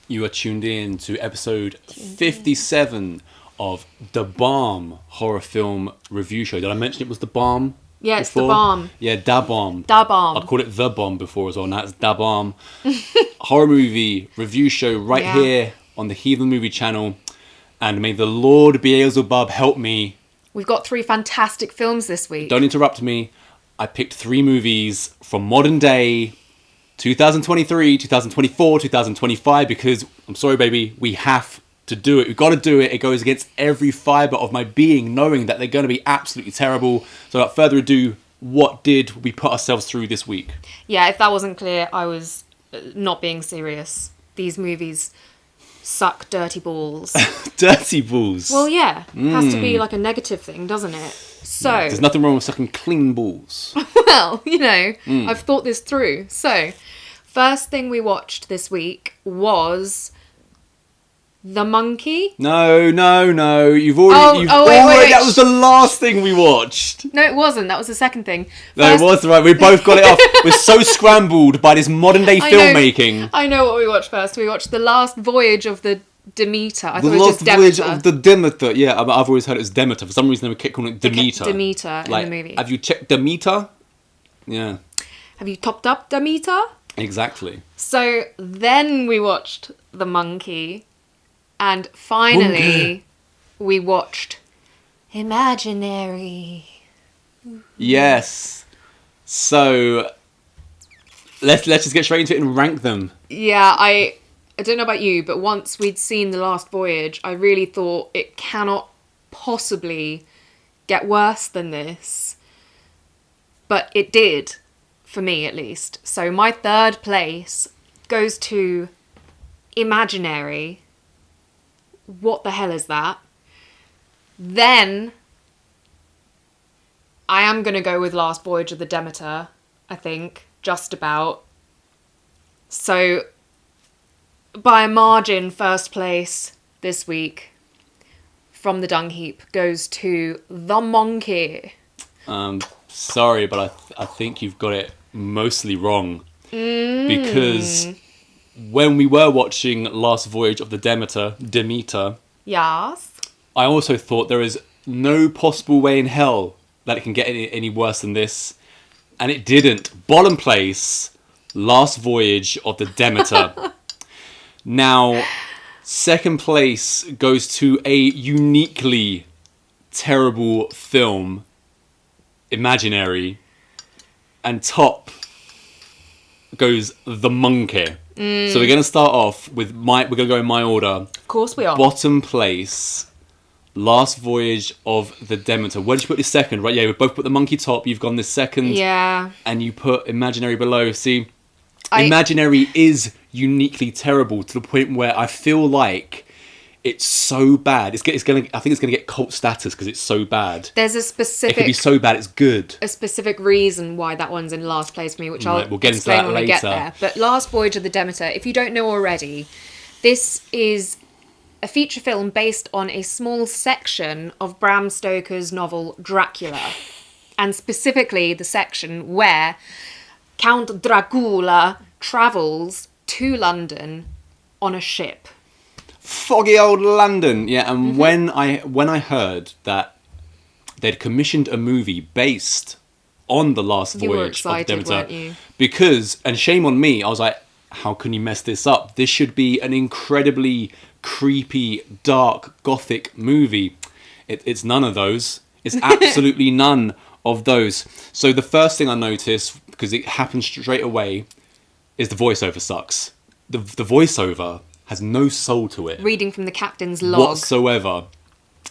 You are tuned in to episode 57 of The Bomb horror film review show. Did I mention it was The Bomb? Yeah, it's before? The Bomb. Yeah, Da Bomb. Da Bomb. I called it The Bomb before as well. Now it's Da Bomb. Horror movie review show right here on the Heathen Movie channel. And may the Lord Beelzebub help me. We've got 3 fantastic films this week. Don't interrupt me. I picked 3 movies from modern day 2023, 2024, 2025, because, I'm sorry, baby, we have to do it. We've got to do it. It goes against every fibre of my being, knowing that they're going to be absolutely terrible. So without further ado, what did we put ourselves through this week? Yeah, if that wasn't clear, I was not being serious. These movies suck dirty balls. Dirty balls? Well, yeah. It has to be like a negative thing, doesn't it? So... Yeah, there's nothing wrong with sucking clean balls. Well, you know, I've thought this through. So, first thing we watched this week was The Monkey. No. You've already. Wait. That was the last thing we watched. No, it wasn't. That was the second thing. No, it was right. We both got it off. We're so scrambled by this modern day filmmaking. I know what we watched first. We watched The Last Voyage of the Demeter. I The thought it was just Last Voyage Demeter. of the Demeter. Yeah, I've always heard it was Demeter. For some reason, they kept calling it Demeter. Demeter in the movie. Have you checked Demeter? Yeah. Have you topped up Demeter? Exactly. So then we watched The Monkey. And finally, we watched Imaginary. Yes. So let's just get straight into it and rank them. Yeah, I don't know about you, but once we'd seen The Last Voyage, I really thought it cannot possibly get worse than this. But it did, for me at least. So my third place goes to Imaginary. What the hell is that? Then I am going to go with Last Voyage of the Demeter, I think, just about. So by a margin, first place this week from the dung heap goes to The Monkey. Sorry, but I think you've got it mostly wrong. Because when we were watching Last Voyage of the Demeter, Yes. I also thought there is no possible way in hell that it can get any worse than this. And it didn't. Bottom place, Last Voyage of the Demeter. Now, second place goes to a uniquely terrible film, Imaginary. And top goes The Monkey. So we're going to start off with we're going to go in my order. Of course we are. Bottom place, Last Voyage of the Demeter. Where did you put this second? Right, yeah, we both put The Monkey top. You've gone this second. Yeah. And you put Imaginary below. See, Imaginary is uniquely terrible to the point where I feel like it's so bad. I think it's going to get cult status because it's so bad. There's a specific... It could be so bad, it's good. A specific reason why that one's in last place for me, which Right, I'll we'll get into explain that when we later. get there. But Last Voyage of the Demeter, if you don't know already, this is a feature film based on a small section of Bram Stoker's novel Dracula. And specifically the section where Count Dracula travels to London on a ship. Foggy old London. Yeah, and when I heard that they'd commissioned a movie based on The Last You were Voyage of the excited, Demeter, weren't you? because, and shame on me, I was like, how can you mess this up? This should be an incredibly creepy, dark, gothic movie. It's none of those. It's absolutely none of those. So the first thing I noticed, because it happens straight away, is the voiceover sucks. The voiceover has no soul to it. Reading from the captain's log. Whatsoever.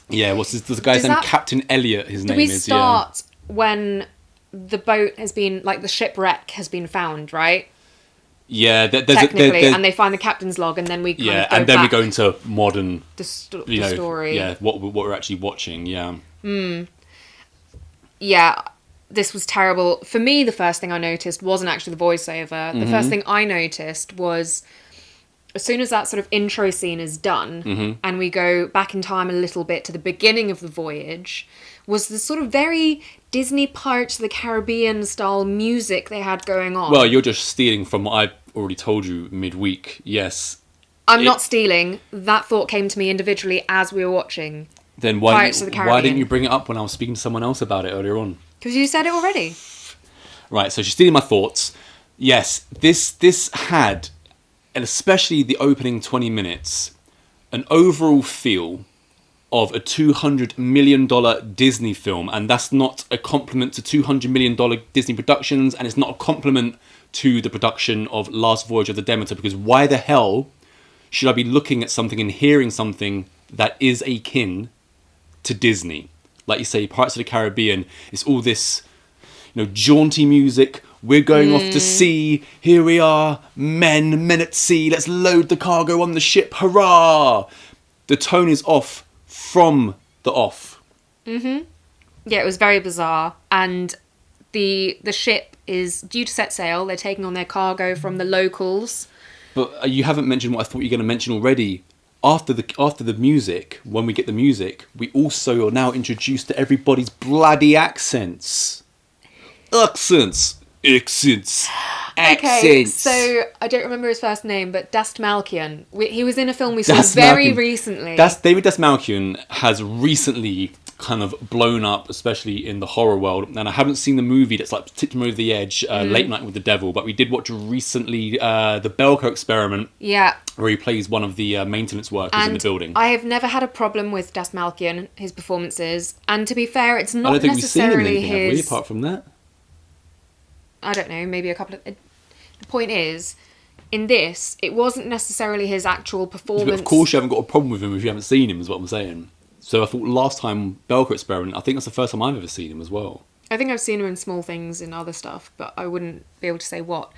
Yeah, what's the guy's name? Captain Elliot, his name is. Do we start when the boat has been, like, the shipwreck has been found, right? Yeah, technically, and they find the captain's log, and then we kind of go and then back we go into modern... the story. Yeah, what we're actually watching, yeah. Yeah, this was terrible. For me, the first thing I noticed wasn't actually the voiceover. The first thing I noticed was... as soon as that sort of intro scene is done, and we go back in time a little bit to the beginning of the voyage, was the sort of very Disney Pirates of the Caribbean style music they had going on. Well, you're just stealing from what I already told you midweek. Yes, I'm not stealing. That thought came to me individually as we were watching. Then Pirates of the why Caribbean. didn't you bring it up when I was speaking to someone else about it earlier on? Because you said it already. Right, so she's stealing my thoughts. Yes, this had, and especially the opening 20 minutes, an overall feel of a $200 million Disney film. And that's not a compliment to $200 million Disney productions, and it's not a compliment to the production of Last Voyage of the Demeter, because why the hell should I be looking at something and hearing something that is akin to Disney? Like you say, Pirates of the Caribbean, it's all this, jaunty music. We're going off to sea. Here we are, men at sea. Let's load the cargo on the ship. Hurrah! The tone is off from the off. Yeah, it was very bizarre. And the ship is due to set sail. They're taking on their cargo from the locals. But you haven't mentioned what I thought you were going to mention already. After the music, when we get the music, we also are now introduced to everybody's bloody accents. Accents. Okay, so I don't remember his first name, but Dastmalchian. He was in a film we saw very recently. David Dastmalchian has recently kind of blown up, especially in the horror world. And I haven't seen the movie that's like tipped him over the edge, Late Night with the Devil, but we did watch recently the Belko Experiment. Yeah. Where he plays one of the maintenance workers in the building. I have never had a problem with Dastmalchian, his performances. And to be fair, it's not I don't think we've seen him in necessarily anything, have we, his... apart from that? I don't know, maybe a couple of... The point is, in this, it wasn't necessarily his actual performance. But of course you haven't got a problem with him if you haven't seen him, is what I'm saying. So I thought last time, Belko Experiment, I think that's the first time I've ever seen him as well. I think I've seen him in small things in other stuff, but I wouldn't be able to say what.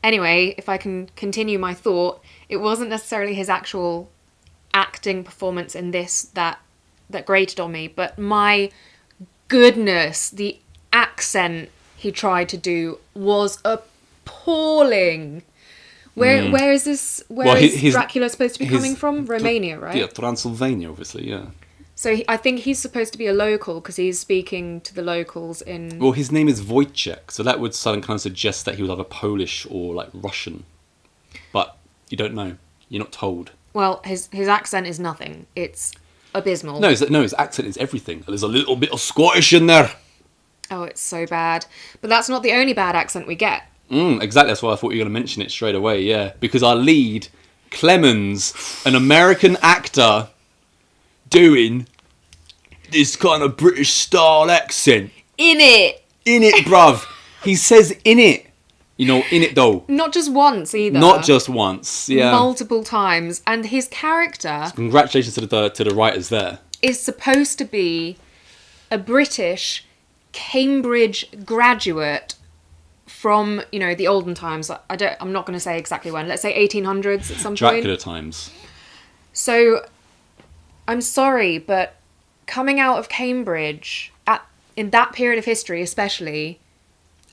Anyway, if I can continue my thought, it wasn't necessarily his actual acting performance in this that grated on me, but my goodness, the accent he tried to do was appalling. Where is this? Where is Dracula supposed to be coming from? Romania, right? Yeah, Transylvania, obviously. Yeah. So I think he's supposed to be a local because he's speaking to the locals in. Well, his name is Wojciech, so that would kind of suggest that he was either Polish or like Russian, but you don't know. You're not told. Well, his accent is nothing. It's abysmal. No, his accent is everything. There's a little bit of Scottish in there. Oh, it's so bad. But that's not the only bad accent we get. Exactly, that's why I thought you were going to mention it straight away, yeah. Because our lead, Clemens, an American actor, doing this kind of British style accent. In it, bruv. He says in it. In it though. Not just once either. Not just once, yeah. Multiple times. And his character... So congratulations to the writers there. ...is supposed to be a British Cambridge graduate from, the olden times. I'm not going to say exactly when. Let's say 1800s at some point. Dracula times. So, I'm sorry, but coming out of Cambridge, in that period of history especially,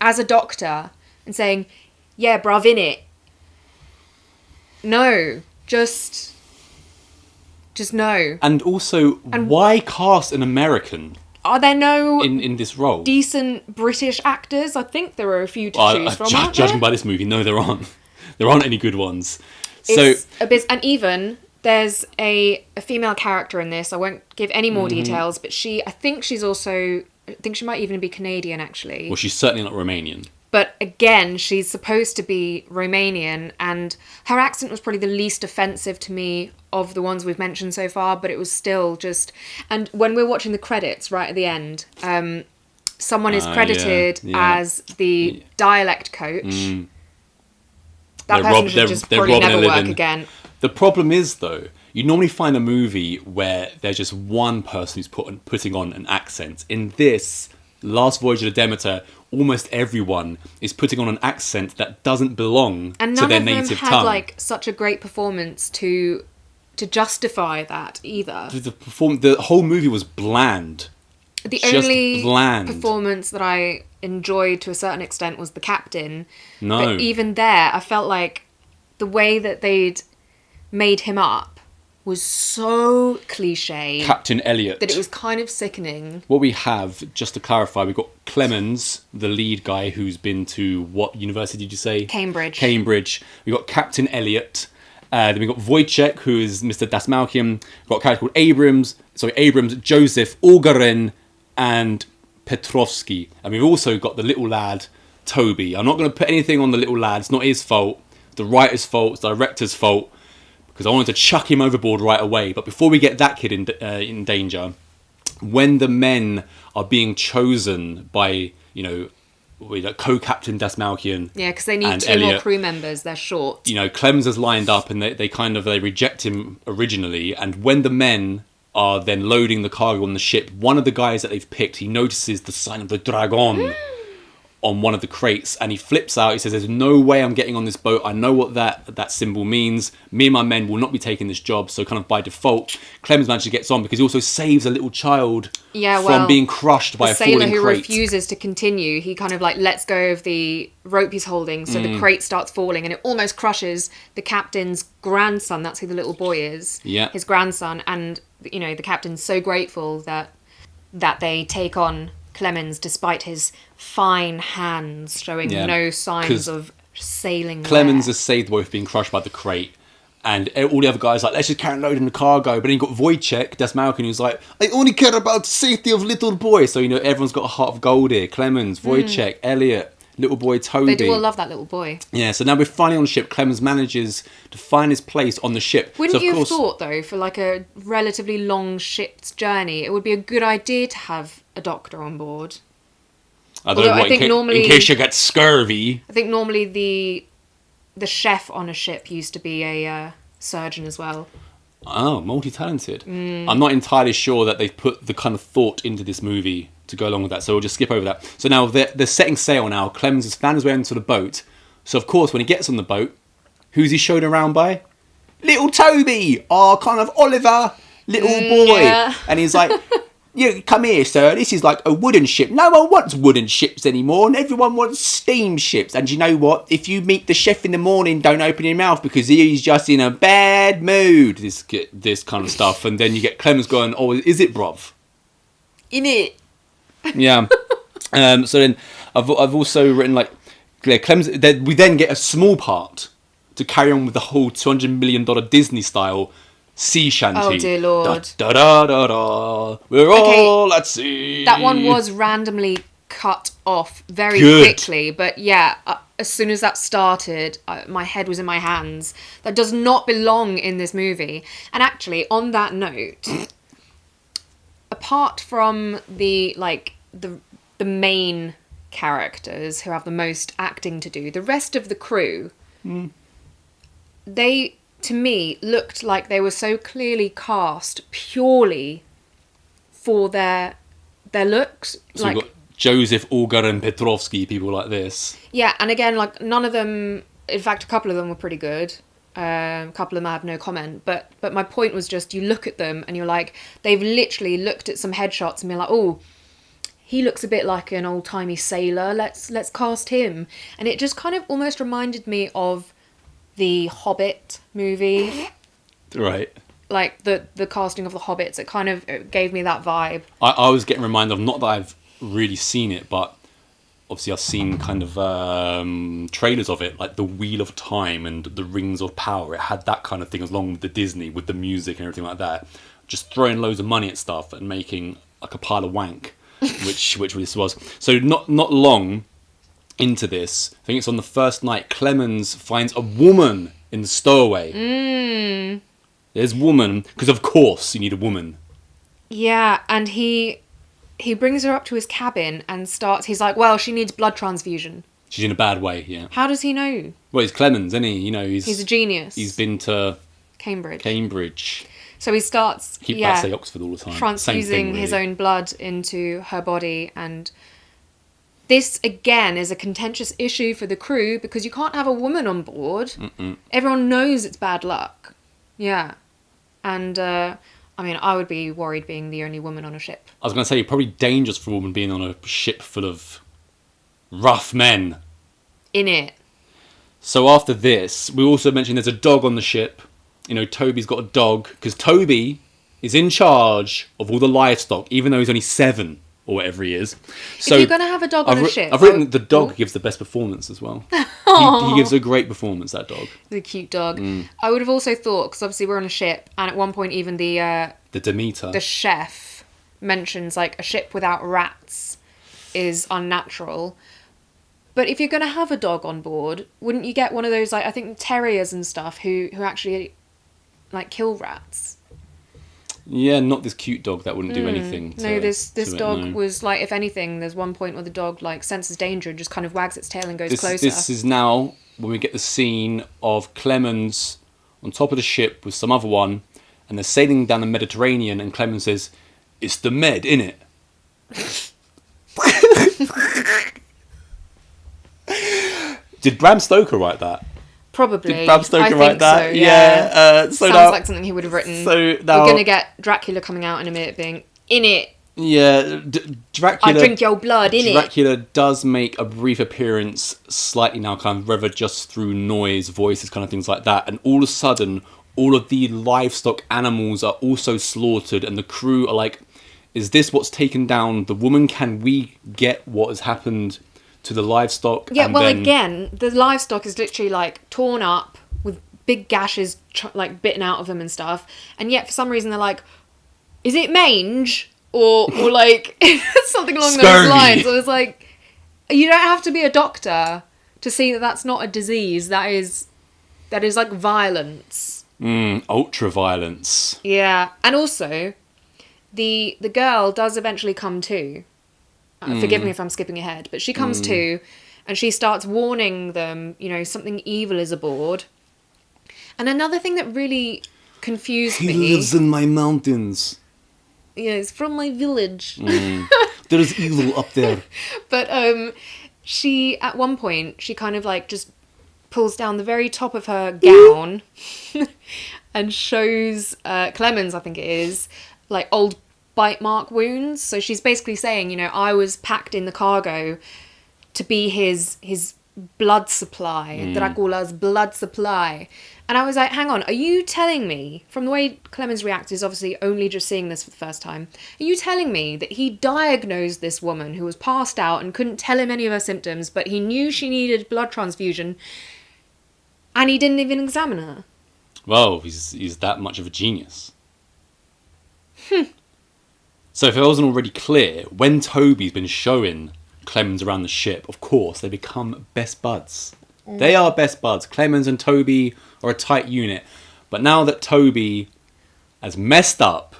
as a doctor, and saying, yeah, bruv, in it. No, just no. And also, why cast an American? Are there no in this role decent British actors? I think there are a few to choose from. Judging by this movie, no, there aren't. There aren't any good ones. It's and even there's a female character in this. I won't give any more details, but I think she might even be Canadian actually. Well, she's certainly not Romanian. But again, she's supposed to be Romanian, and her accent was probably the least offensive to me of the ones we've mentioned so far, but it was still just... And when we're watching the credits right at the end, someone is credited as the dialect coach. That person should just probably never work again. The problem is, though, you normally find a movie where there's just one person who's putting on an accent. In this, Last Voyage of the Demeter, almost everyone is putting on an accent that doesn't belong to their native tongue. And none of them had such a great performance to justify that either. The whole movie was bland. The only performance that I enjoyed to a certain extent was the captain. No. But even there, I felt like the way that they'd made him up was so cliche. Captain Elliot. That it was kind of sickening. What we have, just to clarify, we've got Clemens, the lead guy who's been to what university did you say? Cambridge. We've got Captain Elliot, Then we've got Wojciech, who is Mr. Dasmalkian. We've got a character called Abrams, Joseph, Olgarin, and Petrovsky. And we've also got the little lad, Toby. I'm not going to put anything on the little lad. It's not his fault. It's the writer's fault. It's the director's fault. Because I wanted to chuck him overboard right away. But before we get that kid in danger, when the men are being chosen by, co-captain Dasmalkian. Yeah, because they need two more crew members. They're short. Clemens is lined up and they reject him originally. And when the men are then loading the cargo on the ship, one of the guys that they've picked, he notices the sign of the dragon on one of the crates, and he flips out. He says, there's no way I'm getting on this boat. I know what that symbol means. Me and my men will not be taking this job. So kind of by default, Clemens manages to get on because he also saves a little child from being crushed by a falling crate. The sailor who refuses to continue, he kind of lets go of the rope he's holding, so the crate starts falling, and it almost crushes the captain's grandson. That's who the little boy is. Yeah. His grandson. And, the captain's so grateful that they take on Clemens despite his fine hands showing no signs of sailing. Clemens has saved the boy from being crushed by the crate, and all the other guys are like, let's just carry on loading the cargo. But then you got Wojciech, Dasmalkian, who's like, I only care about the safety of little boy. So everyone's got a heart of gold here. Clemens, Wojciech, Elliot, little boy Toby. They do all love that little boy. Yeah, so now we're finally on the ship. Clemens manages to find his place on the ship. Wouldn't you have thought, though, for a relatively long ship's journey, it would be a good idea to have a doctor on board? I don't know, in case you get scurvy. I think normally the chef on a ship used to be a surgeon as well. Oh, multi-talented. I'm not entirely sure that they've put the kind of thought into this movie to go along with that, so we'll just skip over that. So now they're setting sail now. Clemens has found his way into the boat. So of course, when he gets on the boat, who's he shown around by? Little Toby! Kind of Oliver, little boy. Yeah. And he's like, you come here, sir. This is like a wooden ship. No one wants wooden ships anymore, and everyone wants steamships. And you know what? If you meet the chef in the morning, don't open your mouth because he's just in a bad mood. This kind of stuff. And then you get Clemens going, oh, is it, bruv? In it. Yeah. So then I've also written Clemens. We then get a small part to carry on with the whole $200 million Disney style sea shanty. Oh dear Lord! Da da da da. We're all at sea. That one was randomly cut off very quickly, but yeah, as soon as that started, my head was in my hands. That does not belong in this movie. And actually, on that note, apart from the main characters who have the most acting to do, the rest of the crew, they, to me, looked like they were so clearly cast purely for their looks. So we've got Joseph, Olga and Petrovsky, people like this. Yeah, and again, none of them, in fact, a couple of them were pretty good. A couple of them I have no comment. But my point was just, you look at them and you're like, they've literally looked at some headshots and been like, oh, he looks a bit like an old-timey sailor. Let's cast him. And it just kind of almost reminded me of the Hobbit movie. Right. Like the casting of the Hobbits. It gave me that vibe. I was getting reminded of, not that I've really seen it, but obviously I've seen kind of trailers of it, like The Wheel of Time and The Rings of Power. It had that kind of thing along with the Disney, with the music and everything like that. Just throwing loads of money at stuff and making like a pile of wank. which this was. So not long into this, I think it's on the first night, Clemens finds a woman in the stowaway. There's woman, because of course you need a woman. Yeah, and he brings her up to his cabin and he's like, well, she needs blood transfusion. She's in a bad way, yeah. How does he know? Well, he's Clemens, isn't he? He's a genius. He's been to Cambridge. So he starts say Oxford all the time. Transfusing his own blood into her body, and this again is a contentious issue for the crew because you can't have a woman on board. Everyone knows it's bad luck. Yeah. And I would be worried being the only woman on a ship. I was going to say, probably dangerous for a woman being on a ship full of rough men. In it. So after this, we also mentioned there's a dog on the ship. Toby's got a dog, because Toby is in charge of all the livestock, even though he's only 7 or whatever he is. So if you're going to have a dog on a ship... I've written the dog gives the best performance as well. Oh, He gives a great performance, that dog. The cute dog. I would have also thought, because obviously we're on a ship, and at one point even the Demeter. the chef mentions like a ship without rats is unnatural. But if you're going to have a dog on board, wouldn't you get one of those, like, I think terriers and stuff who actually like kill rats? Yeah, not this cute dog that wouldn't do anything. No, this dog was like, if anything, there's one point where the dog like senses danger and just kind of wags its tail and goes closer. This is now when we get the scene of Clemens on top of the ship with some other one, and they're sailing down the Mediterranean, and Clemens says, "It's the Med, innit?" Did Bram Stoker write that? Probably. Did Bram Stoker I write think that? So, yeah. So sounds now, like something he would have written. So now, we're going to get Dracula coming out in a minute being, "In it, yeah, Dracula. I drink your blood, in it." Dracula does make a brief appearance, slightly now, kind of whether just through noise, voices, kind of things like that. And all of a sudden, all of the livestock animals are also slaughtered, and the crew are like, "Is this what's taken down the woman? Can we get what has happened to the livestock?" Yeah, and well, then, again, the livestock is literally like torn up with big gashes like bitten out of them and stuff. And yet, for some reason, they're like, "Is it mange?" Or like something along Scurvy. those lines. I was like, you don't have to be a doctor to see that that's not a disease. That is like violence. ultra violence. Yeah, and also, the girl does eventually come to. Forgive me if I'm skipping ahead, but she comes to, and she starts warning them. You know, something evil is aboard. And another thing that really confused me. He lives in my mountains. Yeah, it's from my village. There's evil up there. But she, at one point, she kind of like just pulls down the very top of her gown and shows Clemens, I think it is, like old bite mark wounds. So she's basically saying, you know, I was packed in the cargo to be his blood supply, Dracula's blood supply. And I was like, hang on, are you telling me, from the way Clemens reacts is obviously only just seeing this for the first time, are you telling me that he diagnosed this woman who was passed out and couldn't tell him any of her symptoms, but he knew she needed blood transfusion, and he didn't even examine her? Well, he's that much of a genius. So if it wasn't already clear, when Toby's been showing Clemens around the ship, of course, they become best buds. They are best buds. Clemens and Toby are a tight unit. But now that Toby has messed up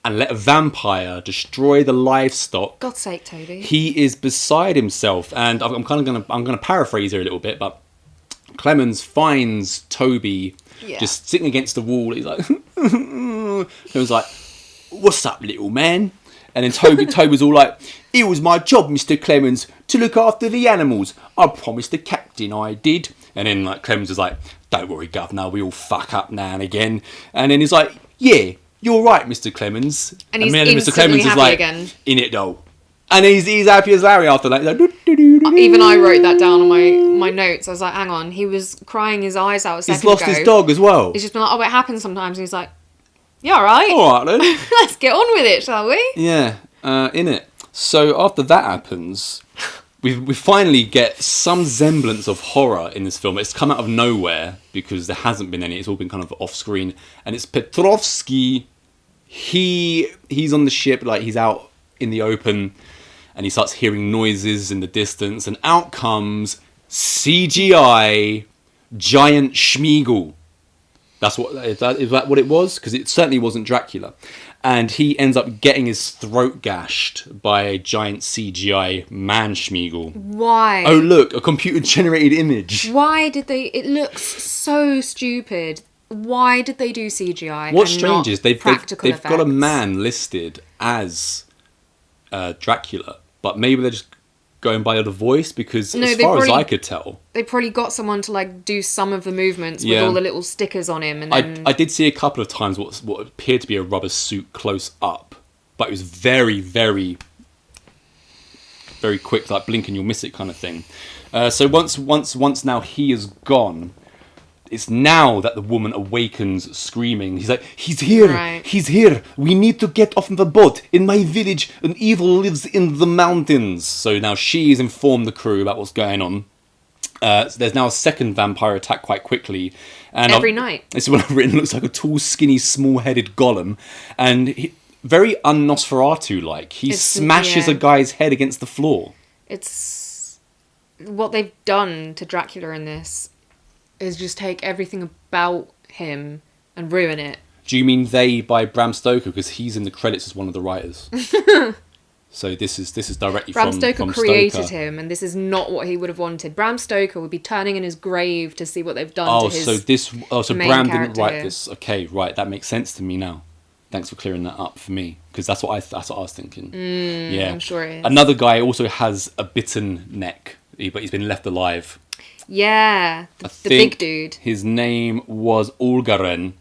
and let a vampire destroy the livestock, God's sake, Toby. he is beside himself. And I'm gonna paraphrase here a little bit, but Clemens finds Toby just sitting against the wall. He's like, he was like, "What's up, little man?" And then Toby's all like, "It was my job, Mr. Clemens, to look after the animals. I promised the captain I did." And then like Clemens was like, "Don't worry, governor, we all fuck up now and again." And then he's like, "Yeah, you're right, Mr. Clemens." And he's then instantly Mr. Clemens happy is like, again. "In it though." And he's happy as Larry after that. He's like, Even I wrote that down on my notes. I was like, hang on, he was crying his eyes out a second he's lost ago. his dog as well. He's just been like, oh, it happens sometimes. And he's like, "Yeah, all right. All right then. Let's get on with it, shall we?" Yeah, in it. So after that happens, we finally get some semblance of horror in this film. It's come out of nowhere because there hasn't been any. It's all been kind of off screen. And it's Petrovsky. He's on the ship, like he's out in the open, and he starts hearing noises in the distance, and out comes CGI giant Schmeagol. Is that what it was? Because it certainly wasn't Dracula. And he ends up getting his throat gashed by a giant CGI man Schmeagol. Why? Oh, look, a computer-generated image. Why did they... It looks so stupid. Why did they do CGI? What's and strange not is they've practical got a effects? man listed as Dracula, but maybe they're just going by the voice, because as far as I could tell, they probably got someone to like do some of the movements with all the little stickers on him, and then I did see a couple of times what appeared to be a rubber suit close up, but it was very, very, very quick, like blink and you'll miss it kind of thing. So once now he is gone, it's now that the woman awakens screaming. He's like, "He's here! Right. He's here! We need to get off the boat. In my village, an evil lives in the mountains." So now she's informed the crew about what's going on. So there's now a second vampire attack quite quickly. And Every night. This is what I've written. Looks like a tall, skinny, small-headed golem. And very un-Nosferatu-like. He smashes a guy's head against the floor. It's... What they've done to Dracula in this is just take everything about him and ruin it. Do you mean they by Bram Stoker? Because he's in the credits as one of the writers. So this is directly Bram from Stoker from created Stoker. him, and this is not what he would have wanted. Bram Stoker would be turning in his grave to see what they've done to his so main Bram didn't character write here. this. Okay, right, that makes sense to me now. Thanks for clearing that up for me, because that's what I was thinking. Yeah, I'm sure it is. Another guy also has a bitten neck, but he's been left alive. Yeah, the I big think dude. His name was Ulgaren.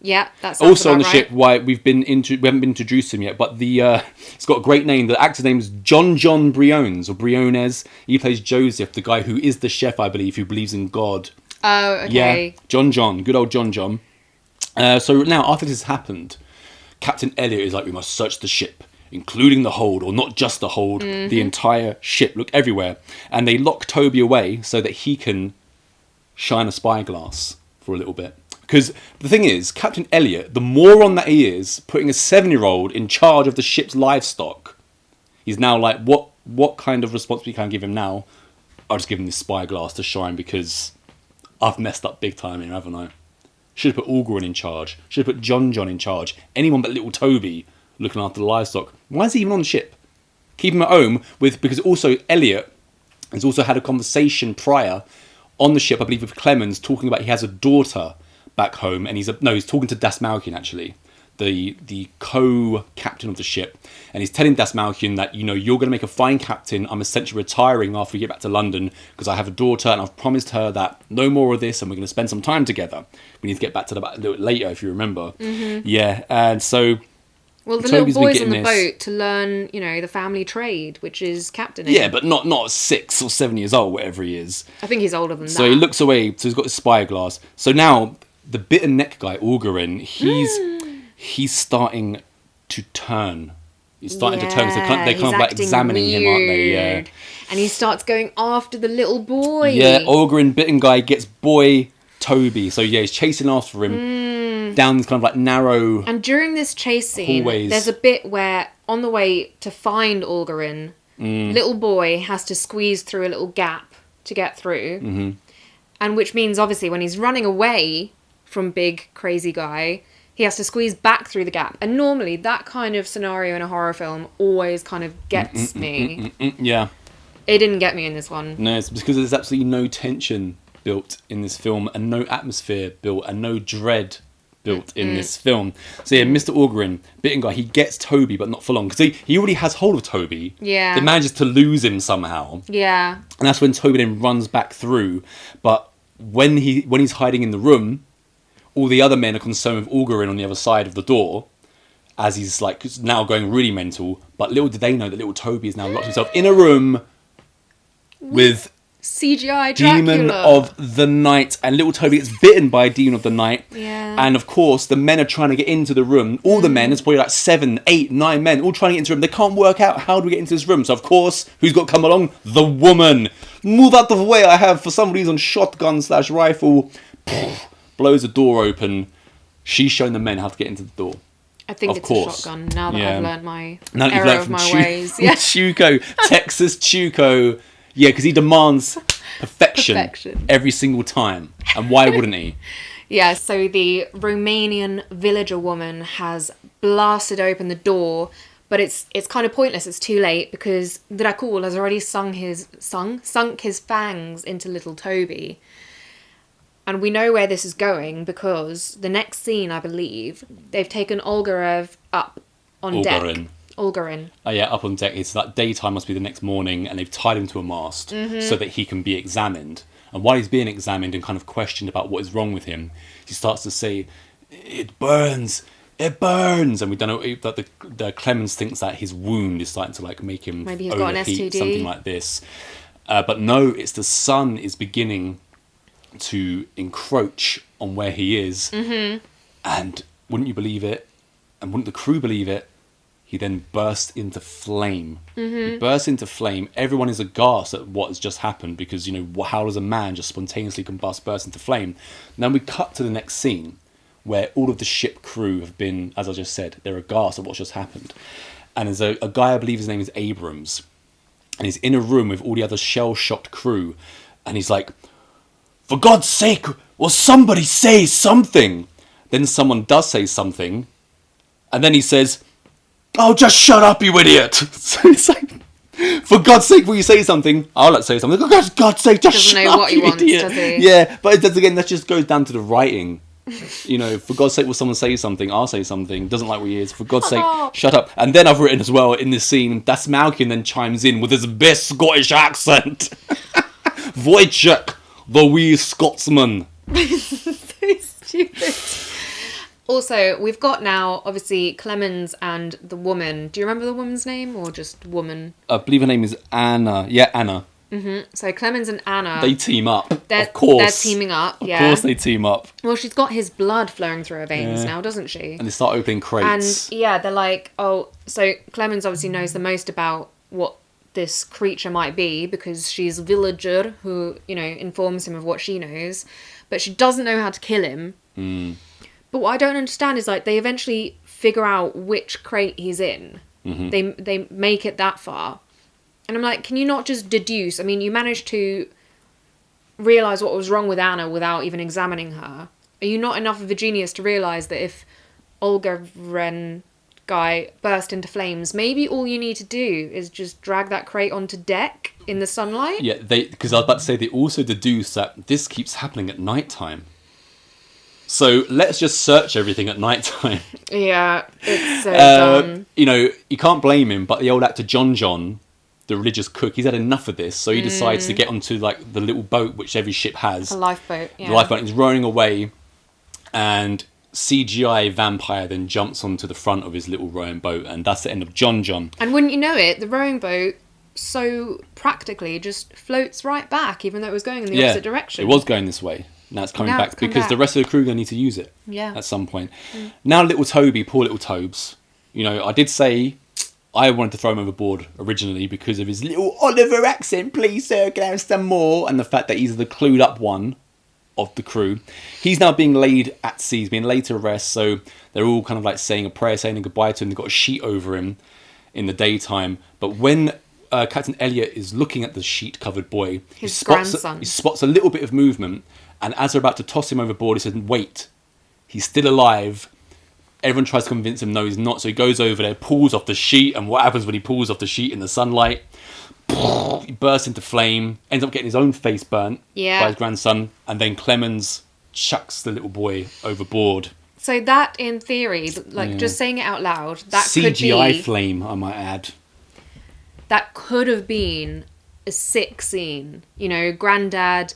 Yeah, that sounds Also on the about ship, right. we haven't been introduced to him yet, but it's got a great name. The actor's name is John Briones or Briones. He plays Joseph, the guy who is the chef, I believe, who believes in God. Oh, okay. Yeah, John, good old John. So now, after this has happened, Captain Elliot is like, we must search the ship, including the hold, or not just the hold, the entire ship. Look everywhere. And they lock Toby away so that he can shine a spyglass for a little bit. Because the thing is, Captain Elliot, the moron that he is, putting a 7-year-old in charge of the ship's livestock, he's now like, what kind of responsibility can I give him now? I'll just give him this spyglass to shine because I've messed up big time here, haven't I? Should have put Ulgrin in charge. Should have put John in charge. Anyone but little Toby looking after the livestock. Why is he even on the ship? Keep him at home because also Elliot has also had a conversation prior on the ship, I believe, with Clemens, talking about he has a daughter back home, and he's talking to Das Malkin, actually, the co-captain of the ship, and he's telling Das Malkin that, you're going to make a fine captain. I'm essentially retiring after we get back to London because I have a daughter, and I've promised her that no more of this, and we're going to spend some time together. We need to get back to that a little later, if you remember. Yeah, and so Well, the Toby's little been boy's on the getting this. boat to learn, the family trade, which is captaining. Yeah, but not 6 or 7 years old, whatever he is. I think he's older than that. So he looks away. So he's got his spyglass. So now the bitten neck guy, Ulgarin, he's starting to turn. He's starting to turn. So they're kind of like examining him, aren't they? Yeah. And he starts going after the little boy. Yeah, Ulgarin, bitten guy, gets boy Toby. So yeah, he's chasing after him down this kind of like narrow. And during this chase scene, hallways. there's a bit where on the way to find Ulgarin, little boy has to squeeze through a little gap to get through. And which means obviously when he's running away from big crazy guy, he has to squeeze back through the gap. And normally that kind of scenario in a horror film always kind of gets me. Yeah. It didn't get me in this one. No, it's because there's absolutely no tension built in this film, and no atmosphere built, and no dread built in this film. So yeah, Mr. Ulgarin, bitten guy, he gets Toby, but not for long, because he already has hold of Toby. Yeah. They manages to lose him somehow. Yeah. And that's when Toby then runs back through. But when he's hiding in the room, all the other men are concerned with Ulgarin on the other side of the door, as he's like now going really mental. But little did they know that little Toby has now locked himself in a room with CGI Dracula. Demon of the Night, and little Toby gets bitten by a Demon of the Night. Yeah. And of course, the men are trying to get into the room. All the men, there's probably like 7, 8, 9 men, all trying to get into the room. They can't work out how do we get into this room. So of course, who's got to come along? The woman. Move out of the way. I have, for some reason, shotgun/rifle. Blows the door open. She's showing the men how to get into the door. I think Of it's course. a shotgun now that Yeah. I've learnt my Now that you've error learned of from my ways. from Yeah. Chuko, Texas Chuko. Yeah, because he demands perfection every single time. And why wouldn't he? Yeah, so the Romanian villager woman has blasted open the door, but it's kind of pointless. It's too late because Dracul has already sunk his fangs into little Toby. And we know where this is going because the next scene, I believe, they've taken Olgarev up on Ulgarin. deck. Ulgarin. Oh yeah, up on deck. It's that daytime must be the next morning, and they've tied him to a mast so that he can be examined. And while he's being examined and kind of questioned about what is wrong with him, he starts to say, "It burns, it burns." And we don't know that the Clemens thinks that his wound is starting to like make him Maybe he's got an overheat, STD. something like this. But no, it's the sun is beginning to encroach on where he is. And wouldn't you believe it? And wouldn't the crew believe it? he then bursts into flame. He bursts into flame. Everyone is aghast at what has just happened because, how does a man just spontaneously burst into flame? Then we cut to the next scene where all of the ship crew have been, as I just said, they're aghast at what's just happened. And there's a guy, I believe his name is Abrams, and he's in a room with all the other shell-shocked crew, and he's like, for God's sake, will somebody say something? Then someone does say something, and then he says, oh, just shut up, you idiot. So it's like, for God's sake, will you say something? I'll let say something. For God's sake, just shut up, you idiot. Does he? Yeah, but that just goes down to the writing. For God's sake, will someone say something? I'll say something. Doesn't like what he is. For God's sake, shut up. And then I've written as well in this scene, that's Malkin then chimes in with his best Scottish accent. Wojciech, the wee Scotsman. So stupid. Also, we've got now, obviously, Clemens and the woman. Do you remember the woman's name or just woman? I believe her name is Anna. Yeah, Anna. So Clemens and Anna... They team up, of course. They're teaming up, Of course they team up. Well, she's got his blood flowing through her veins now, doesn't she? And they start opening crates. And, they're like, so Clemens obviously knows the most about what this creature might be because she's a villager who, informs him of what she knows. But she doesn't know how to kill him. But what I don't understand is, they eventually figure out which crate he's in. They make it that far. And I'm like, can you not just deduce? I mean, you managed to realise what was wrong with Anna without even examining her. Are you not enough of a genius to realise that if Olga Wren guy burst into flames, maybe all you need to do is just drag that crate onto deck in the sunlight? Yeah, because I was about to say, they also deduce that this keeps happening at night time. So let's just search everything at night time. Yeah, it's so dumb. You can't blame him, but the old actor John, the religious cook, he's had enough of this, so he decides to get onto the little boat which every ship has. A lifeboat, yeah. The lifeboat, is rowing away, and CGI vampire then jumps onto the front of his little rowing boat, and that's the end of John. And wouldn't you know it, the rowing boat so practically just floats right back, even though it was going in the opposite direction. It was going this way. Now it's coming back because the rest of the crew are going to need to use it at some point. Now little Toby, poor little Tobes, I did say I wanted to throw him overboard originally because of his little Oliver accent. Please, sir, can I have some more? And the fact that he's the clued up one of the crew. He's now being laid at sea. He's being laid to rest. So they're all kind of saying a prayer, saying goodbye to him. They've got a sheet over him in the daytime. But when Captain Elliot is looking at the sheet-covered boy, his grandson, he spots a little bit of movement. And as they're about to toss him overboard, he says, wait, he's still alive. Everyone tries to convince him, no, he's not. So he goes over there, pulls off the sheet. And what happens when he pulls off the sheet in the sunlight? He bursts into flame, ends up getting his own face burnt by his grandson. And then Clemens chucks the little boy overboard. So that, in theory, just saying it out loud, that CGI could be... flame, I might add. That could have been a sick scene. Granddad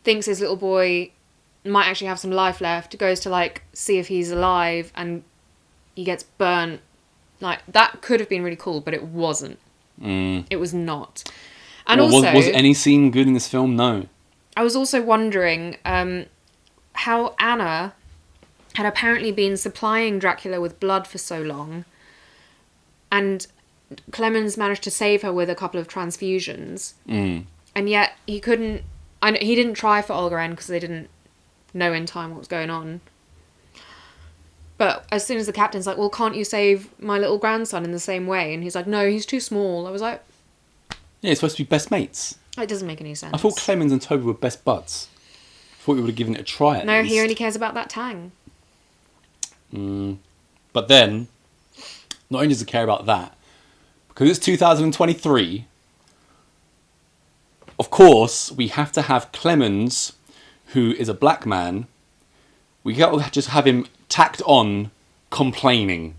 thinks his little boy might actually have some life left, goes to see if he's alive, and he gets burnt. That could have been really cool, but it wasn't. It was not. And also, was any scene good in this film? No. I was also wondering how Anna had apparently been supplying Dracula with blood for so long, and Clemens managed to save her with a couple of transfusions, and yet he couldn't. He didn't try for Olga N because they didn't know in time what was going on. But as soon as the captain's like, well, can't you save my little grandson in the same way? And he's like, no, he's too small. I was like... Yeah, it's supposed to be best mates. It doesn't make any sense. I thought Clemens and Toby were best buds. I thought we would have given it a try at least. He only cares about that tang. But then, not only does he care about that, because it's 2023... Of course, we have to have Clemens, who is a black man. We got to just have him tacked on complaining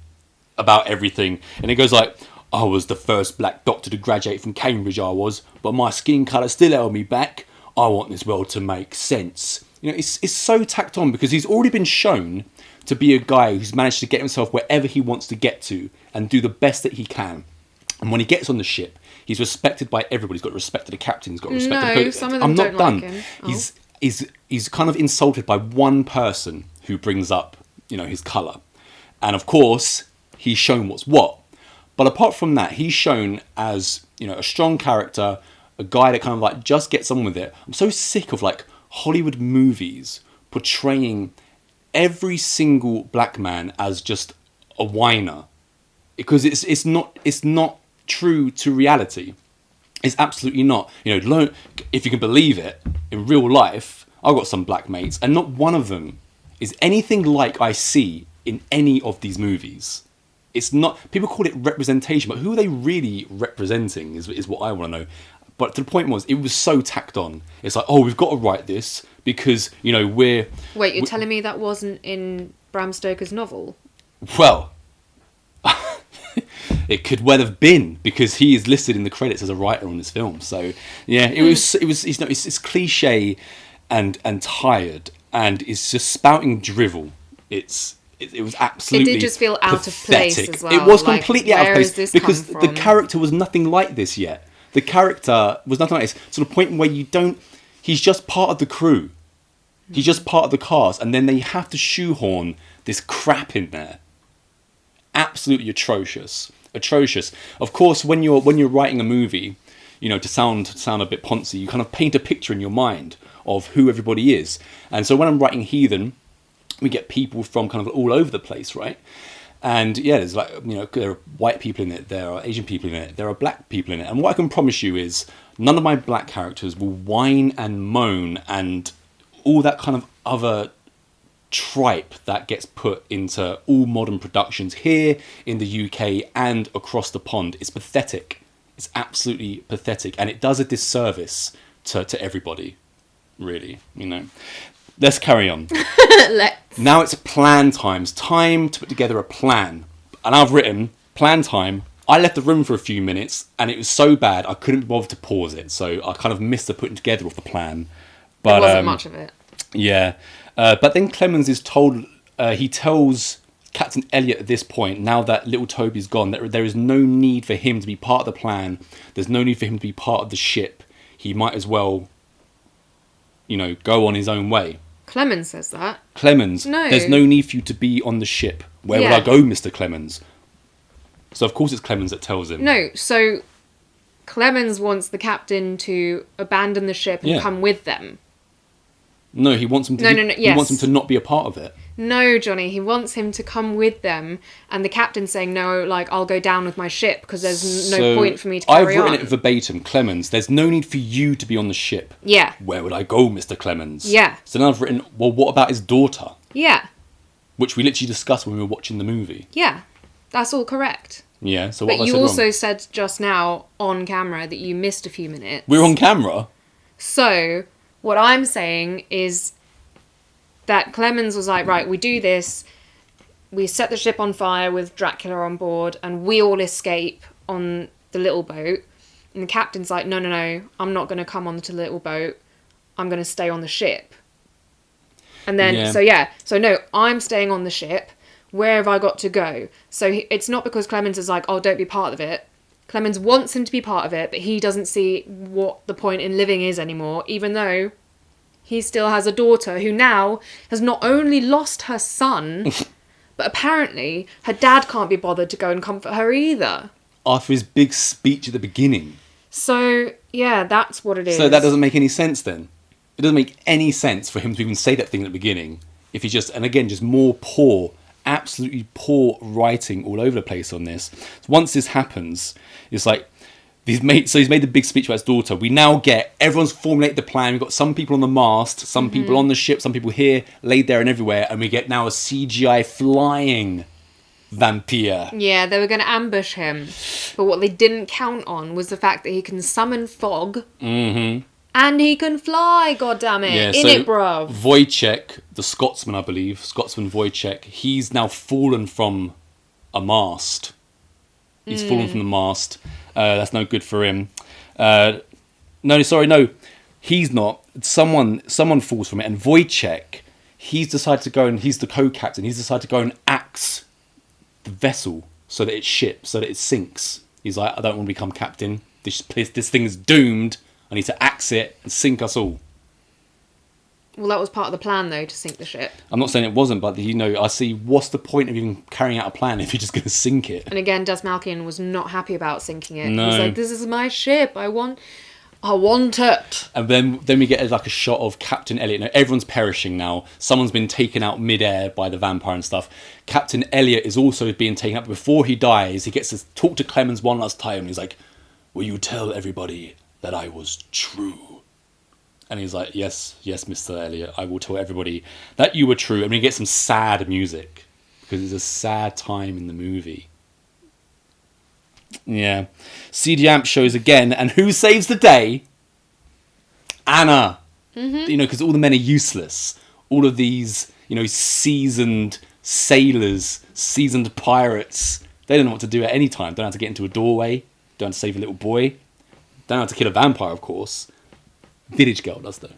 about everything. And it goes like, I was the first black doctor to graduate from Cambridge, I was. But my skin colour still held me back. I want this world to make sense. It's so tacked on because he's already been shown to be a guy who's managed to get himself wherever he wants to get to and do the best that he can. And when he gets on the ship, he's respected by everybody. He's got respect to the captain. He's got respect to the crew. Some of them don't like him. He's kind of insulted by one person who brings up, his colour. And of course, he's shown what's what. But apart from that, he's shown as, you know, a strong character, a guy that kind of like just gets on with it. I'm so sick of like Hollywood movies portraying every single black man as just a whiner, because it's not true to reality. It's absolutely not. You know, if you can believe it, in real life, I've got some black mates, and not one of them is anything like I see in any of these movies. It's not. People call it representation, but who are they really representing is what I want to know. But the point was, it was so tacked on. It's like, oh, we've got to write this because, you know, Wait, you're telling me that wasn't in Bram Stoker's novel? Well, it could well have been, because he is listed in the credits as a writer on this film. So yeah, it's cliche and tired, and it's just spouting drivel. It was absolutely. It did just feel out of place as well. It was completely out of place because the character was nothing like this yet. The character was nothing like this. To the point where he's just part of the crew. He's just part of the cast, and then they have to shoehorn this crap in there. Absolutely atrocious. Of course, when you're writing a movie, you know, to sound a bit poncy, you kind of paint a picture in your mind of who everybody is. And so when I'm writing Heathen, we get people from kind of all over the place, right? And yeah, there's like, you know, there are white people in it, there are Asian people in it, there are black people in it. And what I can promise you is none of my black characters will whine and moan and all that kind of other tripe that gets put into all modern productions here in the UK and across the pond. It's pathetic. It's absolutely pathetic. And it does a disservice to everybody, really, you know. Let's carry on. Now it's plan times. Time to put together a plan. And I've written plan time. I left the room for a few minutes and it was so bad I couldn't bother to pause it. So I kind of missed the putting together of the plan. But, there wasn't much of it. Yeah. But then Clemens is told, he tells Captain Elliot at this point, now that little Toby's gone, that there is no need for him to be part of the plan. There's no need for him to be part of the ship. He might as well, you know, go on his own way. Clemens says that. Clemens, no. There's no need for you to be on the ship. Where would I go, Mr. Clemens? So of course it's Clemens that tells him. No, so Clemens wants the captain to abandon the ship and come with them. No, he wants him to. He wants him to not be a part of it. No, Johnny, he wants him to come with them, and the captain's saying, no, like, I'll go down with my ship, because there's no point for me to carry on. I've written it verbatim, Clemens, there's no need for you to be on the ship. Yeah. Where would I go, Mr. Clemens? Yeah. So then I've written, well, what about his daughter? Yeah. Which we literally discussed when we were watching the movie. Yeah, that's all correct. Yeah, so what But have I you said also wrong? said just now, on camera, that you missed a few minutes. We're on camera? So, what I'm saying is that Clemens was like, right, we do this, we set the ship on fire with Dracula on board, and we all escape on the little boat. And the captain's like, no, I'm not going to come onto the little boat, I'm going to stay on the ship. And then, so no, I'm staying on the ship, where have I got to go? So it's not because Clemens is like, oh, don't be part of it. Clemens wants him to be part of it, but he doesn't see what the point in living is anymore, even though he still has a daughter who now has not only lost her son, but apparently her dad can't be bothered to go and comfort her either. After his big speech at the beginning. So, yeah, that's what it is. So that doesn't make any sense then. It doesn't make any sense for him to even say that thing at the beginning. If he just, and again, just more poor, absolutely poor writing all over the place on this. So once this happens, it's like, he's made the big speech about his daughter. We now get, everyone's formulated the plan. We've got some people on the mast, some people on the ship, some people here, laid there and everywhere. And we get now a CGI flying vampire. Yeah, they were going to ambush him. But what they didn't count on was the fact that he can summon fog. Mm-hmm. And he can fly, goddammit. Yeah, it, bruv. Wojciech, the Scotsman, I believe, Scotsman Wojciech, he's now fallen from a mast. He's fallen from the mast. That's no good for him. No, he's not. Someone falls from it, and Wojciech, he's decided to go, and he's the co-captain. He's decided to go and axe the vessel so that it sinks. He's like, I don't want to become captain. This thing is doomed. I need to axe it and sink us all. Well, that was part of the plan, though, to sink the ship. I'm not saying it wasn't, but I see what's the point of even carrying out a plan if you're just going to sink it? And again, Des Malkian was not happy about sinking it. No. He was like, this is my ship. I want it. And then we get like a shot of Captain Elliot. Now, everyone's perishing now. Someone's been taken out mid-air by the vampire and stuff. Captain Elliot is also being taken out. Before he dies, he gets to talk to Clemens one last time. And he's like, will you tell everybody that I was true? And he's like, yes, Mr. Elliot, I will tell everybody that you were true. And we get some sad music, because it's a sad time in the movie. Yeah. CD Amp shows again, and who saves the day? Anna. Mm-hmm. Because all the men are useless. All of these, seasoned sailors, seasoned pirates, they don't know what to do at any time. Don't have to get into a doorway. Don't have to save a little boy. Don't have to kill a vampire, of course. Village girl does, though.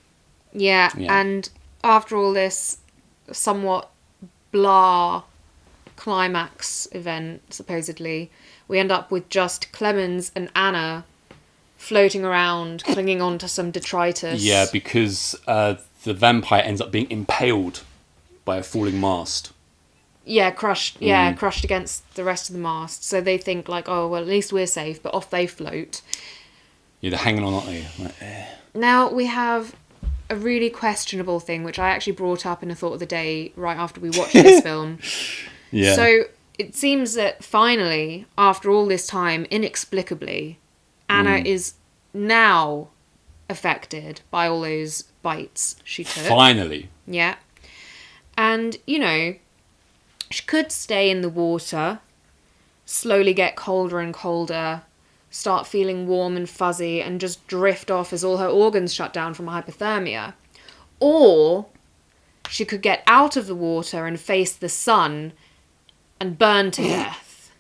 Yeah, and after all this somewhat blah climax event, supposedly, we end up with just Clemens and Anna floating around, clinging on to some detritus. Yeah, because the vampire ends up being impaled by a falling mast. Yeah, crushed against the rest of the mast. So they think, like, oh, well, at least we're safe, but off they float. Yeah, they're hanging on, aren't they? Like, Now we have a really questionable thing, which I actually brought up in a thought of the day right after we watched this film. Yeah. So it seems that finally, after all this time, inexplicably, Anna is now affected by all those bites she took. Finally. Yeah. And, she could stay in the water, slowly get colder and colder, start feeling warm and fuzzy, and just drift off as all her organs shut down from hypothermia. Or she could get out of the water and face the sun and burn to death.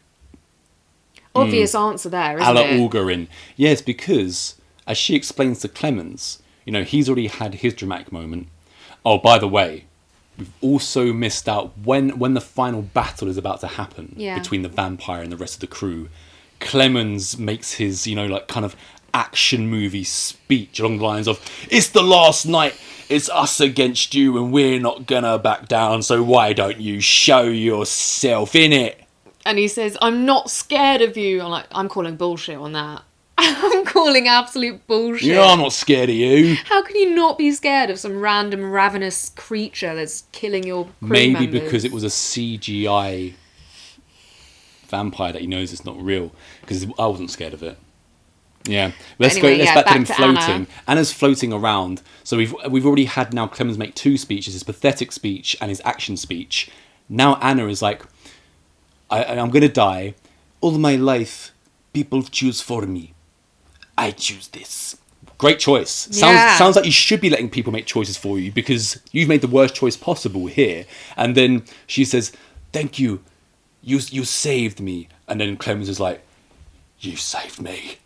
Obvious answer there, isn't it? Augurin. Yes, because, as she explains to Clemens, he's already had his dramatic moment. Oh, by the way, we've also missed out when the final battle is about to happen between the vampire and the rest of the crew. Clemens makes his, kind of action movie speech along the lines of, it's the last night, it's us against you, and we're not gonna back down, so why don't you show yourself in it? And he says, I'm not scared of you. I'm calling bullshit on that. I'm calling absolute bullshit. Yeah, I'm not scared of you. How can you not be scared of some random ravenous creature that's killing your crew Maybe members? because it was a CGI vampire that he knows it's not real, because I wasn't scared of it. Yeah, let's back to him floating. Anna. Anna's floating around. So we've already had now Clemens make two speeches: his pathetic speech and his action speech. Now Anna is like, I'm gonna die. All my life, people choose for me. I choose this. Great choice. Sounds like you should be letting people make choices for you, because you've made the worst choice possible here. And then she says, "Thank you. You saved me." And then Clemens is like, "You saved me."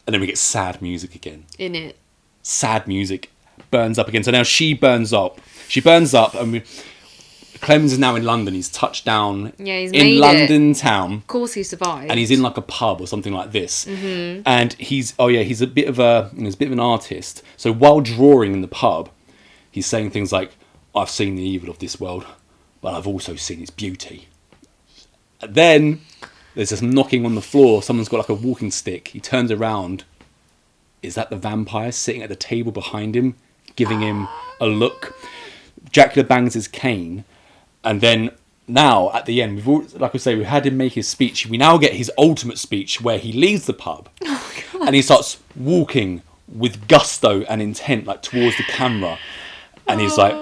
And then we get sad music again. In it. Sad music burns up again. So now she burns up. She burns up, and Clemens is now in London. He's touched down in London town. Of course he survived. And he's in like a pub or something like this. Mm-hmm. And he's a bit of an artist. So while drawing in the pub, he's saying things like, "I've seen the evil of this world, but I've also seen its beauty." And then there's this knocking on the floor. Someone's got like a walking stick. He turns around. Is that the vampire sitting at the table behind him, giving him a look? Dracula bangs his cane. And then now, at the end, we had him make his speech. We now get his ultimate speech, where he leaves the pub. Oh, God. And he starts walking with gusto and intent, like towards the camera. And he's like,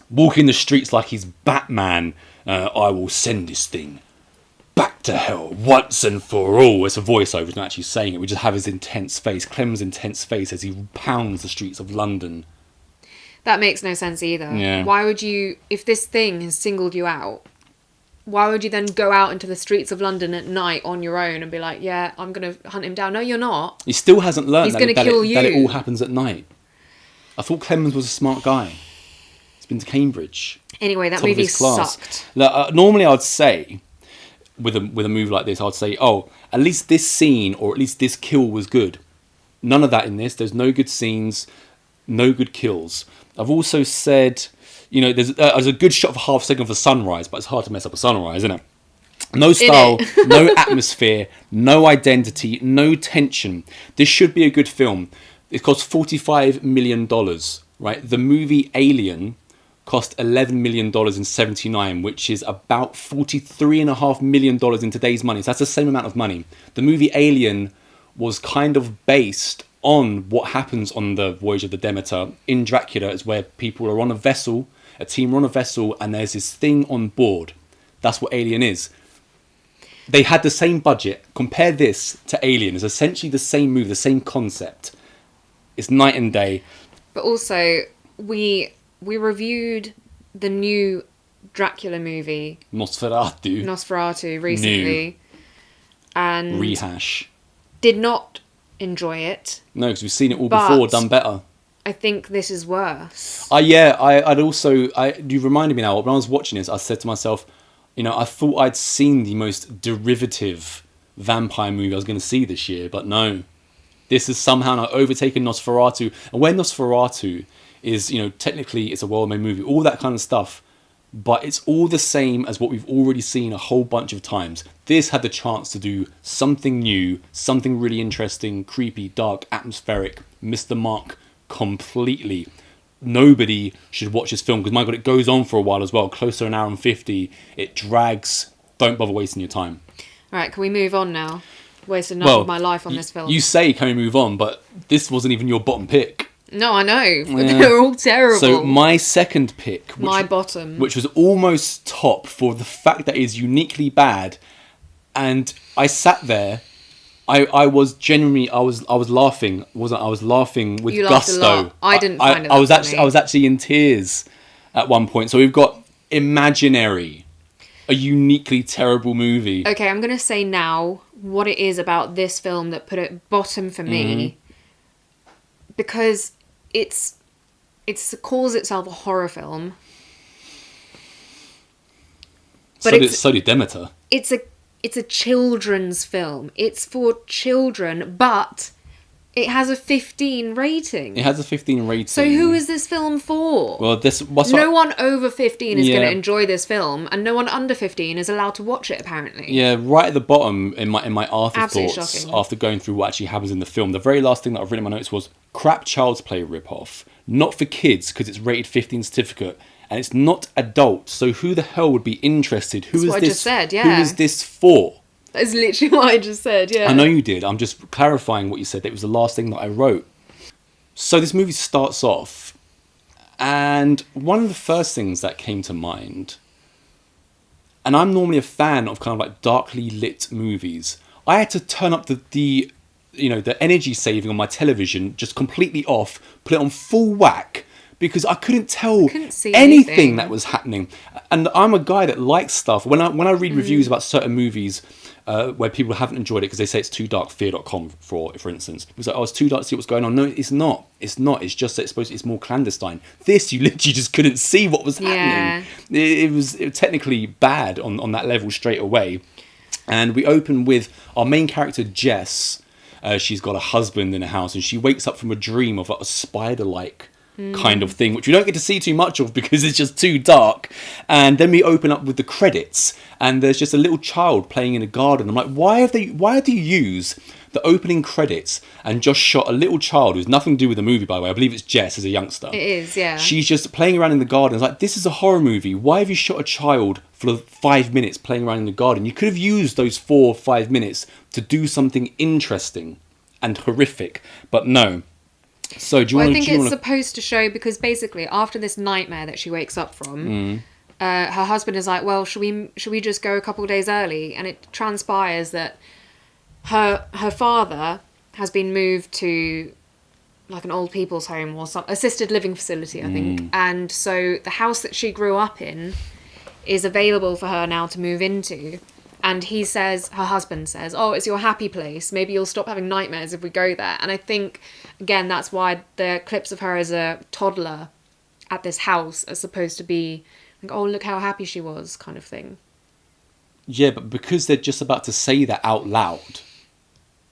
walking the streets like he's Batman. I will send this thing back to hell once and for all. It's a voiceover, he's not actually saying it. We just have his intense face, Clem's intense face, as he pounds the streets of London. That makes no sense either. Yeah. Why would you, if this thing has singled you out, why would you then go out into the streets of London at night on your own and be like, yeah, I'm going to hunt him down? No, you're not. He still hasn't learned that it all happens at night. I thought Clemens was a smart guy. He's been to Cambridge. Anyway, that movie sucked. Normally I'd say, with a movie like this, I'd say, oh, at least this scene or at least this kill was good. None of that in this. There's no good scenes, no good kills. I've also said, there's a good shot for half a second of the sunrise, but it's hard to mess up a sunrise, isn't it? No style, no atmosphere, no identity, no tension. This should be a good film. It cost $45 million, right? The movie Alien cost $11 million in 79, which is about $43.5 million in today's money. So that's the same amount of money. The movie Alien was kind of based on what happens on the Voyage of the Demeter in Dracula. Is where people are on a vessel, a team are on a vessel, and there's this thing on board. That's what Alien is. They had the same budget. Compare this to Alien. It's essentially the same movie, the same concept. It's night and day. But also, we reviewed the new Dracula movie, Nosferatu, recently. New. And rehash. Did not enjoy it. No, because we've seen it all before, done better. I think this is worse. You reminded me now, when I was watching this, I said to myself, I thought I'd seen the most derivative vampire movie I was going to see this year, but no. This has somehow now overtaken Nosferatu. And where Nosferatu is, technically it's a well-made movie, all that kind of stuff, but it's all the same as what we've already seen a whole bunch of times. This had the chance to do something new, something really interesting, creepy, dark, atmospheric, missed the mark completely. Nobody should watch this film because, my God, it goes on for a while as well, close to an hour and 50. It drags. Don't bother wasting your time. All right, can we move on now? Wasted enough of my life on this film. You say, can we move on? But this wasn't even your bottom pick. No, I know. But they're all terrible. So my second pick, my bottom, which was almost top for the fact that it is uniquely bad, and I sat there. I was genuinely I was laughing. I was laughing with gusto. I didn't find it. I was actually in tears at one point. So we've got Imaginary, a uniquely terrible movie. Okay, I'm gonna say now what it is about this film that put it bottom for me, because it calls itself a horror film, but so did Demeter. It's a children's film. It's for children, but it has a 15 rating. It has a 15 rating. So who is this film for? Well, no one over 15 is going to enjoy this film, and no one under 15 is allowed to watch it, apparently. Yeah, right at the bottom in my afterthoughts, shocking. after going through what actually happens in the film, the very last thing that I've written in my notes was crap Child's Play ripoff. Not for kids, because it's rated 15 certificate. And it's not adult, so who the hell would be interested? Who is this for? That's literally what I just said, yeah. I know you did. I'm just clarifying what you said. It was the last thing that I wrote. So this movie starts off, and one of the first things that came to mind, and I'm normally a fan of kind of like darkly lit movies, I had to turn up the energy saving on my television just completely off, put it on full whack, because I couldn't tell anything that was happening. And I'm a guy that likes stuff. When I read reviews about certain movies where people haven't enjoyed it because they say it's too dark, fear.com for instance. It was like, it's too dark to see what's going on. No, it's not. It's not. It's just that it's more clandestine. This, you literally just couldn't see what was happening. It was technically bad on that level straight away. And we open with our main character, Jess. She's got a husband in a house, and she wakes up from a dream of like a spider-like kind of thing, which we don't get to see too much of because it's just too dark. And then we open up with the credits, and there's just a little child playing in a garden. I'm like, why do you use the opening credits and just shot a little child who's nothing to do with the movie, by the way? I believe it's Jess as a youngster. It is, yeah. She's just playing around in the garden. It's like, this is a horror movie. Why have you shot a child for 5 minutes playing around in the garden? You could have used those 4 or 5 minutes to do something interesting and horrific, but no. So do you want to? I think it's supposed to show, because basically after this nightmare that she wakes up from, her husband is like, well, should we just go a couple of days early? And it transpires that her father has been moved to like an old people's home or some assisted living facility, I think. And so the house that she grew up in is available for her now to move into. And her husband says, oh, it's your happy place. Maybe you'll stop having nightmares if we go there. And I think, again, that's why the clips of her as a toddler at this house are supposed to be like, oh, look how happy she was, kind of thing. Yeah, but because they're just about to say that out loud,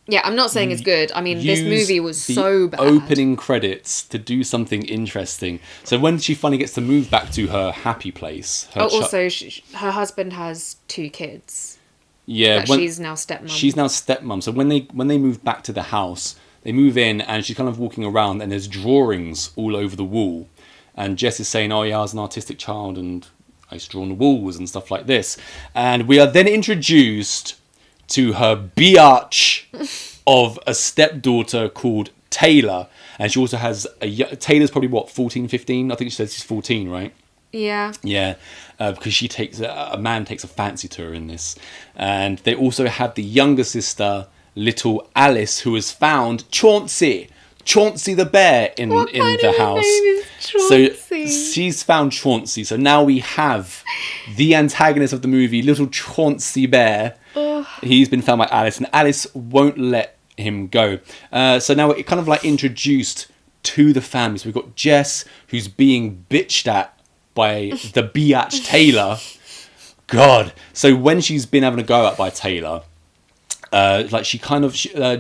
Yeah, I'm not saying it's good. I mean, this use movie was the so bad. opening credits to do something interesting. So when she finally gets to move back to her happy place... also, her husband has 2 kids. Yeah, But she's now stepmom. She's now stepmom. So when they move back to the house, they move in and she's kind of walking around and there's drawings all over the wall. And Jess is saying, oh yeah, I was an artistic child and I used to draw on the walls and stuff like this. And we are then introduced to her biatch of a stepdaughter called Taylor. And she also has Taylor's probably what, 14, 15? I think she says she's 14, right? Yeah. Yeah, because she takes a man takes a fancy to her in this, and they also have the younger sister, little Alice, who has found Chauncey the bear in the house. Name is Chauncey? So she's found Chauncey. So now we have the antagonist of the movie, little Chauncey bear. Ugh. He's been found by Alice, and Alice won't let him go. So now it kind of like introduced to the family. So we've got Jess, who's being bitched at by the biatch Taylor. God. So when she's been having a go at by Taylor, like she kind of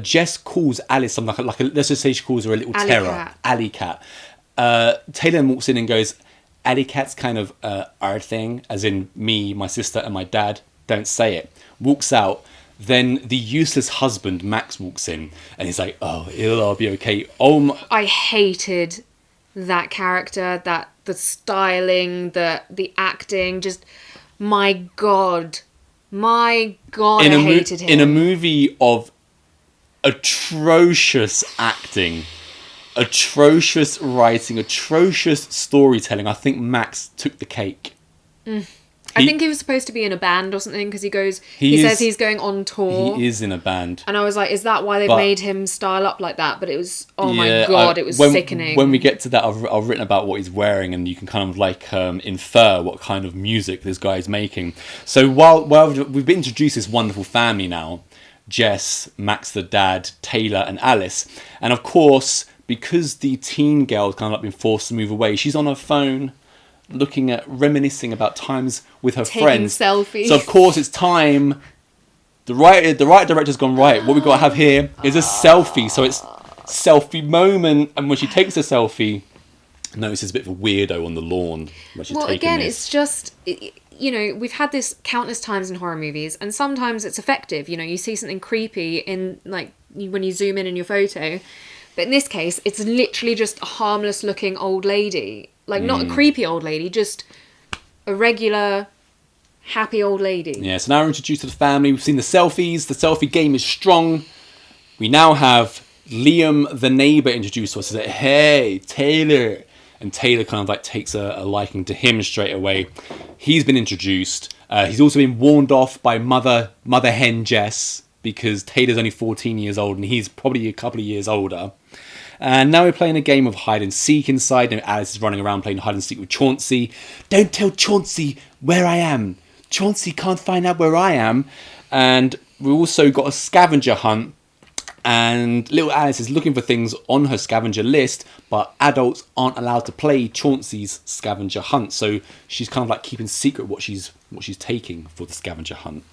Jess calls Alice something like a, let's just say she calls her a little terror, alley cat. Taylor walks in and goes, alley cat's kind of our thing, as in me, my sister, and my dad. Don't say it. Walks out. Then the useless husband Max walks in and he's like, oh, it'll all be okay. Oh my. I hated that character, the styling, the acting, just my god, I hated him. In a movie of atrocious acting, atrocious writing, atrocious storytelling, I think Max took the cake. I think he was supposed to be in a band or something, because he says he's going on tour. He is in a band. And I was like, is that why they've made him style up like that? But it was, my god, it was sickening. When we get to that, I've written about what he's wearing, and you can kind of like infer what kind of music this guy is making. So while we've been introduced to this wonderful family now, Jess, Max the dad, Taylor and Alice. And of course, because the teen girl's kind of like been forced to move away, she's on her phone, reminiscing about times with her friends. Taking selfies. So of course it's time. The right director's gone, right, what we've got to have here is a selfie. So it's selfie moment, and when she takes a selfie, notice there's a bit of a weirdo on the lawn when she's taking again, this. it's just, we've had this countless times in horror movies, and sometimes it's effective. You see something creepy in, like, when you zoom in your photo. But in this case, it's literally just a harmless looking old lady. Like, not a creepy old lady, just a regular, happy old lady. Yeah, so now we're introduced to the family. We've seen the selfies. The selfie game is strong. We now have Liam, the neighbour, introduced to us. He's like, hey, Taylor. And Taylor kind of like takes a liking to him straight away. He's been introduced. He's also been warned off by mother hen Jess, because Taylor's only 14 years old and he's probably a couple of years older. And now we're playing a game of hide and seek inside. And Alice is running around playing hide and seek with Chauncey. Don't tell Chauncey where I am. Chauncey can't find out where I am. And we also got a scavenger hunt. And little Alice is looking for things on her scavenger list, but adults aren't allowed to play Chauncey's scavenger hunt. So she's kind of like keeping secret what she's taking for the scavenger hunt.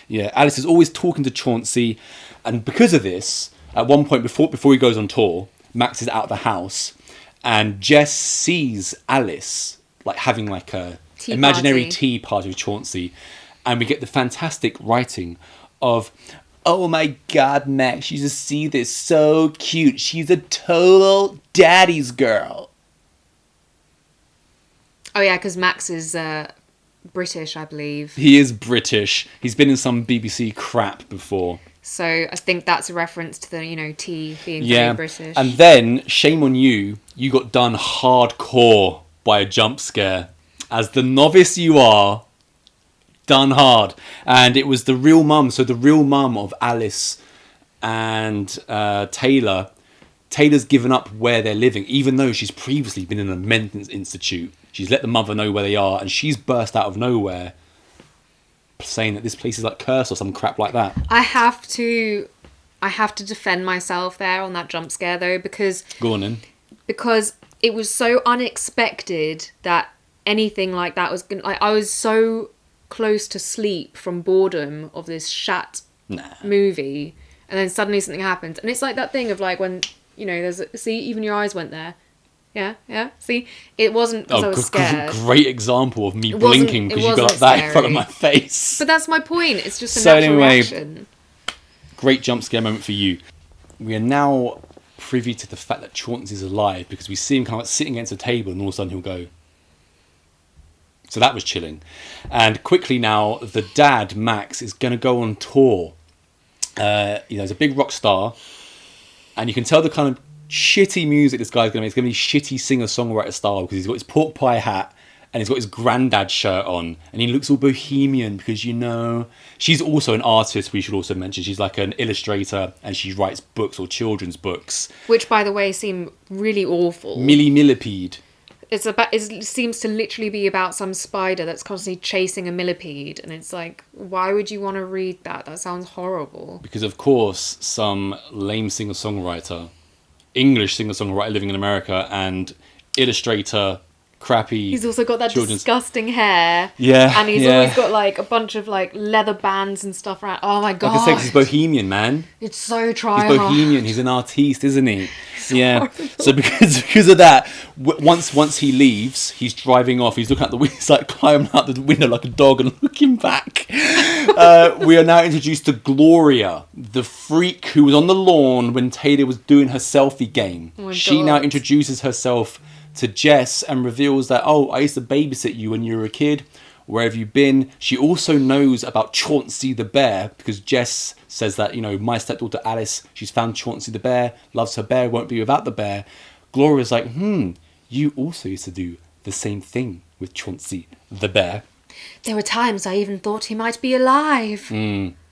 Yeah, Alice is always talking to Chauncey. And because of this, at one point before he goes on tour, Max is out of the house, and Jess sees Alice like having like a imaginary tea party with Chauncey, and we get the fantastic writing of, oh my god, Max, you just see this, so cute. She's a total daddy's girl. Oh yeah, because Max is British, I believe. He is British. He's been in some BBC crap before. So I think that's a reference to the, tea being very British. And then, shame on you, you got done hardcore by a jump scare. As the novice you are, done hard. And it was the real mum. So the real mum of Alice and Taylor. Taylor's given up where they're living, even though she's previously been in a mental institute. She's let the mother know where they are, and she's burst out of nowhere saying that this place is like cursed or some crap like that. I have to defend myself there on that jump scare though, because go on in. Because it was so unexpected that anything like that was gonna. I was so close to sleep from boredom of this movie, and then suddenly something happens. And it's like that thing of like when, you know, see, even your eyes went there. Yeah, see? It wasn't because I was scared. Great example of me blinking because you got that in front of my face. But that's my point. It's just a natural reaction. Great jump scare moment for you. We are now privy to the fact that Chauncey's alive because we see him kind of like sitting against a table and all of a sudden he'll go. So that was chilling. And quickly now, the dad, Max, is going to go on tour. He's a big rock star. And you can tell the kind of shitty music this guy's going to make. It's going to be shitty singer-songwriter style because he's got his pork pie hat and he's got his granddad shirt on. And he looks all bohemian because, you know, she's also an artist, we should also mention. She's like an illustrator and she writes books or children's books. Which, by the way, seem really awful. Millie Millipede. It seems to literally be about some spider that's constantly chasing a millipede, and it's like, why would you want to read that? That sounds horrible. Because of course, some lame singer-songwriter, English singer-songwriter living in America, and illustrator, crappy. He's also got that disgusting hair. Yeah, and he's always got like a bunch of like leather bands and stuff around. Oh my god! Like I said, he's bohemian, man. It's so try. He's bohemian. He's an artiste, isn't he? Yeah. So because of that, once he leaves, he's driving off. He's looking out the window, he's like climbing out the window like a dog and looking back. We are now introduced to Gloria, the freak who was on the lawn when Taylor was doing her selfie game. Oh my she God. now introduces herself to Jess and reveals that, oh, I used to babysit you when you were a kid. Where have you been? She also knows about Chauncey the bear because Jess says that, you know, my stepdaughter Alice, she's found Chauncey the bear, loves her bear, won't be without the bear. Gloria's like, you also used to do the same thing with Chauncey the bear. There were times I even thought he might be alive.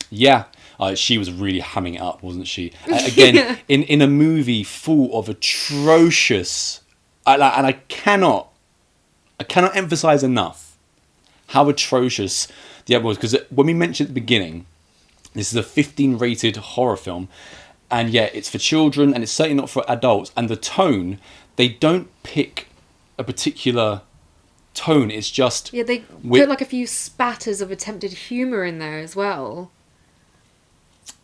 Yeah. She was really hamming it up, wasn't she? Again, in a movie full of atrocious... and I cannot emphasize enough how atrocious the other was, because when we mentioned at the beginning, this is a 15 rated horror film, and yeah, it's for children and it's certainly not for adults, and the tone, they don't pick a particular tone, it's just... Yeah, they put like a few spatters of attempted humour in there as well.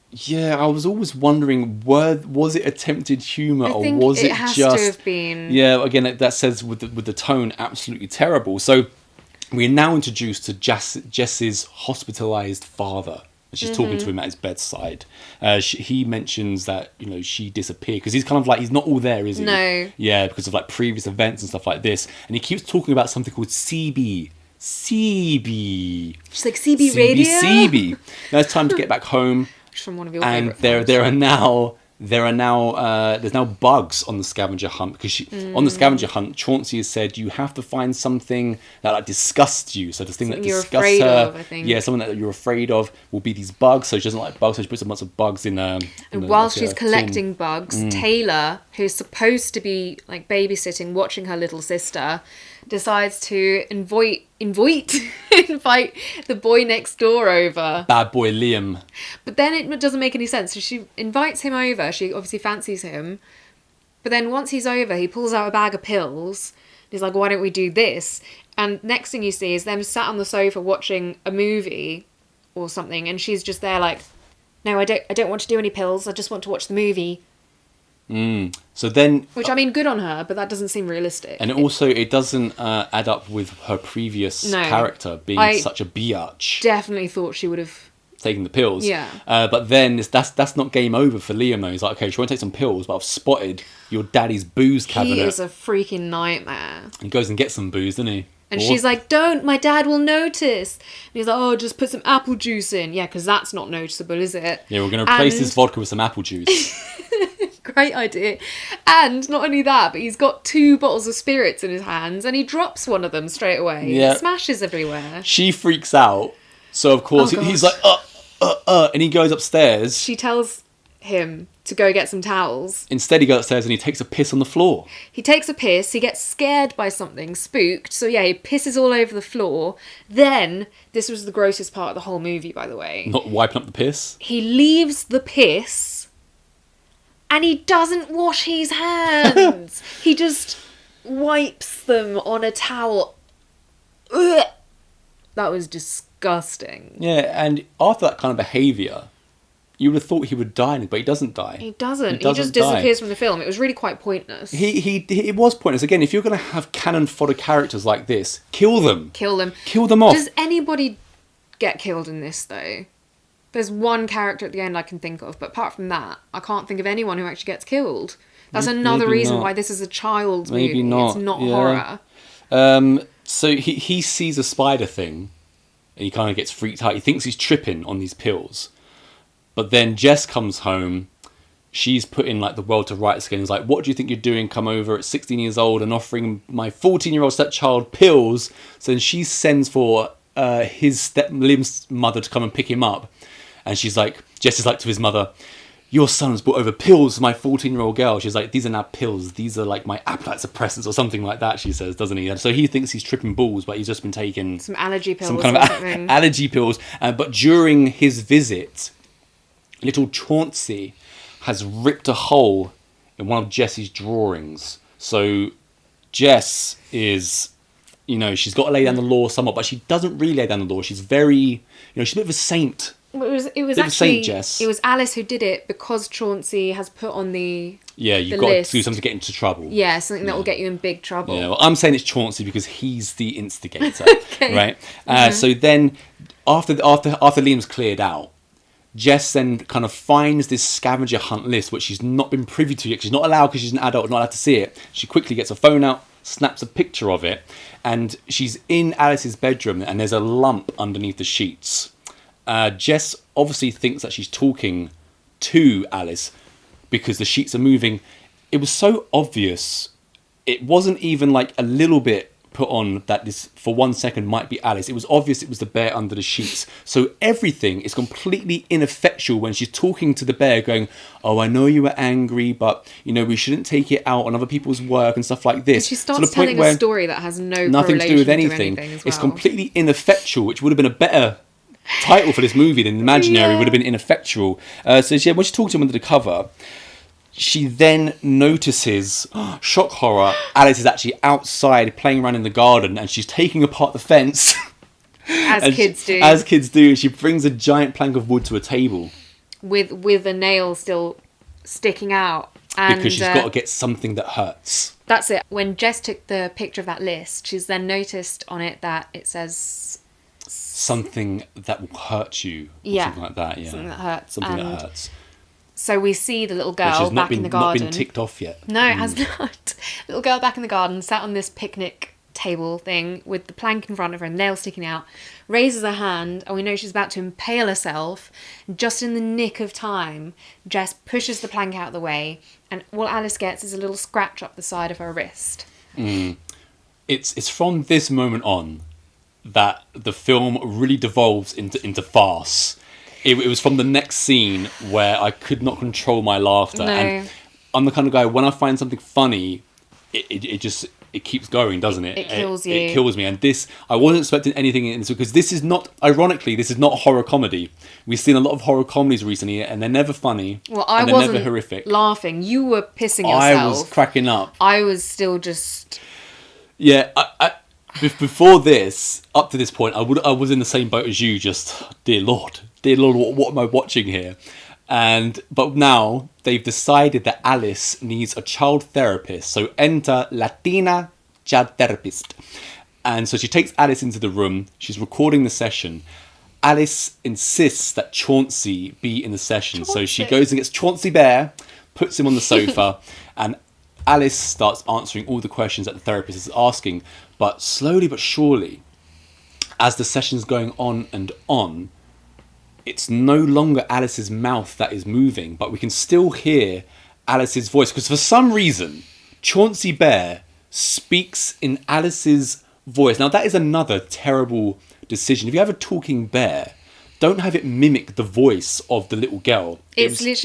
Yeah, I was always wondering, was it attempted humour or was it has just... to have been. Yeah, again, that says with the tone, absolutely terrible. So we're now introduced to Jess's hospitalised father. She's talking to him at his bedside. He mentions that, you know, she disappeared because he's kind of like, he's not all there, is he? No. Yeah, because of like previous events and stuff like this. And he keeps talking about something called CB. CB. She's like, CB radio? CB. Now it's time to get back home. From one of your and favourite films. There's now bugs on the scavenger hunt because on the scavenger hunt, Chauncey has said you have to find something that like disgusts you. So the thing that disgusts her, of, I think. yeah, something that you're afraid of will be these bugs. So she doesn't like bugs, so she puts a bunch of bugs in. And while she's collecting bugs, Taylor, who's supposed to be like babysitting, watching her little sister, decides to invite the boy next door over. Bad boy Liam. But then it doesn't make any sense. So she invites him over. She obviously fancies him. But then once he's over, he pulls out a bag of pills. He's like, why don't we do this? And next thing you see is them sat on the sofa watching a movie or something. And she's just there like, no, I don't want to do any pills. I just want to watch the movie. So then, which, I mean, good on her, but that doesn't seem realistic. And it doesn't add up with her previous character being such a biatch. Definitely thought she would have taken the pills. Yeah. But then that's not game over for Liam though. He's like, okay, she won't take some pills, but I've spotted your daddy's booze cabinet. He is a freaking nightmare. He goes and gets some booze, doesn't he? And she's like, don't, my dad will notice. And he's like, oh, just put some apple juice in. Yeah, because that's not noticeable, is it? Yeah, we're going to replace this vodka with some apple juice. Great idea. And not only that, but he's got 2 bottles of spirits in his hands and he drops one of them straight away. Yeah. It smashes everywhere. She freaks out. So, of course, he's like, and he goes upstairs. She tells him to go get some towels. Instead, he goes upstairs and he takes a piss on the floor. He takes a piss, he gets scared by something, spooked, so yeah, he pisses all over the floor. Then, this was the grossest part of the whole movie, by the way. Not wiping up the piss? He leaves the piss, and he doesn't wash his hands. He just wipes them on a towel. Ugh. That was disgusting. Yeah, and after that kind of behaviour, You would have thought he would die, but he doesn't die. He doesn't. He doesn't just die. disappears from the film. It was really quite pointless. It was pointless. Again, if you're going to have cannon fodder characters like this, kill them. Kill them. Kill them off. Does anybody get killed in this, though? There's one character at the end I can think of, but apart from that, I can't think of anyone who actually gets killed. That's another reason why this is a child's movie. Maybe not. It's not Yeah. horror. So he sees a spider thing, and he kind of gets freaked out. He thinks he's tripping on these pills. But then Jess comes home. She's putting like the world to rights again. He's like, "What do you think you're doing? Come over at 16 years old and offering my 14-year-old stepchild pills." So then she sends for Liam's mother to come and pick him up. And she's like, Jess is like to his mother, "Your son's brought over pills for my 14-year-old girl." She's like, "These are not pills. These are like my appetite suppressants," or something like that, she says, doesn't he? And so he thinks he's tripping balls, but he's just been taking Some allergy pills some kind or of something. allergy pills. But during his visit, little Chauncey has ripped a hole in one of Jess's drawings. So Jess is, she's got to lay down the law somewhat, but she doesn't really lay down the law. She's very, she's a bit of a saint. It was actually Jess. It was Alice who did it because Chauncey has put on the you've got to do something to get into trouble. Yeah, something that will get you in big trouble. Yeah, well, I'm saying it's Chauncey because he's the instigator, Okay. right? So then, after Liam's cleared out, Jess then kind of finds this scavenger hunt list, which she's not been privy to yet. She's not allowed because she's an adult, not allowed to see it. She quickly gets her phone out, snaps a picture of it, and she's in Alice's bedroom, and there's a lump underneath the sheets. Jess obviously thinks that she's talking to Alice because the sheets are moving. It was so obvious. It wasn't even like a little bit put on that this for 1 second might be Alice. It was obvious it was the bear under the sheets. So everything is completely ineffectual when she's talking to the bear going, "Oh, I know you were angry, but we shouldn't take it out on other people's work," and stuff like this. She starts telling a story that has nothing to do with anything. as well. It's completely ineffectual, which would have been a better title for this movie than Imaginary. Would have been ineffectual. So when she's talking to him under the cover, she then notices, shock horror, Alice is actually outside playing around in the garden, and she's taking apart the fence. As kids do. As kids do. She brings a giant plank of wood to a table. With a nail still sticking out. And, because she's got to get something that hurts. That's it. When Jess took the picture of that list, she's then noticed on it that it says... Something that will hurt you. Or something like that, yeah. Something that hurts. Something that hurts. So we see the little girl back in the garden. Which has not been ticked off yet. No, it has not. Little girl back in the garden, sat on this picnic table thing with the plank in front of her and nail sticking out, raises her hand, and we know she's about to impale herself. Just in the nick of time, Jess pushes the plank out of the way, and all Alice gets is a little scratch up the side of her wrist. It's from this moment on that the film really devolves into farce. It was from the next scene where I could not control my laughter. No. And I'm the kind of guy, when I find something funny, it just keeps going, doesn't it? It kills you. It kills me. And this, I wasn't expecting anything in this, because this is not, ironically, this is not a horror comedy. We've seen a lot of horror comedies recently, and they're never funny. Well, I wasn't never horrific. Laughing. You were pissing yourself. I was cracking up. I was still just... Yeah, before this, up to this point, I was in the same boat as you, just, dear Lord, what am I watching here? But now they've decided that Alice needs a child therapist. So enter Latina child therapist. And so she takes Alice into the room. She's recording the session. Alice insists that Chauncey be in the session. Chauncey. So she goes and gets Chauncey Bear, puts him on the sofa, and Alice starts answering all the questions that the therapist is asking. But slowly but surely, as the session's going on and on, it's no longer Alice's mouth that is moving, but we can still hear Alice's voice. Because for some reason, Chauncey Bear speaks in Alice's voice. Now, that is another terrible decision. If you have a talking bear, don't have it mimic the voice of the little girl. It's the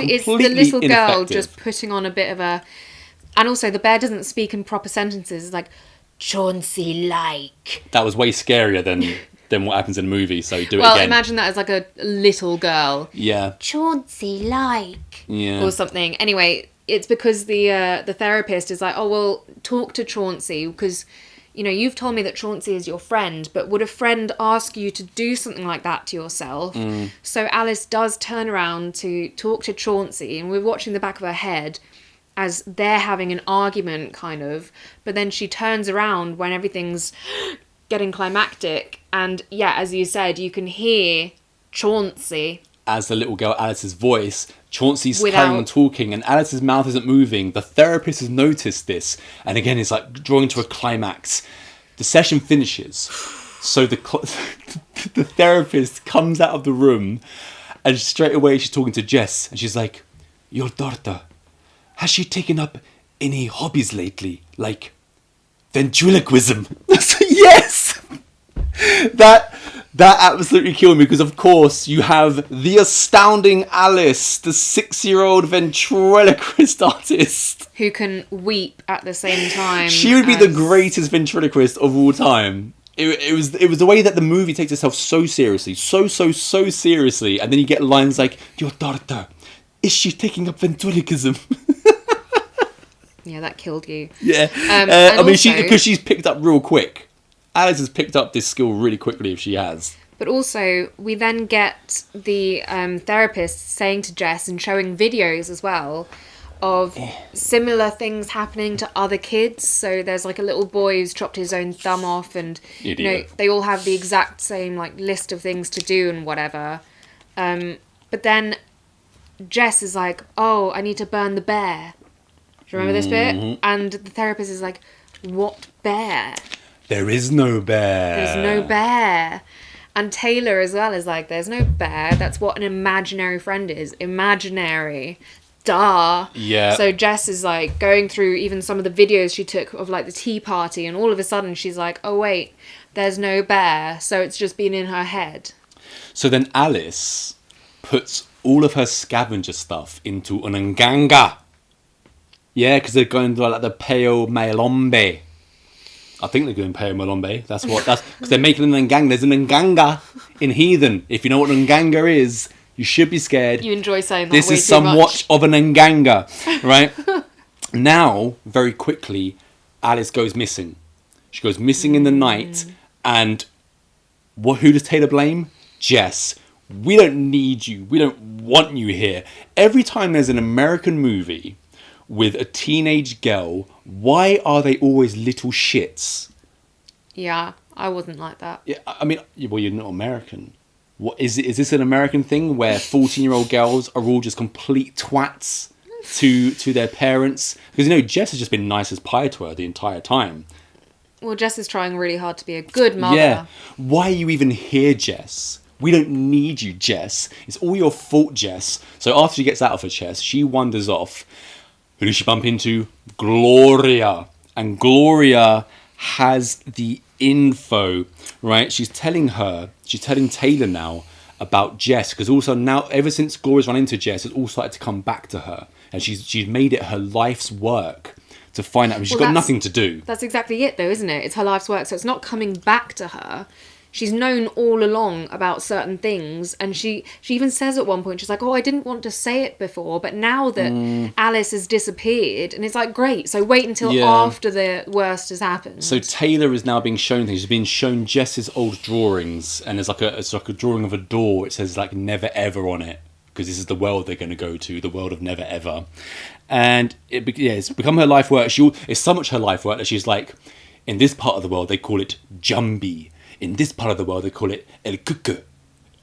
little girl just putting on a bit of a... And also, the bear doesn't speak in proper sentences. It's like, Chauncey-like. That was way scarier than what happens in a movie, so do it again. Well, imagine that as like a little girl. Yeah. Chauncey-like. Yeah. Or something. Anyway, it's because the therapist is like, oh, well, talk to Chauncey, because you know, you've told me that Chauncey is your friend, but would a friend ask you to do something like that to yourself? So Alice does turn around to talk to Chauncey, and we're watching the back of her head as they're having an argument, kind of. But then she turns around when everything's getting climactic, and yeah, as you said, you can hear Chauncey. As the little girl Alice's voice, Chauncey's carrying on talking, and Alice's mouth isn't moving. The therapist has noticed this, and again, it's like drawing to a climax. The session finishes, so the therapist comes out of the room, and straight away she's talking to Jess, and she's like, "Your daughter, has she taken up any hobbies lately, like ventriloquism?" Yes, That absolutely killed me, because of course you have the astounding Alice, the 6-year-old ventriloquist artist. Who can weep at the same time. She would be the greatest ventriloquist of all time. It was the way that the movie takes itself so seriously, so seriously, and then you get lines like, "Your daughter, is she taking up ventriloquism?" Yeah, that killed you. Yeah. I mean, because she's picked up real quick. Alice has picked up this skill really quickly if she has. But also, we then get the therapist saying to Jess and showing videos as well of similar things happening to other kids. So there's like a little boy who's chopped his own thumb off, and you know, they all have the exact same like list of things to do and whatever. But then Jess is like, "Oh, I need to burn the bear." Do you remember this bit? And the therapist is like, "What bear? There is no bear. There's no bear." And Taylor as well is like, "There's no bear. That's what an imaginary friend is. Imaginary. Duh." Yeah. So Jess is like going through even some of the videos she took of like the tea party, and all of a sudden she's like, "Oh wait, there's no bear." So it's just been in her head. So then Alice puts all of her scavenger stuff into an nganga. Yeah, because they're going to like the Peo Malombe. I think they're going Peo Malombe. That's because they're making an nganga. There's an nganga in Heathen. If you know what an nganga is, you should be scared. You enjoy saying that. This is somewhat of an nganga, right? Now, very quickly, Alice goes missing. She goes missing in the night, and who does Taylor blame? Jess. "We don't need you. We don't want you here." Every time there's an American movie with a teenage girl, why are they always little shits? Yeah, I wasn't like that. Yeah, I mean, well, you're not American. What is it? Is this an American thing where 14-year-old girls are all just complete twats to their parents? Because, you know, Jess has just been nice as pie to her the entire time. Well, Jess is trying really hard to be a good mother. Yeah. Why are you even here, Jess? We don't need you, Jess. It's all your fault, Jess. So after she gets out of her chest, she wanders off. Who does she bump into? Gloria. And Gloria has the info, right? She's telling Taylor now about Jess, because also now, ever since Gloria's run into Jess, it's all started to come back to her. And she's made it her life's work to find out. I mean, she's got nothing to do. That's exactly it, though, isn't it? It's her life's work, so it's not coming back to her. She's known all along about certain things, and she even says at one point, she's like, "Oh, I didn't want to say it before, but now that Alice has disappeared," and it's like, great, so wait until after the worst has happened. So Taylor is now being shown things. She's being shown Jess's old drawings, and it's like a drawing of a door. It says like "never ever" on it, because this is the world they're going to go to, the world of never ever. And it's become her life work. It's so much her life work that she's like, in this part of the world they call it Jambi. In this part of the world, they call it El Cuckoo.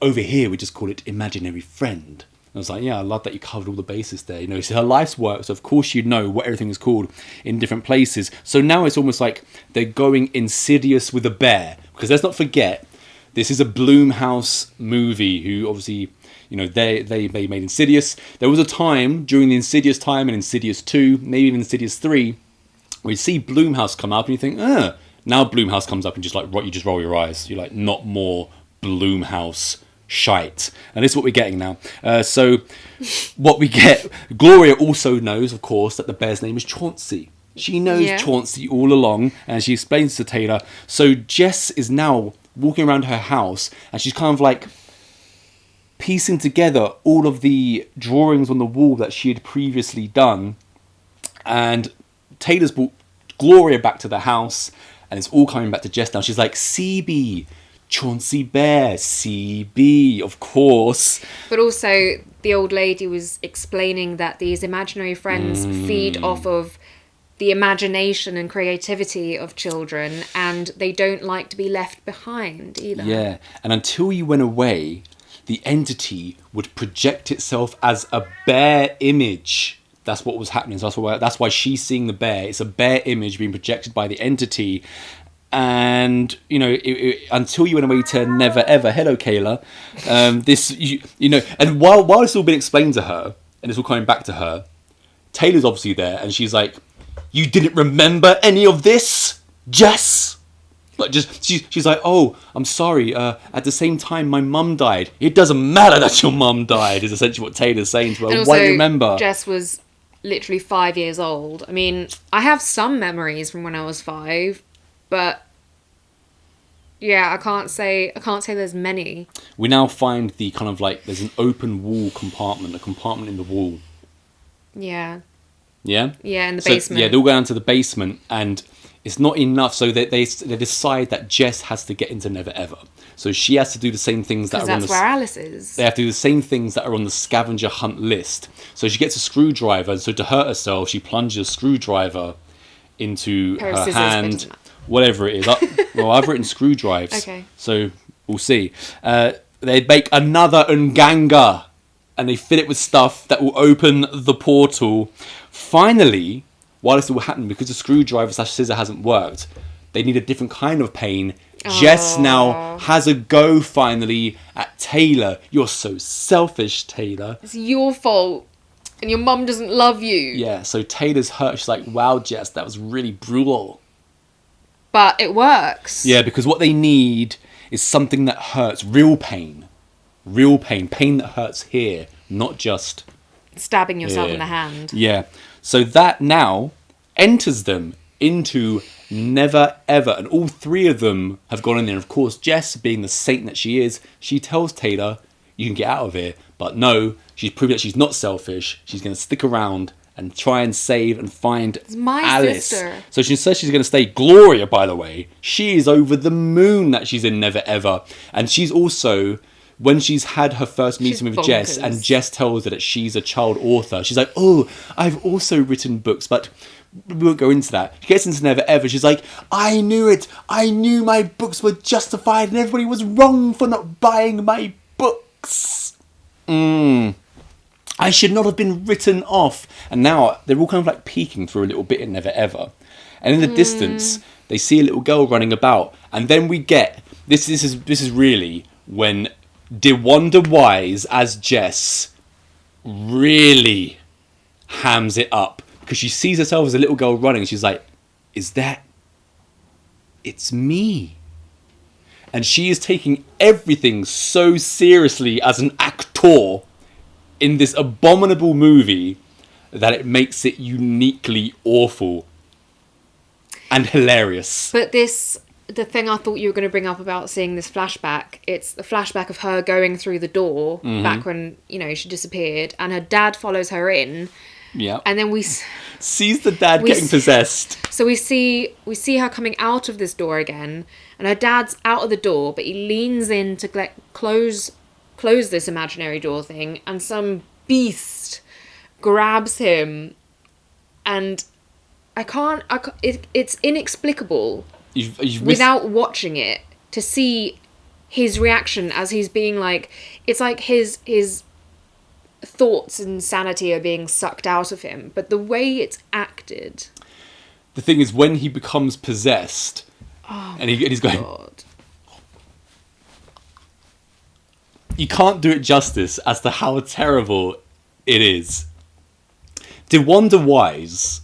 Over here, we just call it Imaginary Friend. And I was like, yeah, I love that you covered all the bases there. You know, it's her life's work, so of course you know what everything is called in different places. So now it's almost like they're going Insidious with a bear. Because let's not forget, this is a Blumhouse movie who obviously, you know, they made Insidious. There was a time during the Insidious time and Insidious 2, maybe even Insidious 3, where you see Blumhouse come up and you think, Now Blumhouse comes up and you just roll your eyes. You're like, not more Blumhouse shite. And this is what we're getting now. So what we get, Gloria also knows, of course, that the bear's name is Chauncey. She knows Chauncey all along, and she explains to Taylor. So Jess is now walking around her house, and she's kind of like piecing together all of the drawings on the wall that she had previously done. And Taylor's brought Gloria back to the house, And it's all coming back to Jess now. She's like, CB, Chauncey Bear, CB, of course. But also, the old lady was explaining that these imaginary friends feed off of the imagination and creativity of children, and they don't like to be left behind either. Yeah, and until you went away, the entity would project itself as a bear image. That's what was happening. So that's why she's seeing the bear. It's a bear image being projected by the entity. And, you know, until you went away to Never Ever. Hello, Kayla. And while it's all been explained to her, and it's all coming back to her, Taylor's obviously there, and she's like, you didn't remember any of this, Jess? Like, she's like, oh, I'm sorry. At the same time, my mum died. It doesn't matter that your mum died, is essentially what Taylor's saying to her. And also, why do you remember? Jess was literally 5 years old. I mean, I have some memories from when I was 5, but yeah, I can't say there's many. We now find the kind of like, there's an open wall compartment, a compartment in the wall. Yeah. Yeah? Yeah, in the basement. Yeah, they all go down to the basement, and it's not enough, so they decide that Jess has to get into Never Ever. So she has to do the same things that are on the... Because that's where Alice is. They have to do the same things that are on the scavenger hunt list. So she gets a screwdriver, and so to hurt herself, she plunges a screwdriver into her hand, whatever it is. Well, I've written screwdrives. Okay. So we'll see. They make another Nganga, and they fill it with stuff that will open the portal. Finally, while this all happened, because the screwdriver/scissor hasn't worked, they need a different kind of pain. Jess now has a go finally at Taylor. You're so selfish, Taylor. It's your fault, and your mum doesn't love you. Yeah, so Taylor's hurt. She's like, wow, Jess, that was really brutal. But it works. Yeah, because what they need is something that hurts. Real pain. Real pain. Pain that hurts here, not just stabbing yourself here. In the hand. Yeah. So that now enters them into Never Ever. And all three of them have gone in there. Of course, Jess, being the saint that she is, she tells Taylor, you can get out of here. But no, she's proved that she's not selfish. She's going to stick around and try and save and find Alice. Sister. So she says she's going to stay. Gloria, by the way, she is over the moon that she's in Never Ever. And she's also... when she's had her first meeting with Jess, and Jess tells her that she's a child author, she's like, oh, I've also written books, but we won't go into that. She gets into Never Ever. She's like, I knew it. I knew my books were justified and everybody was wrong for not buying my books. I should not have been written off. And now they're all kind of like peeking for a little bit in Never Ever. And in the distance, they see a little girl running about. And then we get, this is really when DeWanda Wise as Jess really hams it up, because she sees herself as a little girl running and she's like, it's me. And she is taking everything so seriously as an actor in this abominable movie that it makes it uniquely awful and hilarious. But the thing I thought you were going to bring up about seeing this flashback, it's the flashback of her going through the door back when, she disappeared, and her dad follows her in. Yeah. And then we sees the dad getting possessed. So we see her coming out of this door again, and her dad's out of the door, but he leans in to close this imaginary door thing, and some beast grabs him, and it's inexplicable. Without watching it, to see his reaction as he's being like, it's like his thoughts and sanity are being sucked out of him, but the way it's acted. The thing is, when he becomes possessed, and he's going, God. You can't do it justice as to how terrible it is. DeWanda Wise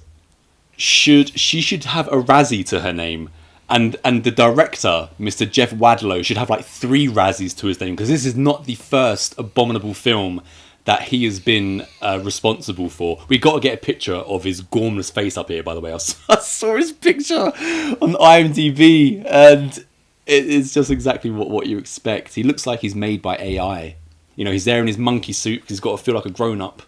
should have a Razzie to her name. And the director, Mr. Jeff Wadlow, should have like 3 Razzies to his name, because this is not the first abominable film that he has been responsible for. We got to get a picture of his gormless face up here, by the way. I saw his picture on IMDb, and it's just exactly what you expect. He looks like he's made by AI. He's there in his monkey suit because he's got to feel like a grown-up.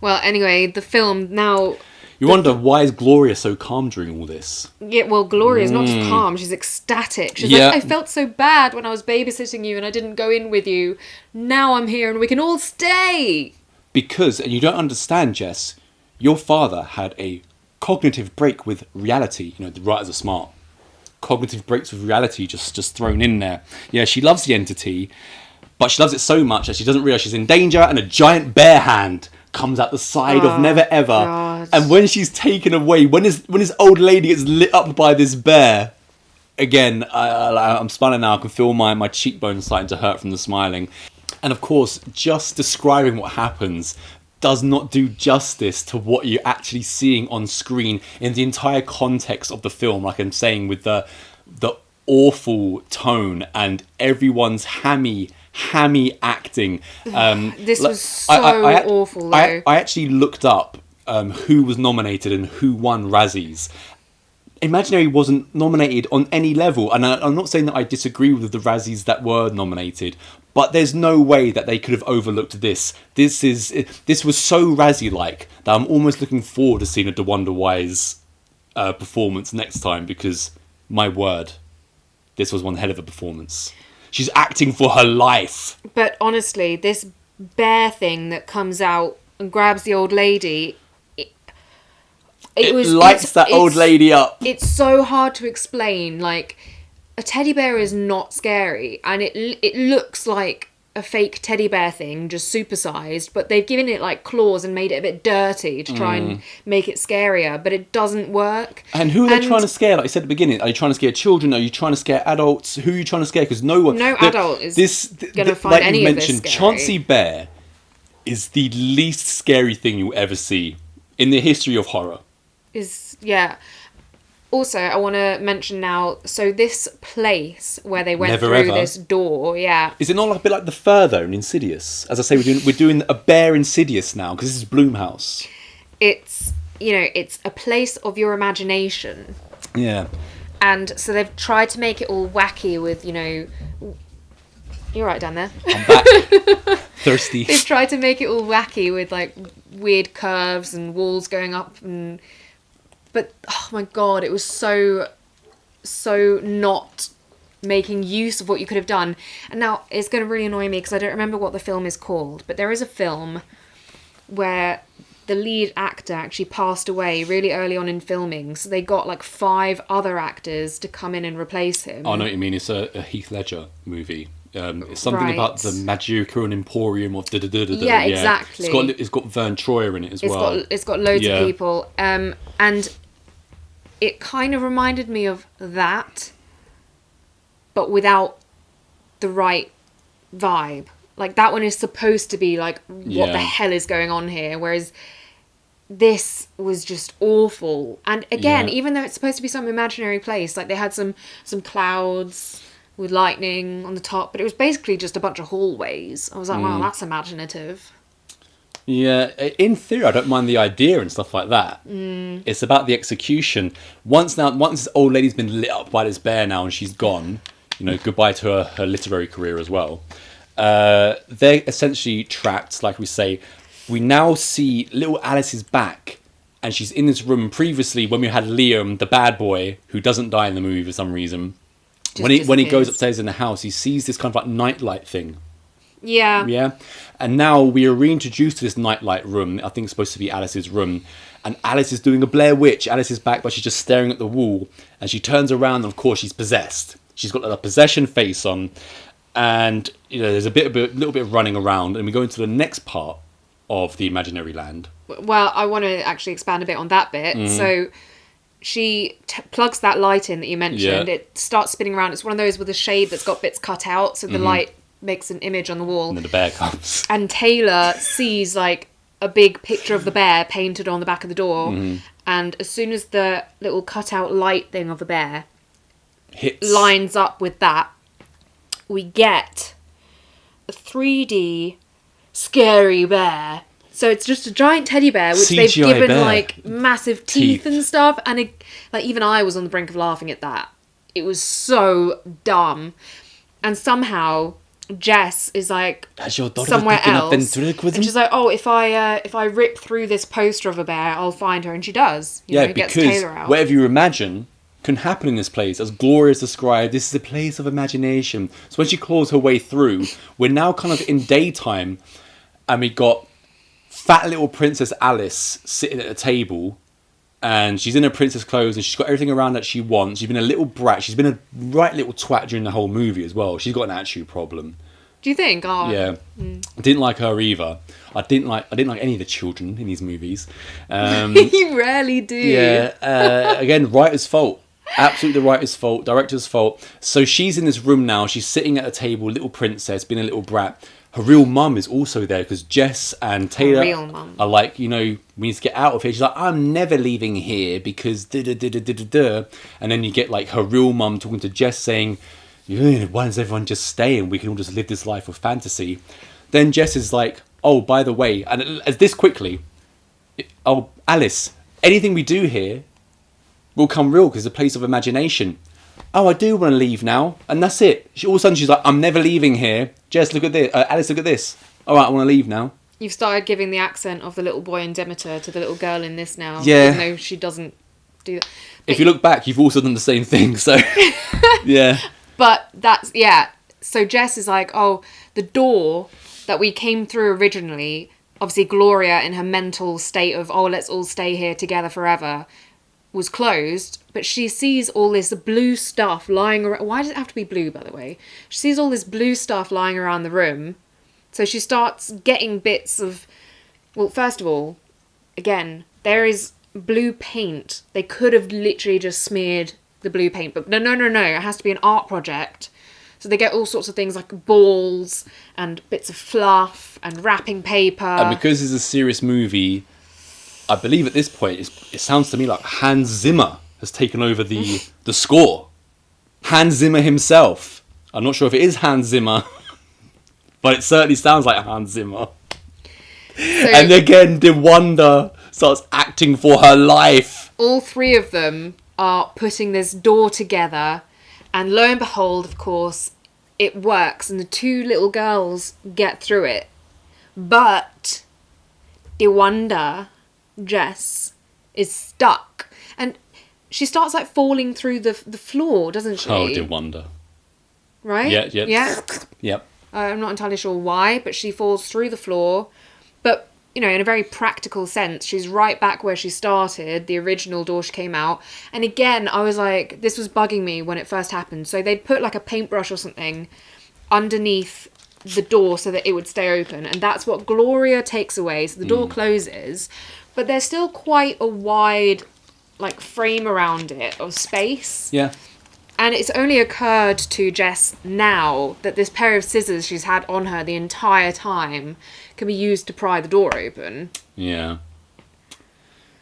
Well, anyway, the film now... You wonder, why is Gloria so calm during all this? Yeah, well, Gloria's not just calm, she's ecstatic. She's Yeah. like, I felt so bad when I was babysitting you and I didn't go in with you. Now I'm here and we can all stay. Because, and you don't understand, Jess, your father had a cognitive break with reality. You know, the writers are smart. Cognitive breaks with reality just thrown in there. Yeah, she loves the entity, but she loves it so much that she doesn't realise she's in danger, and a giant bear hand comes out the side of Never Ever. God. And when she's taken away, when this old lady gets lit up by this bear, again, I'm smiling now. I can feel my cheekbones starting to hurt from the smiling. And of course, just describing what happens does not do justice to what you're actually seeing on screen in the entire context of the film. Like I'm saying, with the awful tone and everyone's hammy acting. This was so awful, though. I actually looked up who was nominated and who won Razzies. Imaginary wasn't nominated on any level, and I'm not saying that I disagree with the Razzies that were nominated, but there's no way that they could have overlooked this. This was so Razzie-like that I'm almost looking forward to seeing a DeWanda Wise performance next time, because, my word, this was one hell of a performance. She's acting for her life. But honestly, this bear thing that comes out and grabs the old lady, it lights that old lady up. It's so hard to explain. Like, a teddy bear is not scary, and it looks like a fake teddy bear thing, just supersized, but they've given it like claws and made it a bit dirty to try and make it scarier, but it doesn't work. And who are they trying to scare? Like I said at the beginning, are you trying to scare children? Are you trying to scare adults? Who are you trying to scare? Because no adult is going to find any of this scary. Chauncey Bear is the least scary thing you'll ever see in the history of horror. Also, I want to mention now, so this place where they went Never through Ever. this door, Is it not like a bit like the Further in Insidious? As I say, we're doing a bear Insidious now, because this is Blumhouse. It's a place of your imagination. Yeah. And so they've tried to make it all wacky with, you're right down there. I'm back. Thirsty. They've tried to make it all wacky with like weird curves and walls going up but oh my god, it was so not making use of what you could have done. And now it's going to really annoy me because I don't remember what the film is called, but there is a film where the lead actor actually passed away really early on in filming, so they got like 5 other actors to come in and replace him. I know what you mean. It's a Heath Ledger movie. It's something Right. about the Magical Emporium of da-da-da-da-da. Yeah, exactly. It's got Vern Troyer in it as well. It's got loads of people. And it kind of reminded me of that, but without the right vibe. Like, that one is supposed to be like, what the hell is going on here? Whereas this was just awful. And again, even though it's supposed to be some imaginary place, like they had some clouds with lightning on the top, but it was basically just a bunch of hallways. I was like, wow, that's imaginative. Yeah, in theory, I don't mind the idea and stuff like that. It's about the execution. Once this old lady's been lit up by this bear now and she's gone, goodbye to her literary career as well. They're essentially trapped, like we say. We now see little Alice's back, and she's in this room. Previously, when we had Liam, the bad boy, who doesn't die in the movie for some reason, when he goes upstairs in the house, he sees this kind of like nightlight thing. Yeah. And now we are reintroduced to this nightlight room. I think it's supposed to be Alice's room. And Alice is doing a Blair Witch. Alice is back, but she's just staring at the wall. And she turns around, and of course, she's possessed. She's got a possession face on. And, there's a little bit of running around. And we go into the next part of the imaginary land. Well, I want to actually expand a bit on that bit. So she plugs that light in that you mentioned. It starts spinning around. It's one of those with a shade that's got bits cut out. So the light makes an image on the wall. And then the bear comes. And Taylor sees like a big picture of the bear painted on the back of the door. And as soon as the little cutout light thing of the bear lines up with that, we get a 3D scary bear. So it's just a giant teddy bear, which they've given bear. Like massive teeth and stuff. And even I was on the brink of laughing at that. It was so dumb. And somehow Jess is like Has your daughter somewhere taken up else, ventriloquism? and she's like, "Oh, if I rip through this poster of a bear, I'll find her," and she does. You know, gets because Taylor out. whatever you imagine can happen in this place. As Gloria's described, this is a place of imagination. So when she claws her way through, we're now kind of in daytime, and we got fat little Princess Alice sitting at a table, and she's in her princess clothes, and she's got everything around that she wants. She's been a little brat. She's been a right little twat during the whole movie as well. She's got an attitude problem. Do you think? Oh, Yeah, I didn't like her either. I didn't like any of the children in these movies. You rarely do. Yeah, again, writer's fault. Absolutely the writer's fault, director's fault. So she's in this room now. She's sitting at a table, little princess, being a little brat. Her real mum is also there because Jess and Taylor are like, you know, we need to get out of here. She's like, I'm never leaving here because da-da-da-da-da-da. And then you get like her real mum talking to Jess saying, why does everyone just stay and we can all just live this life of fantasy? Then Jess is like, oh, by the way, and as this quickly, oh, Alice, anything we do here will come real because it's a place of imagination. Oh, I do want to leave now, and that's it. All of a sudden she's like, I'm never leaving here. Jess, look at this. Alice, look at this. All right, I want to leave now. You've started giving the accent of the little boy in Demeter to the little girl in this now. Yeah. Even though she doesn't do that. But If you look back, you've also done the same thing, so... yeah. But that's, yeah. So Jess is like, oh, the door that we came through originally, obviously Gloria in her mental state of, oh, let's all stay here together forever, was closed, but she sees all this blue stuff lying around. Why does it have to be blue, by the way? She sees all this blue stuff lying around the room. So she starts getting bits of... Well, first of all, again, there is blue paint. They could have literally just smeared the blue paint, but no. It has to be an art project. So they get all sorts of things like balls and bits of fluff and wrapping paper. And because it's a serious movie, I believe at this point, it sounds to me like Hans Zimmer has taken over the score. Hans Zimmer himself. I'm not sure if it is Hans Zimmer, but it certainly sounds like Hans Zimmer. So, and again, Dewanda starts acting for her life. All three of them are putting this door together, and lo and behold, of course, it works, and the two little girls get through it. But Dewanda, Jess, is stuck, and she starts like falling through the floor, doesn't she? Oh, Dewanda. Right? Yeah. Yep. I'm not entirely sure why, but she falls through the floor. But, you know, in a very practical sense, she's right back where she started, the original door she came out. And again, I was like, this was bugging me when it first happened. So they'd put like a paintbrush or something underneath the door so that it would stay open. And that's what Gloria takes away. So the door closes, but there's still quite a wide, like, frame around it of space. Yeah. And it's only occurred to Jess now that this pair of scissors she's had on her the entire time can be used to pry the door open. Yeah.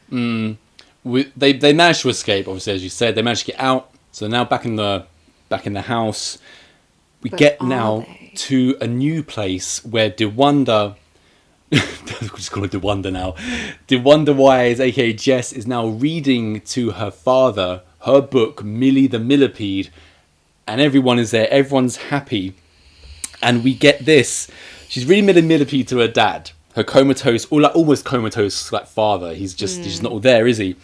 They managed to escape, obviously, as you said. They managed to get out. So they're now back in the house. We get now to a new place where Dewanda... we'll just call her Dewanda now. Dewanda Wise, aka Jess, is now reading to her father her book, Millie the Millipede. And everyone is there. Everyone's happy. And we get this. She's reading Millie the Millipede to her dad. Her comatose, or like almost comatose, like father. He's just not there, is he?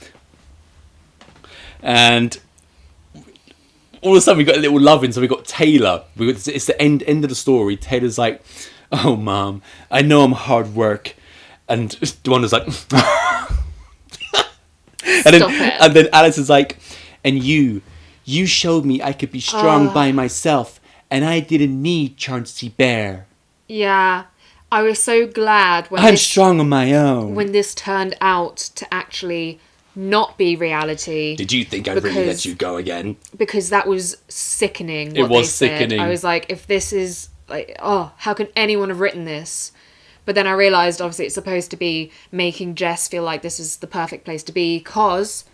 And all of a sudden we got a little loving. So we got Taylor. It's the end of the story. Taylor's like, oh, Mom, I know I'm hard work. And Dewanda's like... and then Alice is like, and you showed me I could be strong by myself, and I didn't need Chauncey Bear. Yeah, I was so glad when I'm strong on my own. When this turned out to actually not be reality. Did you think I'd really let you go again? Because that was sickening. It was sickening. I was like, if this is like, oh, how can anyone have written this? But then I realised, obviously, it's supposed to be making Jess feel like this is the perfect place to be, because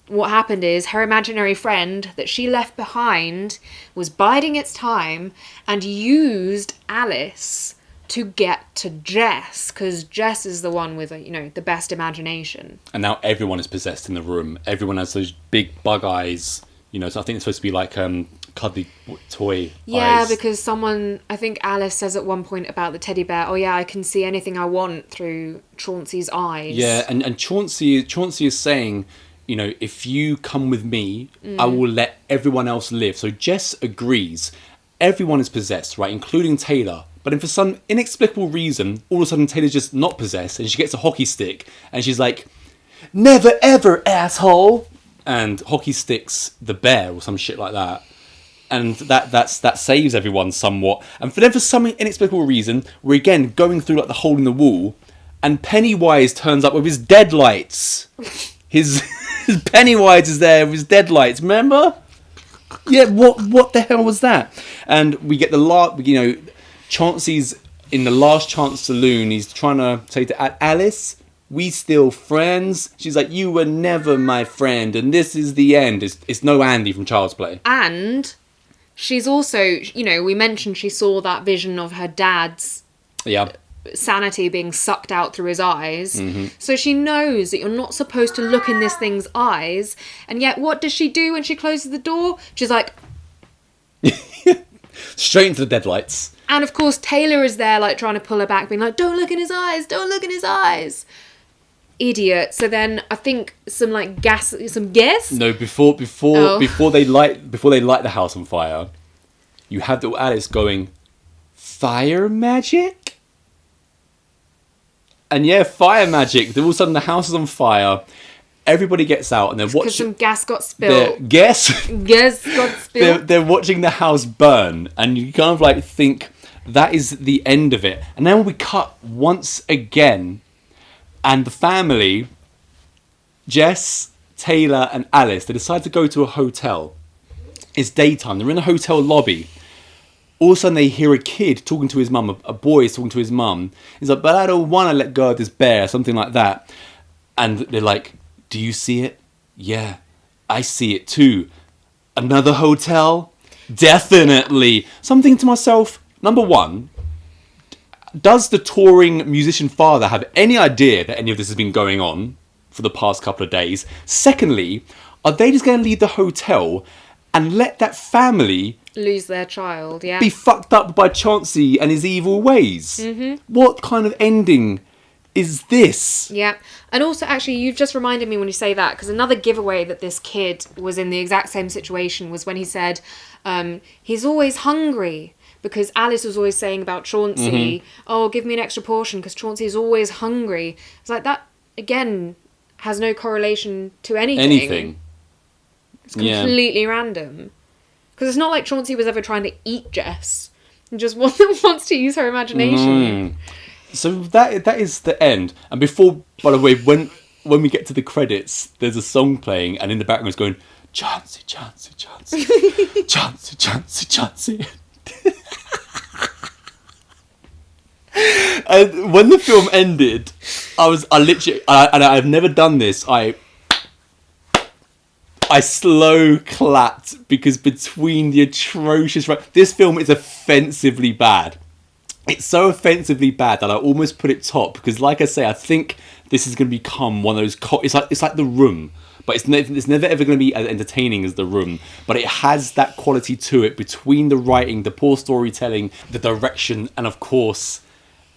what happened is her imaginary friend that she left behind was biding its time and used Alice to get to Jess, because Jess is the one with, you know, the best imagination. And now everyone is possessed in the room. Everyone has those big bug eyes, you know, so I think it's supposed to be like cuddly toy Yeah, eyes. because I think Alice says at one point about the teddy bear, oh yeah, I can see anything I want through Chauncey's eyes. Yeah, and Chauncey is saying, you know, if you come with me, I will let everyone else live. So Jess agrees. Everyone is possessed, right, including Taylor. But then for some inexplicable reason, all of a sudden Taylor's just not possessed, and she gets a hockey stick, and she's like, "Never ever, asshole!" And hockey sticks the bear or some shit like that. And that saves everyone somewhat. And for some inexplicable reason, we're again going through like the hole in the wall, and Pennywise turns up with his deadlights. His Pennywise is there with his deadlights. Remember? Yeah. What the hell was that? And we get Chauncey's in the last chance saloon. He's trying to say to Alice, "We still friends?" She's like, "You were never my friend, and this is the end." It's no Andy from Child's Play. And she's also, we mentioned she saw that vision of her dad's sanity being sucked out through his eyes. Mm-hmm. So she knows that you're not supposed to look in this thing's eyes. And yet, what does she do when she closes the door? She's like... Straight into the deadlights. And of course, Taylor is there, like, trying to pull her back, being like, "Don't look in his eyes, don't look in his eyes." Idiot. So then I think some gas. No, before they light the house on fire, you have the Alice going, "Fire magic?" And yeah, fire magic. Then all of a sudden the house is on fire. Everybody gets out and they're watching. Because some gas got spilled. Gas got spilled. They're watching the house burn, and you kind of think that is the end of it. And then we cut once again, and the family, Jess, Taylor, and Alice, they decide to go to a hotel. It's daytime. They're in a hotel lobby. All of a sudden, they hear a kid talking to his mum. A boy is talking to his mum. He's like, "But I don't want to let go of this bear," something like that. And they're like, "Do you see it?" "Yeah, I see it too." "Another hotel?" "Definitely." Something to myself. Number one, does the touring musician father have any idea that any of this has been going on for the past couple of days? Secondly, are they just going to leave the hotel and let that family lose their child, yeah, be fucked up by Chauncey and his evil ways? Mm-hmm. What kind of ending is this? Yeah. And also, actually, you've just reminded me when you say that, because another giveaway that this kid was in the exact same situation was when he said, he's always hungry. Because Alice was always saying about Chauncey, "Oh, give me an extra portion because Chauncey is always hungry." It's like that, again, has no correlation to anything. It's completely random. Because it's not like Chauncey was ever trying to eat Jess. He just wants to use her imagination. So that is the end. And before, by the way, when we get to the credits, there's a song playing, and in the background it's going, "Chauncey, Chauncey, Chauncey, Chauncey, Chauncey, Chauncey." And when the film ended, I literally, and I've never done this, I slow clapped, because between the atrocious... This film is offensively bad. It's so offensively bad that I almost put it top, because like I say, I think this is going to become one of those... It's like The Room, but it's never ever going to be as entertaining as The Room. But it has that quality to it, between the writing, the poor storytelling, the direction, and of course,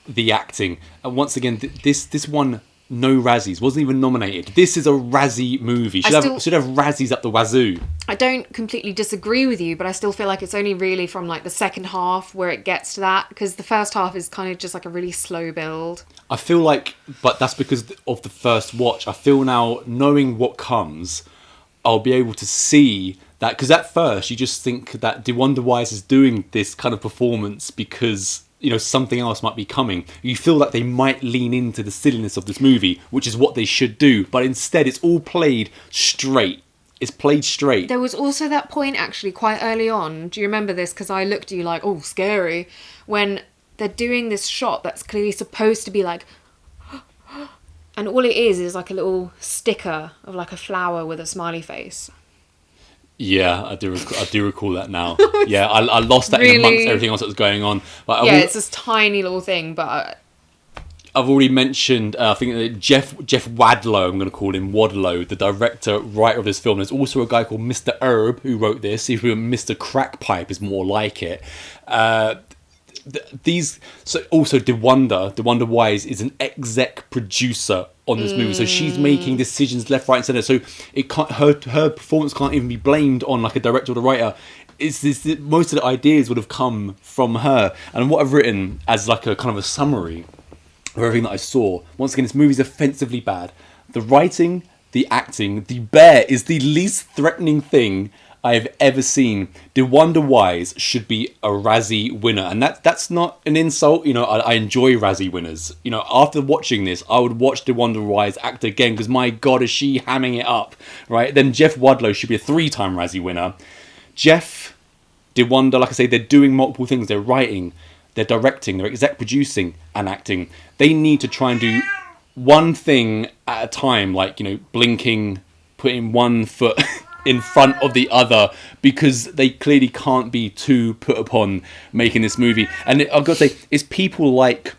the acting. And once again, this one... no Razzies, wasn't even nominated. This is a Razzie movie. Should have Razzies up the wazoo. I don't completely disagree with you, but I still feel like it's only really from the second half where it gets to that, because the first half is kind of just like a really slow build. I feel like, but that's because of the first watch. I feel now, knowing what comes, I'll be able to see that, because at first you just think that DeWanda Wise is doing this kind of performance because something else might be coming. You feel like they might lean into the silliness of this movie, which is what they should do. But instead, it's all played straight. It's played straight. There was also that point, actually, quite early on. Do you remember this? Because I looked at you like, oh, scary. When they're doing this shot that's clearly supposed to be like... and all it is like a little sticker of like a flower with a smiley face. Yeah, I do recall that now. Yeah, I lost that in amongst everything else that was going on. It's this tiny little thing, but I've already mentioned, I think Jeff Wadlow, I'm going to call him Wadlow, the director, writer of this film. There's also a guy called Mr. Herb who wrote this. Even Mr. Crackpipe is more like it. Also DeWanda Wise is an exec producer on this movie, so she's making decisions left, right, and centre. So it can't, her performance can't even be blamed on like a director or the writer. Most of the ideas would have come from her. And what I've written as like a kind of a summary of everything that I saw, once again, this movie's offensively bad. The writing, the acting, the bear is the least threatening thing I've ever seen. DeWanda Wise should be a Razzie winner, and that's not an insult. You know, I enjoy Razzie winners. You know, after watching this, I would watch DeWanda Wise act again, because my God, is she hamming it up, right? Then Jeff Wadlow should be a 3-time Razzie winner. Jeff, DeWanda, like I say, they're doing multiple things. They're writing, they're directing, they're exec producing and acting. They need to try and do one thing at a time, like, you know, blinking, putting one foot in front of the other, because they clearly can't be too put upon making this movie. And I've got to say, it's people like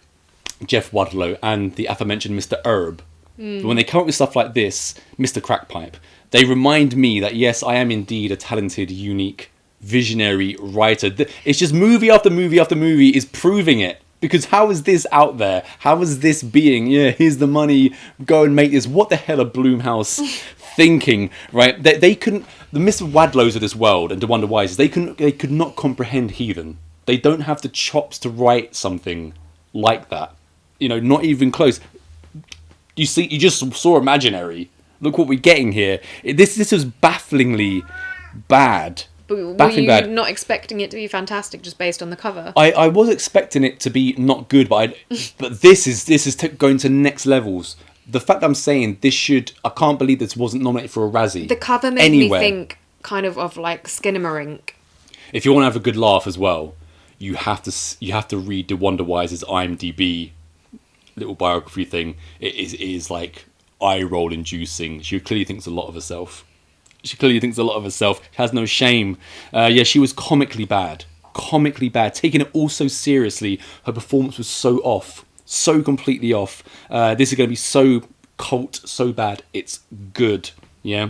Jeff Wadlow and the aforementioned Mr. Herb. When they come up with stuff like this, Mr. Crackpipe, they remind me that yes, I am indeed a talented, unique, visionary writer. It's just movie after movie after movie is proving it. Because how is this out there? How is this being, yeah, here's the money, go and make this? What the hell are Blumhouse thinking, right? They couldn't, the Mr. Wadlows of this world and DeWanda Wise, they could not comprehend Heathen. They don't have the chops to write something like that. You know, not even close. You just saw Imaginary. Look what we're getting here. This is bafflingly bad. But were you not expecting it to be fantastic just based on the cover? I was expecting it to be not good, but this is going to next levels. The fact that I'm saying I can't believe this wasn't nominated for a Razzie. The cover made me think kind of like Skinamarink. If you want to have a good laugh as well, you have to read DeWanda Wise's IMDb little biography thing. It is like eye roll inducing. She clearly thinks a lot of herself. She has no shame. She was comically bad, taking it all so seriously. Her performance was so off, so completely off. This is going to be so cult, so bad it's good. Yeah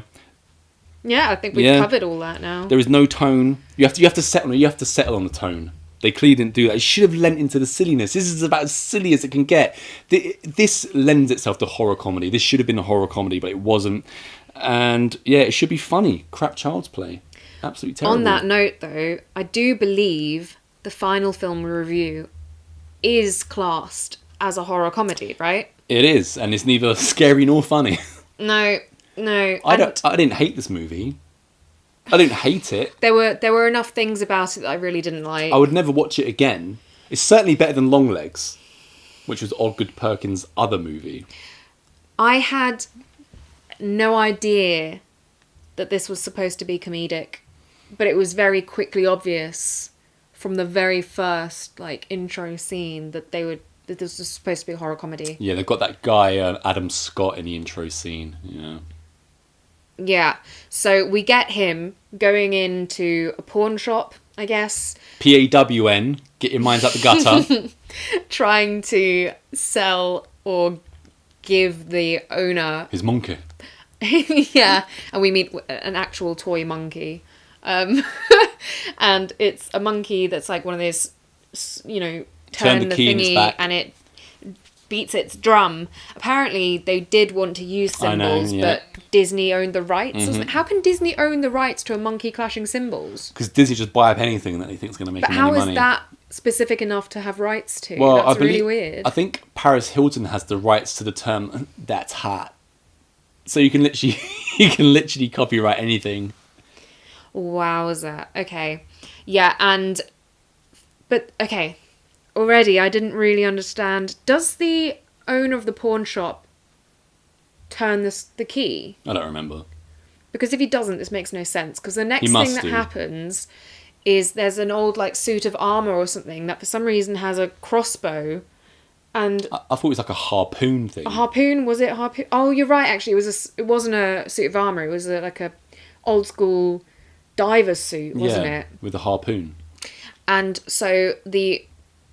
I think we've covered all that now. There is no tone. You have to settle on the tone. They clearly didn't do that. It should have lent into the silliness. This is about as silly as it can get. This lends itself to horror comedy. This should have been a horror comedy, but it wasn't. And yeah, it should be funny. Crap child's play. Absolutely terrible. On that note, though, I do believe the final film review is classed as a horror comedy, right? It is, and it's neither scary nor funny. No. I didn't hate this movie. I didn't hate it. There were enough things about it that I really didn't like. I would never watch it again. It's certainly better than Longlegs, which was Osgood Perkins' other movie. I had no idea that this was supposed to be comedic, but it was very quickly obvious from the very first intro scene that this was supposed to be a horror comedy. Yeah, they've got that guy Adam Scott in the intro scene. Yeah, so we get him going into a pawn shop, I guess. PAWN, get your minds out the gutter. Trying to sell or give the owner his monkey. Yeah, and we meet an actual toy monkey. And it's a monkey that's like one of those, turn the thingy back, and it beats its drum. Apparently, they did want to use cymbals, but Disney owned the rights. Mm-hmm. How can Disney own the rights to a monkey clashing cymbals? Because Disney just buy up anything that they think is going to make them any money. But how is that specific enough to have rights to? Well, that's really weird. I think Paris Hilton has the rights to the term "that's hot," so you can literally copyright anything. Wowza. Okay, yeah, but okay. Already, I didn't really understand. Does the owner of the pawn shop turn the key? I don't remember. Because if he doesn't, this makes no sense. Because the next thing that happens is there's an old suit of armour or something that for some reason has a crossbow. And I thought it was like a harpoon thing. A harpoon? Was it a harpoon? Oh, you're right, actually. It wasn't a suit of armour. It was like a old school diver's suit, wasn't it? With a harpoon. And so the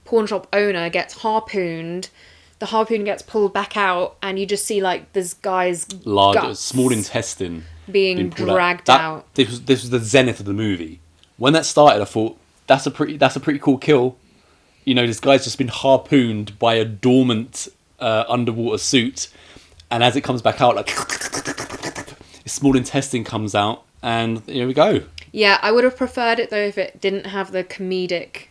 pawn shop owner gets harpooned. the harpoon gets pulled back out, and you just see like this guy's guts small intestine being pulled out. dragged out. This was the zenith of the movie. When that started, I thought that's a pretty cool kill. You know, this guy's just been harpooned by a dormant underwater suit, and as it comes back out, like his small intestine comes out, and here we go. Yeah, I would have preferred it though if it didn't have the comedic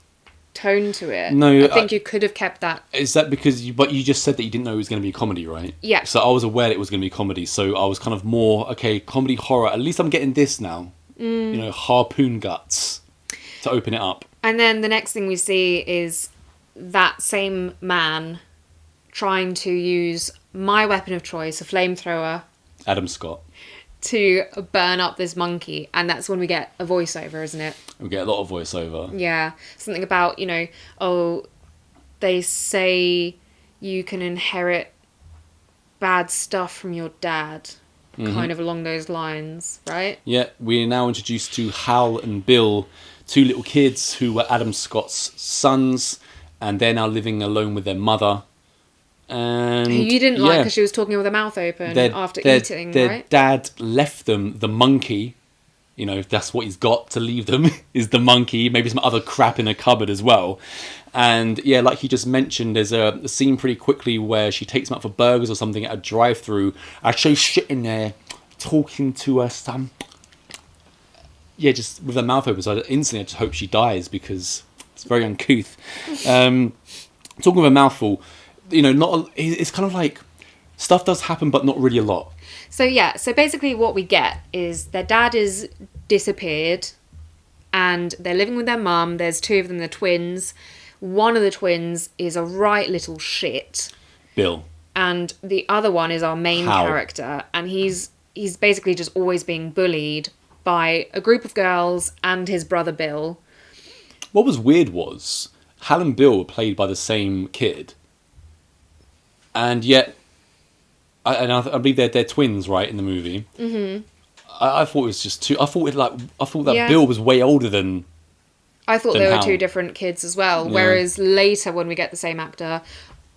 tone to it. No, I think you could have kept that. Is that because but you just said that you didn't know it was going to be a comedy, right? Yeah. So I was aware that it was going to be a comedy, so I was kind of more, okay, comedy, horror, at least I'm getting this now. You know, harpoon guts to open it up. And then the next thing we see is that same man trying to use my weapon of choice, a flamethrower, Adam Scott. to burn up this monkey. And that's when we get a voiceover, isn't it? We get a lot of voiceover. Yeah. Something about, you know, oh, they say you can inherit bad stuff from your dad. Kind of along those lines, right? Yeah, we're now introduced to Hal and Bill, two little kids who were Adam Scott's sons, and they're now living alone with their mother. And Who you didn't like because she was talking with her mouth open after eating, their right? dad left them the monkey. You know, if that's what he's got to leave them, is the monkey. Maybe some other crap in a cupboard as well. And yeah, like you just mentioned, there's a scene pretty quickly where she takes him out for burgers or something at a drive-through. Actually, sitting there talking to her son. Yeah, just with her mouth open. So instantly, I just hope she dies because it's very uncouth. Talking with a mouthful, you know, it's kind of like stuff does happen, but not really a lot. So yeah, so basically what we get is their dad is disappeared and they're living with their mum. There's two of them, they're twins. One of the twins is a right little shit. Bill. And the other one is our main character. And he's basically just always being bullied by a group of girls and his brother Bill. What was weird was Hal and Bill were played by the same kid. And yet... I believe they're twins, right, in the movie. Mm-hmm. I thought it was just two. I thought that Bill was way older than. I thought than they were Hal. two different kids as well. Yeah. Whereas later, when we get the same actor,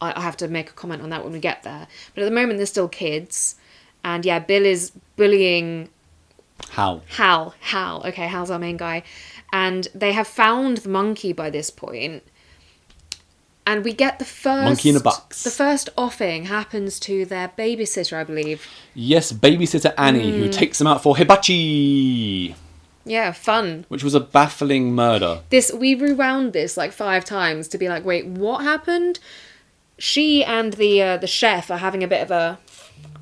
I have to make a comment on that when we get there. But at the moment, they're still kids, and yeah, Bill is bullying Hal. Okay, Hal's our main guy, and they have found the monkey by this point. And we get the first... Monkey in a box. The first offing happens to their babysitter, I believe. Yes, babysitter Annie, who takes them out for hibachi. Yeah, fun. Which was a baffling murder. We rewound this like 5 times to be like, wait, what happened? She and the chef are having a bit of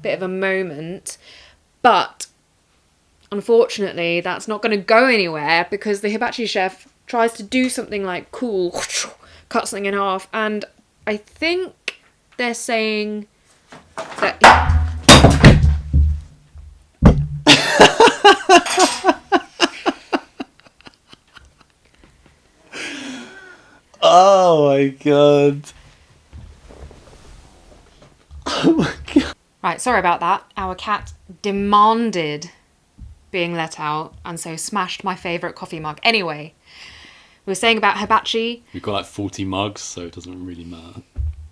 a moment, but unfortunately, that's not going to go anywhere because the hibachi chef tries to do something like cool... cut something in half, and I think they're saying that... Oh my god. Oh my god. Right, sorry about that. Our cat demanded being let out, and so smashed my favourite coffee mug. Anyway... We were saying about hibachi. We've got like 40 mugs, so it doesn't really matter.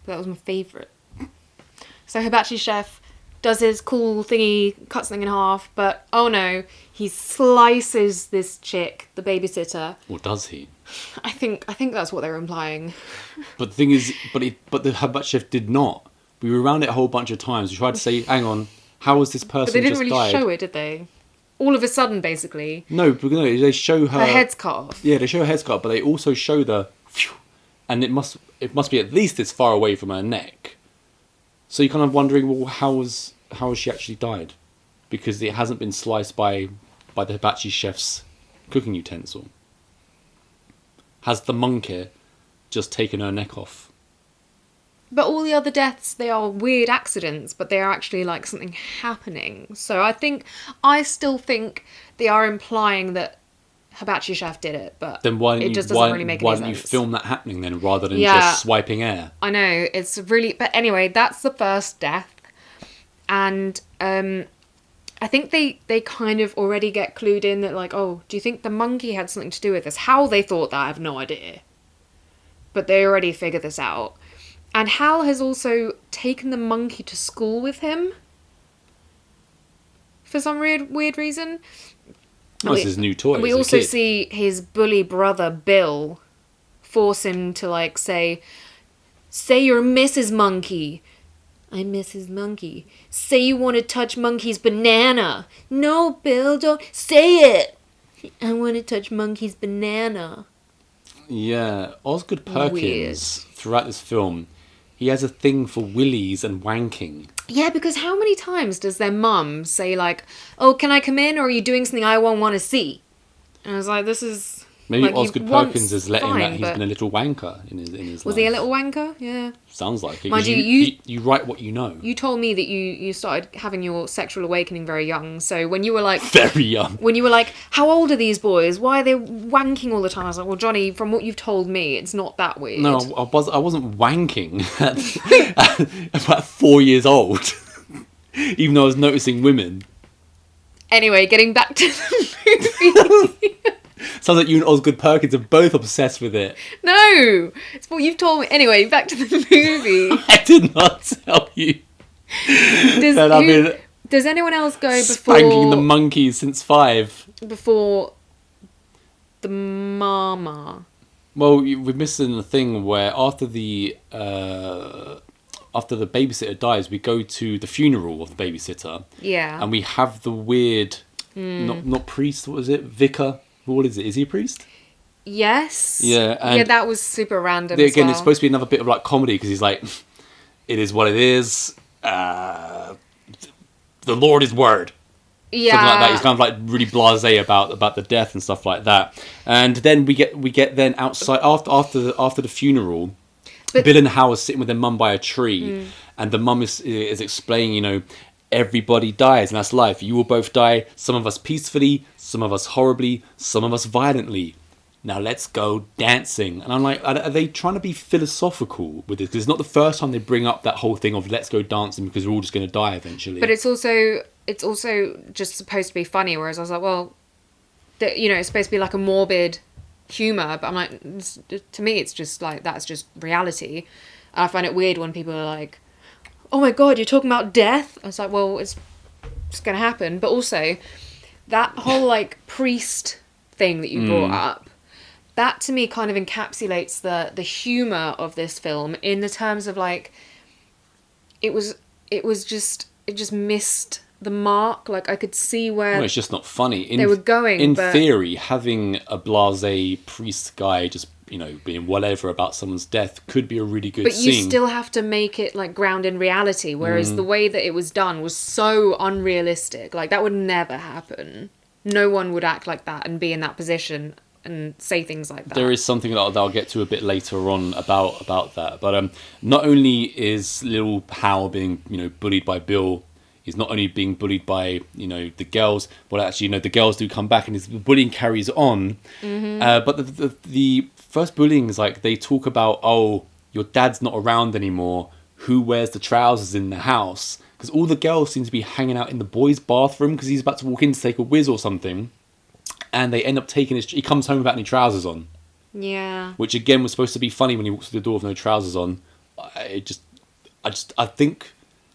That was my favourite. So hibachi chef does his cool thingy, cuts something in half, but oh no, he slices this chick, the babysitter. Or does he? I think that's what they were implying. But the thing is, but the hibachi chef did not. We were around it a whole bunch of times. We tried to say, hang on, how was this person But they didn't just really died? show it, did they? All of a sudden, basically. No, they show her... Her head's cut off. Yeah, they show her head's cut off, but they also show and it must be at least this far away from her neck. So you're kind of wondering, well, how has she actually died? Because it hasn't been sliced by the hibachi chef's cooking utensil. Has the monkey just taken her neck off? But all the other deaths, they are weird accidents, but they are actually like something happening. So I still think they are implying that hibachi chef did it, but then why it just doesn't really make any sense. Why don't you film that happening then, rather than just swiping air? I know, it's really... But anyway, that's the first death. And I think they kind of already get clued in that, like, oh, do you think the monkey had something to do with this? How they thought that, I have no idea. But they already figured this out. And Hal has also taken the monkey to school with him. For some weird reason. Oh, it's his new toy. We as a also kid. see his bully brother, Bill, force him to, like, say you're Mrs. Monkey. I'm Mrs. Monkey. Say you want to touch Monkey's banana. No, Bill, don't say it. I want to touch Monkey's banana. Yeah, Osgood Perkins, Weird. throughout this film, he has a thing for willies and wanking. Yeah, because how many times does their mum say, like, oh, can I come in, or are you doing something I won't want to see? And I was like, this is... Maybe like, Osgood Perkins is letting that he's been a little wanker in his life. Was he a little wanker? Yeah. Sounds like it. Mind 'cause you write what you know. You told me that you started having your sexual awakening very young. So when you were like... Very young. When you were like, how old are these boys? Why are they wanking all the time? I was like, well, Johnny, from what you've told me, it's not that weird. No, I wasn't wanking at about 4 years old. Even though I was noticing women. Anyway, getting back to the movie. Sounds like you and Osgood Perkins are both obsessed with it. No! It's what you've told me. Anyway, back to the movie. I did not tell you. Does anyone else go before... Spanking the monkeys since 5. Before the mama? Well, we're missing the thing where after the babysitter dies, we go to the funeral of the babysitter. Yeah. And we have the weird, not priest, what is it? Vicar? What is it? Is he a priest? Yes. Yeah. And yeah, that was super random. again, as well. it's supposed to be another bit of like comedy because he's like, it is what it is. The Lord is word. Yeah. Something like that. He's kind of like really blasé about the death and stuff like that. And then we get then outside after the funeral. But Bill and Hal are sitting with their mum by a tree, and the mum is explaining, everybody dies, and that's life. You will both die. Some of us peacefully, some of us horribly, some of us violently. Now let's go dancing. And I'm like, are they trying to be philosophical with this? Because it's not the first time they bring up that whole thing of let's go dancing because we're all just going to die eventually. But it's also just supposed to be funny. Whereas I was like, well, it's supposed to be like a morbid humor. But I'm like, to me, it's just like that's just reality. And I find it weird when people are like, oh my god, you're talking about death. I was like, well, it's going to happen. But also, that whole like priest thing that you brought up. That to me kind of encapsulates the humour of this film in the terms of like it just missed the mark. Like I could see where well, it's just not funny. they were going. In but theory, having a blasé priest guy just being whatever about someone's death could be a really good scene. But you still have to make it like ground in reality. Whereas the way that it was done was so unrealistic. Like that would never happen. No one would act like that and be in that position and say things like that. There is something that I'll get to a bit later on about that. But not only is little Hal being bullied by Bill, he's not only being bullied by the girls. Well, actually, the girls do come back, and the bullying carries on. But the first bullying is like they talk about, oh, your dad's not around anymore. Who wears the trousers in the house? Because all the girls seem to be hanging out in the boys' bathroom because he's about to walk in to take a whiz or something. And they end up taking he comes home without any trousers on. Yeah. Which again was supposed to be funny when he walks through the door with no trousers on. I think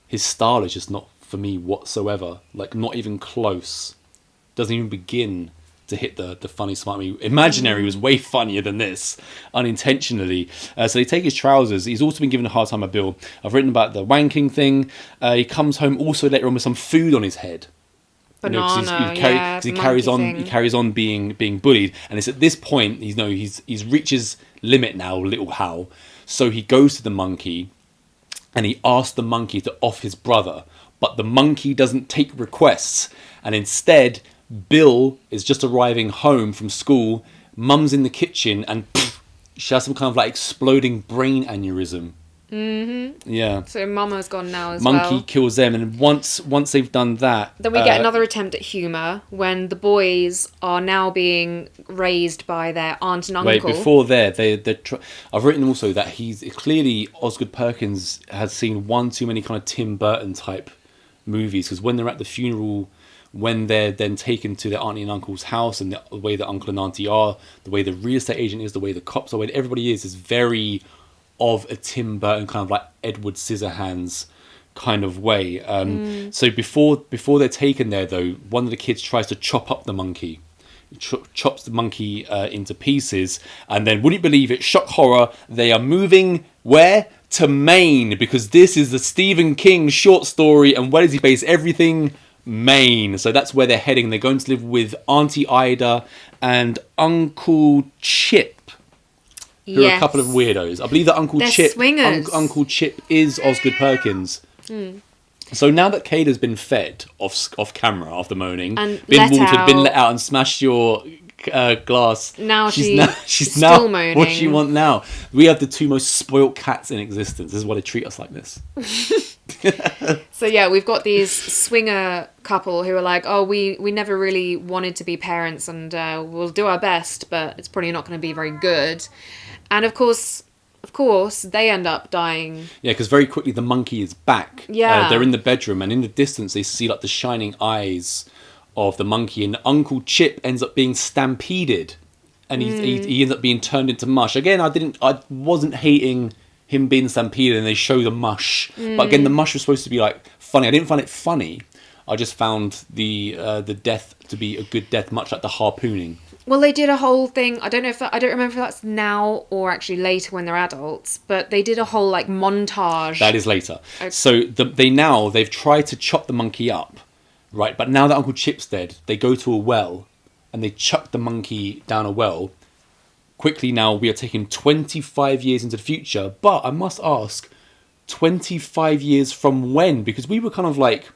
his style is just not for me whatsoever. Like not even close. Doesn't even begin to hit the funny smart me. Imaginary was way funnier than this, unintentionally. So they take his trousers. He's also been given a hard time by Bill. I've written about the wanking thing. He comes home also later on with some food on his head. Banana, He carries on being bullied, and it's at this point he's reached his limit now, little Hal. So he goes to the monkey, and he asks the monkey to off his brother, but the monkey doesn't take requests, and instead Bill is just arriving home from school. Mum's in the kitchen, and she has some kind of like exploding brain aneurysm. Mm-hmm. Yeah. So Mama's gone now as well. Monkey kills them, and once they've done that, then we get another attempt at humour when the boys are now being raised by their aunt and uncle. Wait, before there, I've written also that he's clearly Osgood Perkins has seen one too many kind of Tim Burton type movies, because when they're at the funeral, when they're then taken to their auntie and uncle's house, and the way the uncle and auntie are, the way the real estate agent is, the way the cops are, the way everybody is very of a Tim Burton kind of like Edward Scissorhands kind of way. So before they're taken there, though, one of the kids tries to chop up the monkey. Chops the monkey into pieces, and then, wouldn't you believe it, shock horror, they are moving where? To Maine, because this is the Stephen King short story, and where does he base everything? Maine. So that's where they're heading. They're going to live with Auntie Ida and Uncle Chip, who are a couple of weirdos. I believe that Uncle Uncle Chip is Osgood Perkins. So now that Kate has been fed off camera after moaning, and been watered, been let out, and smashed your glass, now she's now now moaning. What does she want now? We have the two most spoilt cats in existence. This is why they treat us like this. So yeah, we've got these swinger couple who are like, oh, we never really wanted to be parents, and we'll do our best, but it's probably not going to be very good. And of course, they end up dying. Yeah, because very quickly the monkey is back. Yeah. They're in the bedroom, and in the distance they see like the shining eyes of the monkey, and Uncle Chip ends up being stampeded, and he ends up being turned into mush. Again, I wasn't hating him being stampeded, and they show the mush. But again, the mush was supposed to be like funny. I didn't find it funny. I just found the death to be a good death, much like the harpooning. Well, they did a whole thing. I don't remember if that's now or actually later when they're adults, but they did a whole like montage. That is later. Okay. So they've tried to chop the monkey up, right? But now that Uncle Chip's dead, they go to a well and they chuck the monkey down a well. Quickly now, we are taking 25 years into the future, but I must ask, 25 years from when? Because we were kind of like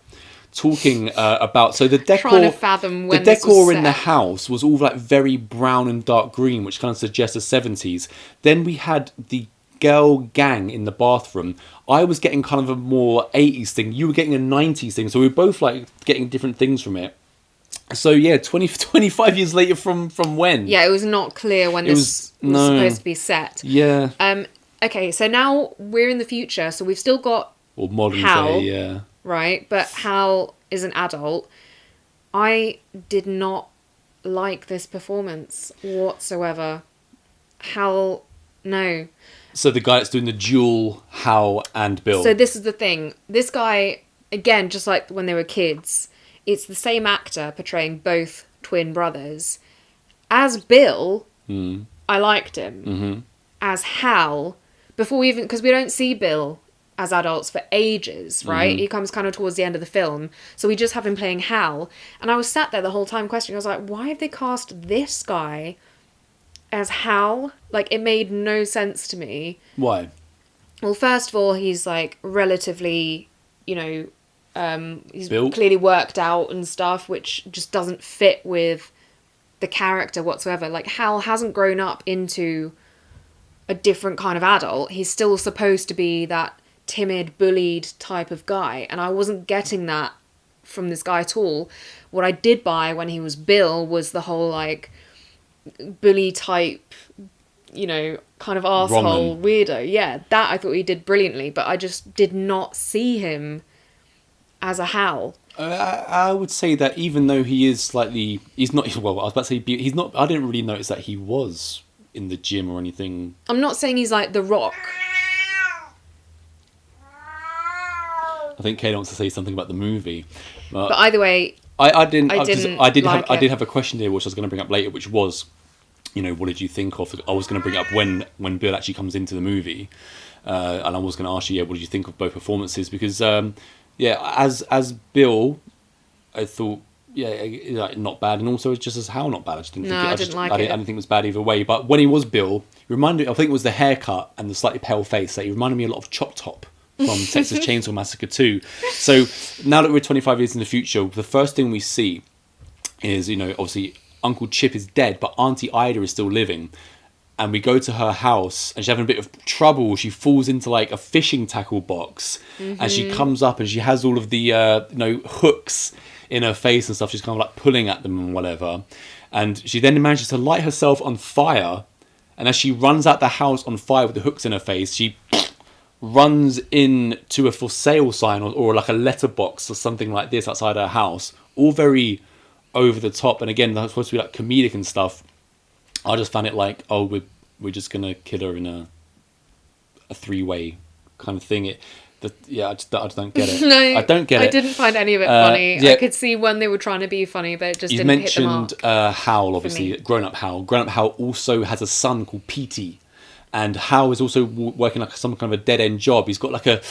talking about, so the decor, trying to fathom when the decor in the house was all like very brown and dark green, which kind of suggests the 70s. Then we had the girl gang in the bathroom. I was getting kind of a more 80s thing. You were getting a 90s thing. So we were both like getting different things from it. So yeah, 25 years later from when? Yeah, it was not clear when this was supposed to be set. Yeah. Okay, so now we're in the future, so we've still got modern Hal, day, yeah. Right, but Hal is an adult. I did not like this performance whatsoever. Hal, no. So the guy that's doing the dual Hal and Bill. So this is the thing. This guy, again, just like when they were kids, it's the same actor portraying both twin brothers. As Bill, I liked him. Mm-hmm. As Hal, because we don't see Bill as adults for ages, right? He comes kind of towards the end of the film. So we just have him playing Hal. And I was sat there the whole time questioning. I was like, why have they cast this guy as Hal? Like, it made no sense to me. Why? Well, first of all, he's like relatively, he's built, clearly worked out and stuff, which just doesn't fit with the character whatsoever. Like, Hal hasn't grown up into a different kind of adult. He's still supposed to be that timid, bullied type of guy, and I wasn't getting that from this guy at all. What I did buy when he was Bill was the whole like bully type, kind of arsehole weirdo. Yeah, that I thought he did brilliantly, but I just did not see him as a Hal. I would say that even though he is slightly, he's not. Well, I was about to say he's not. I didn't really notice that he was in the gym or anything. I'm not saying he's like The Rock. I think Kate wants to say something about the movie, but either way, I did have a question here, which I was going to bring up later, which was, what did you think of? I was going to bring it up when Bill actually comes into the movie, and I was going to ask you, what did you think of both performances? Because, as Bill, I thought, not bad, and also just as Hal, not bad. I just didn't think I didn't think it was bad either way. But when he was Bill, he reminded me, I think it was the haircut and the slightly pale face, that he reminded me a lot of Chop Top from Texas Chainsaw Massacre 2. So now that we're 25 years in the future, the first thing we see is, obviously Uncle Chip is dead, but Auntie Ida is still living. And we go to her house, and she's having a bit of trouble. She falls into like a fishing tackle box, and she comes up, and she has all of the hooks in her face and stuff. She's kind of like pulling at them and whatever. And she then manages to light herself on fire. And as she runs out the house on fire with the hooks in her face, she runs into a for sale sign or like a letterbox or something like this outside her house. All very over the top. And again, that's supposed to be like comedic and stuff. I just found it like, we're just going to kill her in a three-way kind of thing. I just don't get it. No, I don't get it. I didn't find any of it funny. yeah. I could see when they were trying to be funny, but it just You've didn't hit the mark. mentioned Hal, obviously, me. grown-up Hal. Grown-up Hal also has a son called Petey, and Hal is also working like some kind of a dead-end job. He's got like a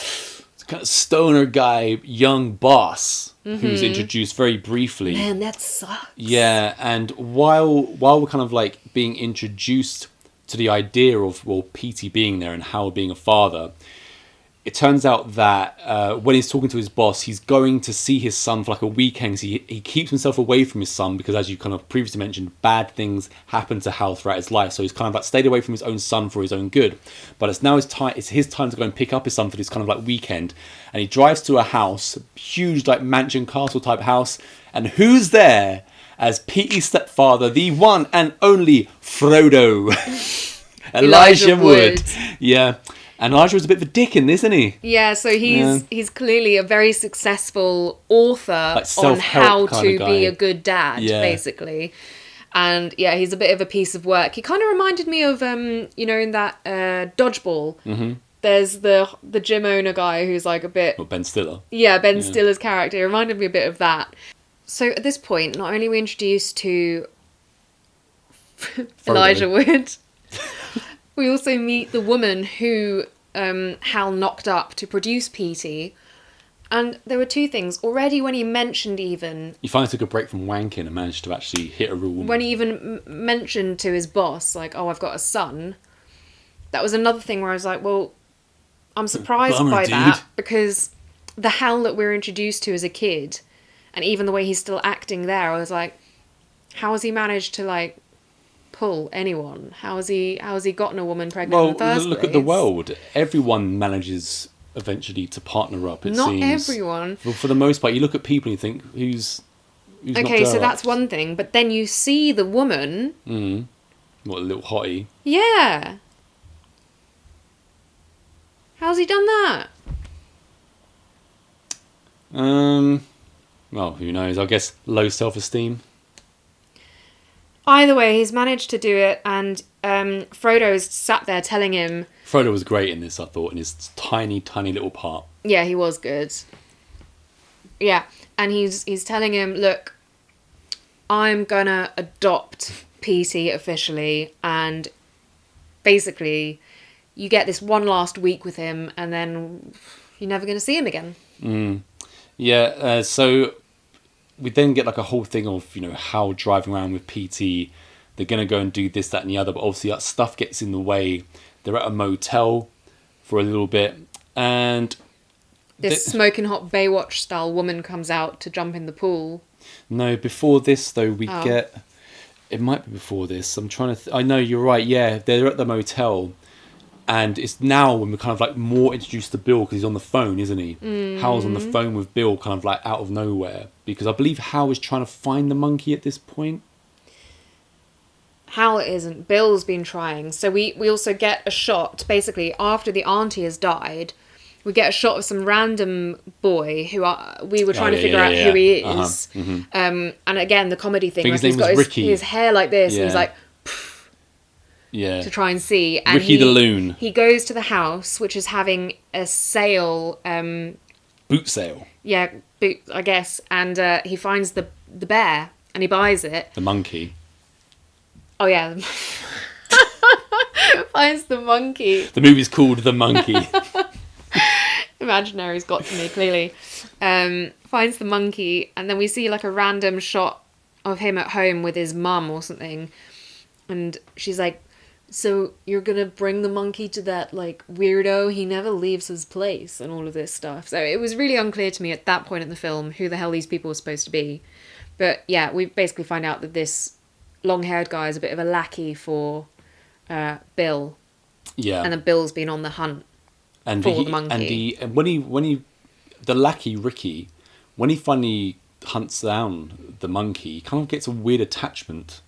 kind of stoner guy, young boss, who's introduced very briefly. Man, that sucks. Yeah, and while we're kind of like being introduced to the idea of, well, Petey being there and Hal being a father, it turns out that when he's talking to his boss, he's going to see his son for like a weekend. So he keeps himself away from his son because, as you kind of previously mentioned, bad things happen to Hal throughout his life. So he's kind of like stayed away from his own son for his own good. But it's now it's his time to go and pick up his son for this kind of like weekend. And he drives to a house, huge like mansion castle type house. And who's there as Petey's stepfather, the one and only Frodo. Elijah Wood. Yeah. And Elijah was a bit of a dick in this, isn't he? Yeah, so he's clearly a very successful author Like on how self-help to kinda be guy. a good dad, basically. And yeah, he's a bit of a piece of work. He kind of reminded me of, in that Dodgeball, there's the gym owner guy who's like a bit... Or Ben Stiller. Yeah, Ben Stiller's character. It reminded me a bit of that. So at this point, not only are we introduced to Elijah Wood, we also meet the woman who Hal knocked up to produce Petey. And there were two things. Already when he mentioned even... He finally took a break from wanking and managed to actually hit a real woman. When he even mentioned to his boss, like, oh, I've got a son. That was another thing where I was like, well, I'm surprised by that. Because the Hal that we're introduced to as a kid, and even the way he's still acting there, I was like, how has he managed to, like, pull anyone? How has he gotten a woman pregnant in the first look place? at the world. Everyone manages eventually to partner up, it Not seems. everyone. Well, for the most part, you look at people and you think, who's not Okay, so Gerard? that's one thing. But then you see the woman. What, a little hottie. Yeah. How's he done that? Well, who knows? I guess low self-esteem. Either way, he's managed to do it, and Frodo's sat there telling him... Frodo was great in this, I thought, in his tiny, tiny little part. Yeah, he was good. Yeah, and he's telling him, look, I'm gonna adopt Petey officially, and basically, you get this one last week with him, and then you're never gonna see him again. Yeah, so we then get like a whole thing of, Hal driving around with PT. They're going to go and do this, that and the other, but obviously that stuff gets in the way. They're at a motel for a little bit, and... This smoking hot Baywatch style woman comes out to jump in the pool. No, before this though, we get... It might be before this. I'm trying to... I know, you're right, yeah. They're at the motel, and it's now when we're kind of like more introduced to Bill, because he's on the phone, isn't he? Hal's on the phone with Bill, kind of like out of nowhere, because I believe Hal is trying to find the monkey at this point. Hal isn't. Bill's been trying. So we also get a shot, basically, after the auntie has died, we get a shot of some random boy who we were trying to figure out who he is. And again, the comedy thing, like he's got his hair like this, and he's like... Yeah. To try and see. And Ricky the Loon. He goes to the house, which is having a sale. Boot sale. Yeah, boot, I guess. And he finds the bear, and he buys it. The monkey. Oh, yeah. Finds the monkey. The movie's called The Monkey. Imaginary's got to me, clearly. Finds the monkey, and then we see like a random shot of him at home with his mum or something. And she's like, so you're going to bring the monkey to that, like, weirdo? He never leaves his place and all of this stuff. So it was really unclear to me at that point in the film who the hell these people were supposed to be. But yeah, we basically find out that this long-haired guy is a bit of a lackey for Bill. Yeah. And then Bill's been on the hunt for the monkey. And when the lackey, Ricky, when he finally hunts down the monkey, he kind of gets a weird attachment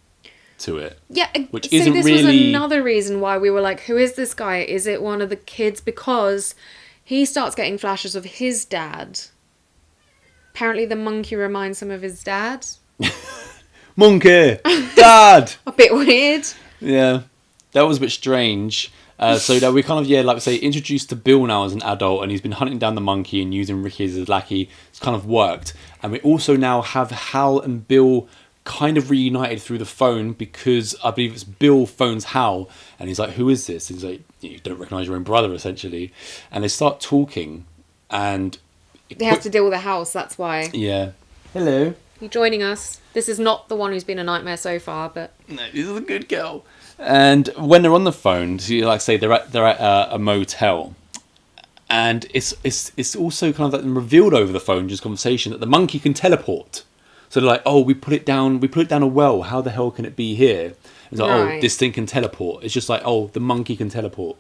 to it. Yeah, which so isn't this really... was another reason why we were like, who is this guy? Is it one of the kids? Because he starts getting flashes of his dad. Apparently the monkey reminds him of his dad. Monkey! Dad! A bit weird. Yeah. That was a bit strange. So that we kind of, like we say, introduced to Bill now as an adult, and he's been hunting down the monkey and using Ricky as his lackey. It's kind of worked. And we also now have Hal and Bill kind of reunited through the phone, because I believe it's Bill phones Hal, and he's like, who is this? And he's like, you don't recognise your own brother, essentially. And they start talking, and... They have to deal with the house, that's why. Yeah. Hello. You joining us? This is not the one who's been a nightmare so far, but... No, this is a good girl. And when they're on the phone, so like I say, they're at a motel, and it's also kind of like revealed over the phone, just conversation, that the monkey can teleport. So they're like, oh, we put it down a well. How the hell can it be here? It's like, right. Oh, this thing can teleport. It's just like, oh, the monkey can teleport.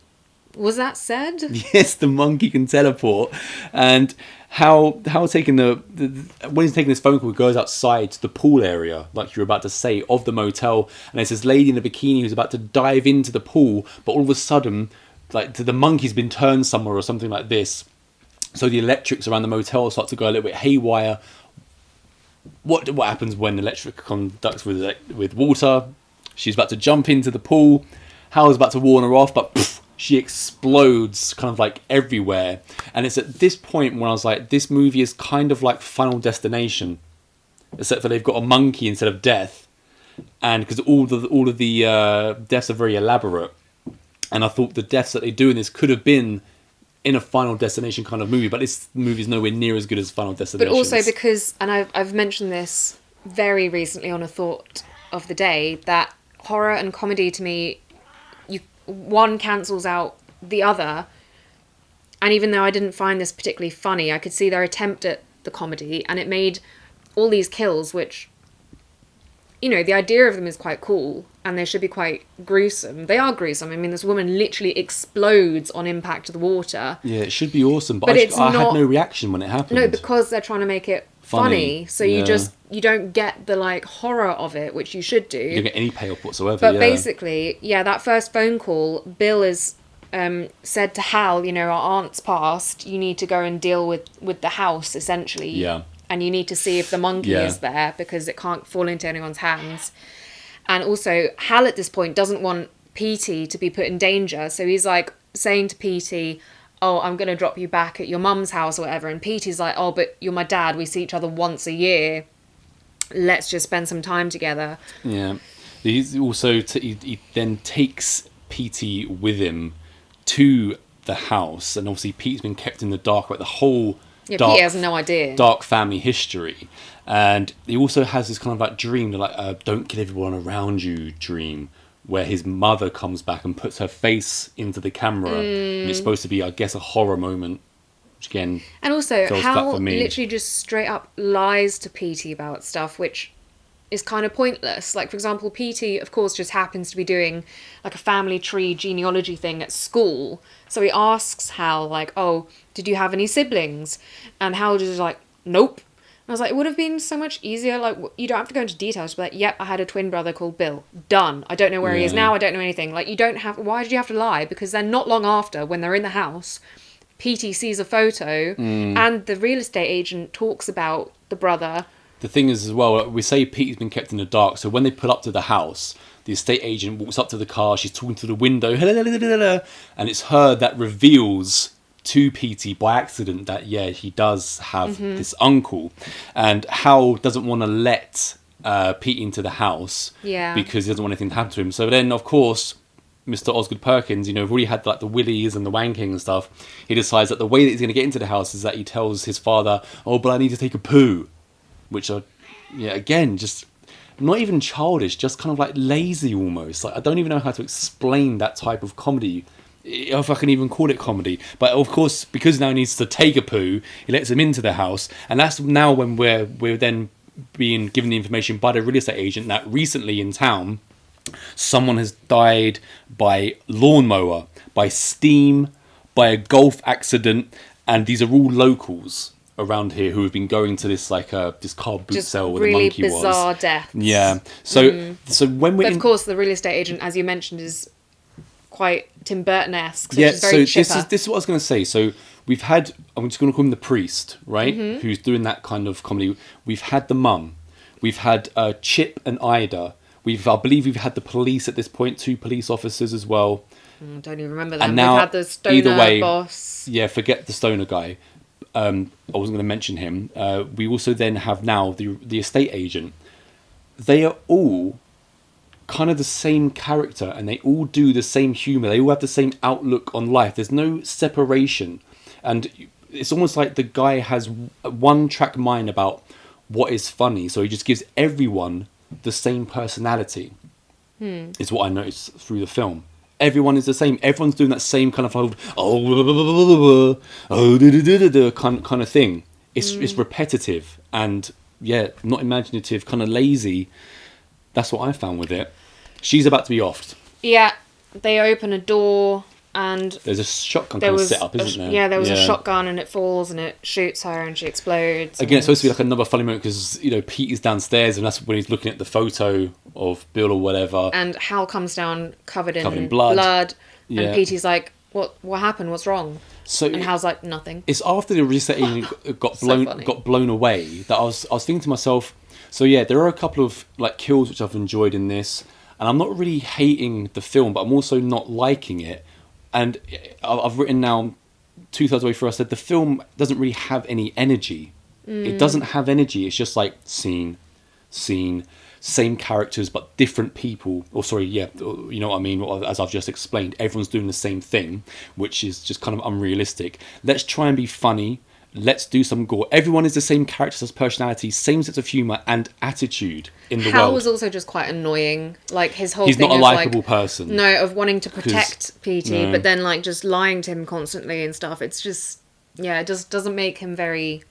Was that said? Yes, the monkey can teleport. And how taking when he's taking this phone call, he goes outside to the pool area, like you're about to say, of the motel, and there's this lady in a bikini who's about to dive into the pool, but all of a sudden, like the monkey's been turned somewhere or something like this. So the electrics around the motel start to go a little bit haywire. What happens when electric conducts with water? She's about to jump into the pool. Hal's about to warn her off, but poof, she explodes kind of like everywhere. And it's at this point when I was like, this movie is kind of like Final Destination, except for they've got a monkey instead of death, and because all of the deaths are very elaborate. And I thought the deaths that they do in this could have been in a Final Destination kind of movie, but this movie's nowhere near as good as Final Destination. But also because, and I've mentioned this very recently on a thought of the day, that horror and comedy to me, one cancels out the other. And even though I didn't find this particularly funny, I could see their attempt at the comedy, and it made all these kills, which, you know, the idea of them is quite cool, and they should be quite gruesome. They are gruesome. I mean, this woman literally explodes on impact to the water. Yeah, it should be awesome, but I had no reaction when it happened. No, because they're trying to make it funny. So you don't get the like horror of it, which you should do. You don't get any payoff whatsoever. But basically, that first phone call, Bill is said to Hal, you know, our aunt's passed. You need to go and deal with the house, essentially. Yeah. And you need to see if the monkey is there, because it can't fall into anyone's hands. And also, Hal at this point doesn't want Petey to be put in danger. So he's like saying to Petey, oh, I'm going to drop you back at your mum's house or whatever. And Petey's like, oh, but you're my dad. We see each other once a year. Let's just spend some time together. Yeah. He's also, he then takes Petey with him to the house. And obviously Pete's been kept in the dark about the whole Pete has no idea. Dark family history. And he also has this kind of like dream, like don't kill everyone around you dream, where his mother comes back and puts her face into the camera. And it's supposed to be, I guess, a horror moment. Which again, and also Hal literally just straight up lies to Petey about stuff, which is kind of pointless. Like, for example, Petey, of course, just happens to be doing like a family tree genealogy thing at school. So he asks Hal, like, oh, did you have any siblings? And Hal just like, nope. And I was like, it would have been so much easier. Like, you don't have to go into details. But like, yep, I had a twin brother called Bill. Done. I don't know where he is now. I don't know anything. Like, you don't have... Why did you have to lie? Because then not long after, when they're in the house, Petey sees a photo and the real estate agent talks about the brother. The thing is, as well, we say Pete's been kept in the dark. So when they pull up to the house, the estate agent walks up to the car. She's talking to the window. And it's her that reveals to Petey by accident that, he does have this uncle. And Hal doesn't want to let Pete into the house because he doesn't want anything to happen to him. So then, of course, Mr. Osgood Perkins, you know, we've already had like the willies and the wanking and stuff. He decides that the way that he's going to get into the house is that he tells his father, oh, but I need to take a poo. Which are, again, just not even childish, just kind of like lazy almost. Like, I don't even know how to explain that type of comedy, if I can even call it comedy. But of course, because now he needs to take a poo, he lets him into the house. And that's now when we're then being given the information by the real estate agent that recently in town, someone has died by lawnmower, by steam, by a golf accident. And these are all locals around here who have been going to this this car boot just sale where really the monkey was. Bizarre deaths. Yeah. So when we, but of course, the real estate agent, as you mentioned, is quite Tim Burton-esque. So yeah. she's very So chipper. this is what I was going to say. So we've had, I'm just going to call him the priest, right? Who's doing that kind of comedy. We've had the mum. We've had Chip and Ida. I believe we've had the police at this point, 2 police officers as well. Don't even remember them. And now, We've had the stoner either way, boss. Yeah, forget the stoner guy. I wasn't going to mention him. We also then have now the estate agent. They are all kind of the same character, and they all do the same humour. They all have the same outlook on life. There's no separation, and it's almost like the guy has one track mind about what is funny, so he just gives everyone the same personality. Is what I noticed through the film. Everyone is the same. Everyone's doing that same kind of kind of thing. It's repetitive and not imaginative, kind of lazy. That's what I found with it. She's about to be offed. Yeah, they open a door and there's a shotgun kind of set up, isn't there? Yeah, there was a shotgun and it falls and it shoots her and she explodes. Again, it's supposed to be like another funny moment because, Pete is downstairs and that's when he's looking at the photo of Bill or whatever. And Hal comes down covered in blood. And Petey's like, what happened? What's wrong? And Hal's like, nothing. It's after the resetting got blown away that I was thinking to myself, so yeah, there are a couple of like kills which I've enjoyed in this, and I'm not really hating the film, but I'm also not liking it. And I've written now 2/3 way through, I said the film doesn't really have any energy. It doesn't have energy. It's just like scene, same characters but different people. You know what I mean? As I've just explained, everyone's doing the same thing, which is just kind of unrealistic. Let's try and be funny. Let's do some gore. Everyone is the same characters, personality, same sense of humour and attitude in the world. Hal was also just quite annoying. Like his whole He's thing not a of likeable person. No, of wanting to protect Petey, but then like just lying to him constantly and stuff. It's just it just doesn't make him very.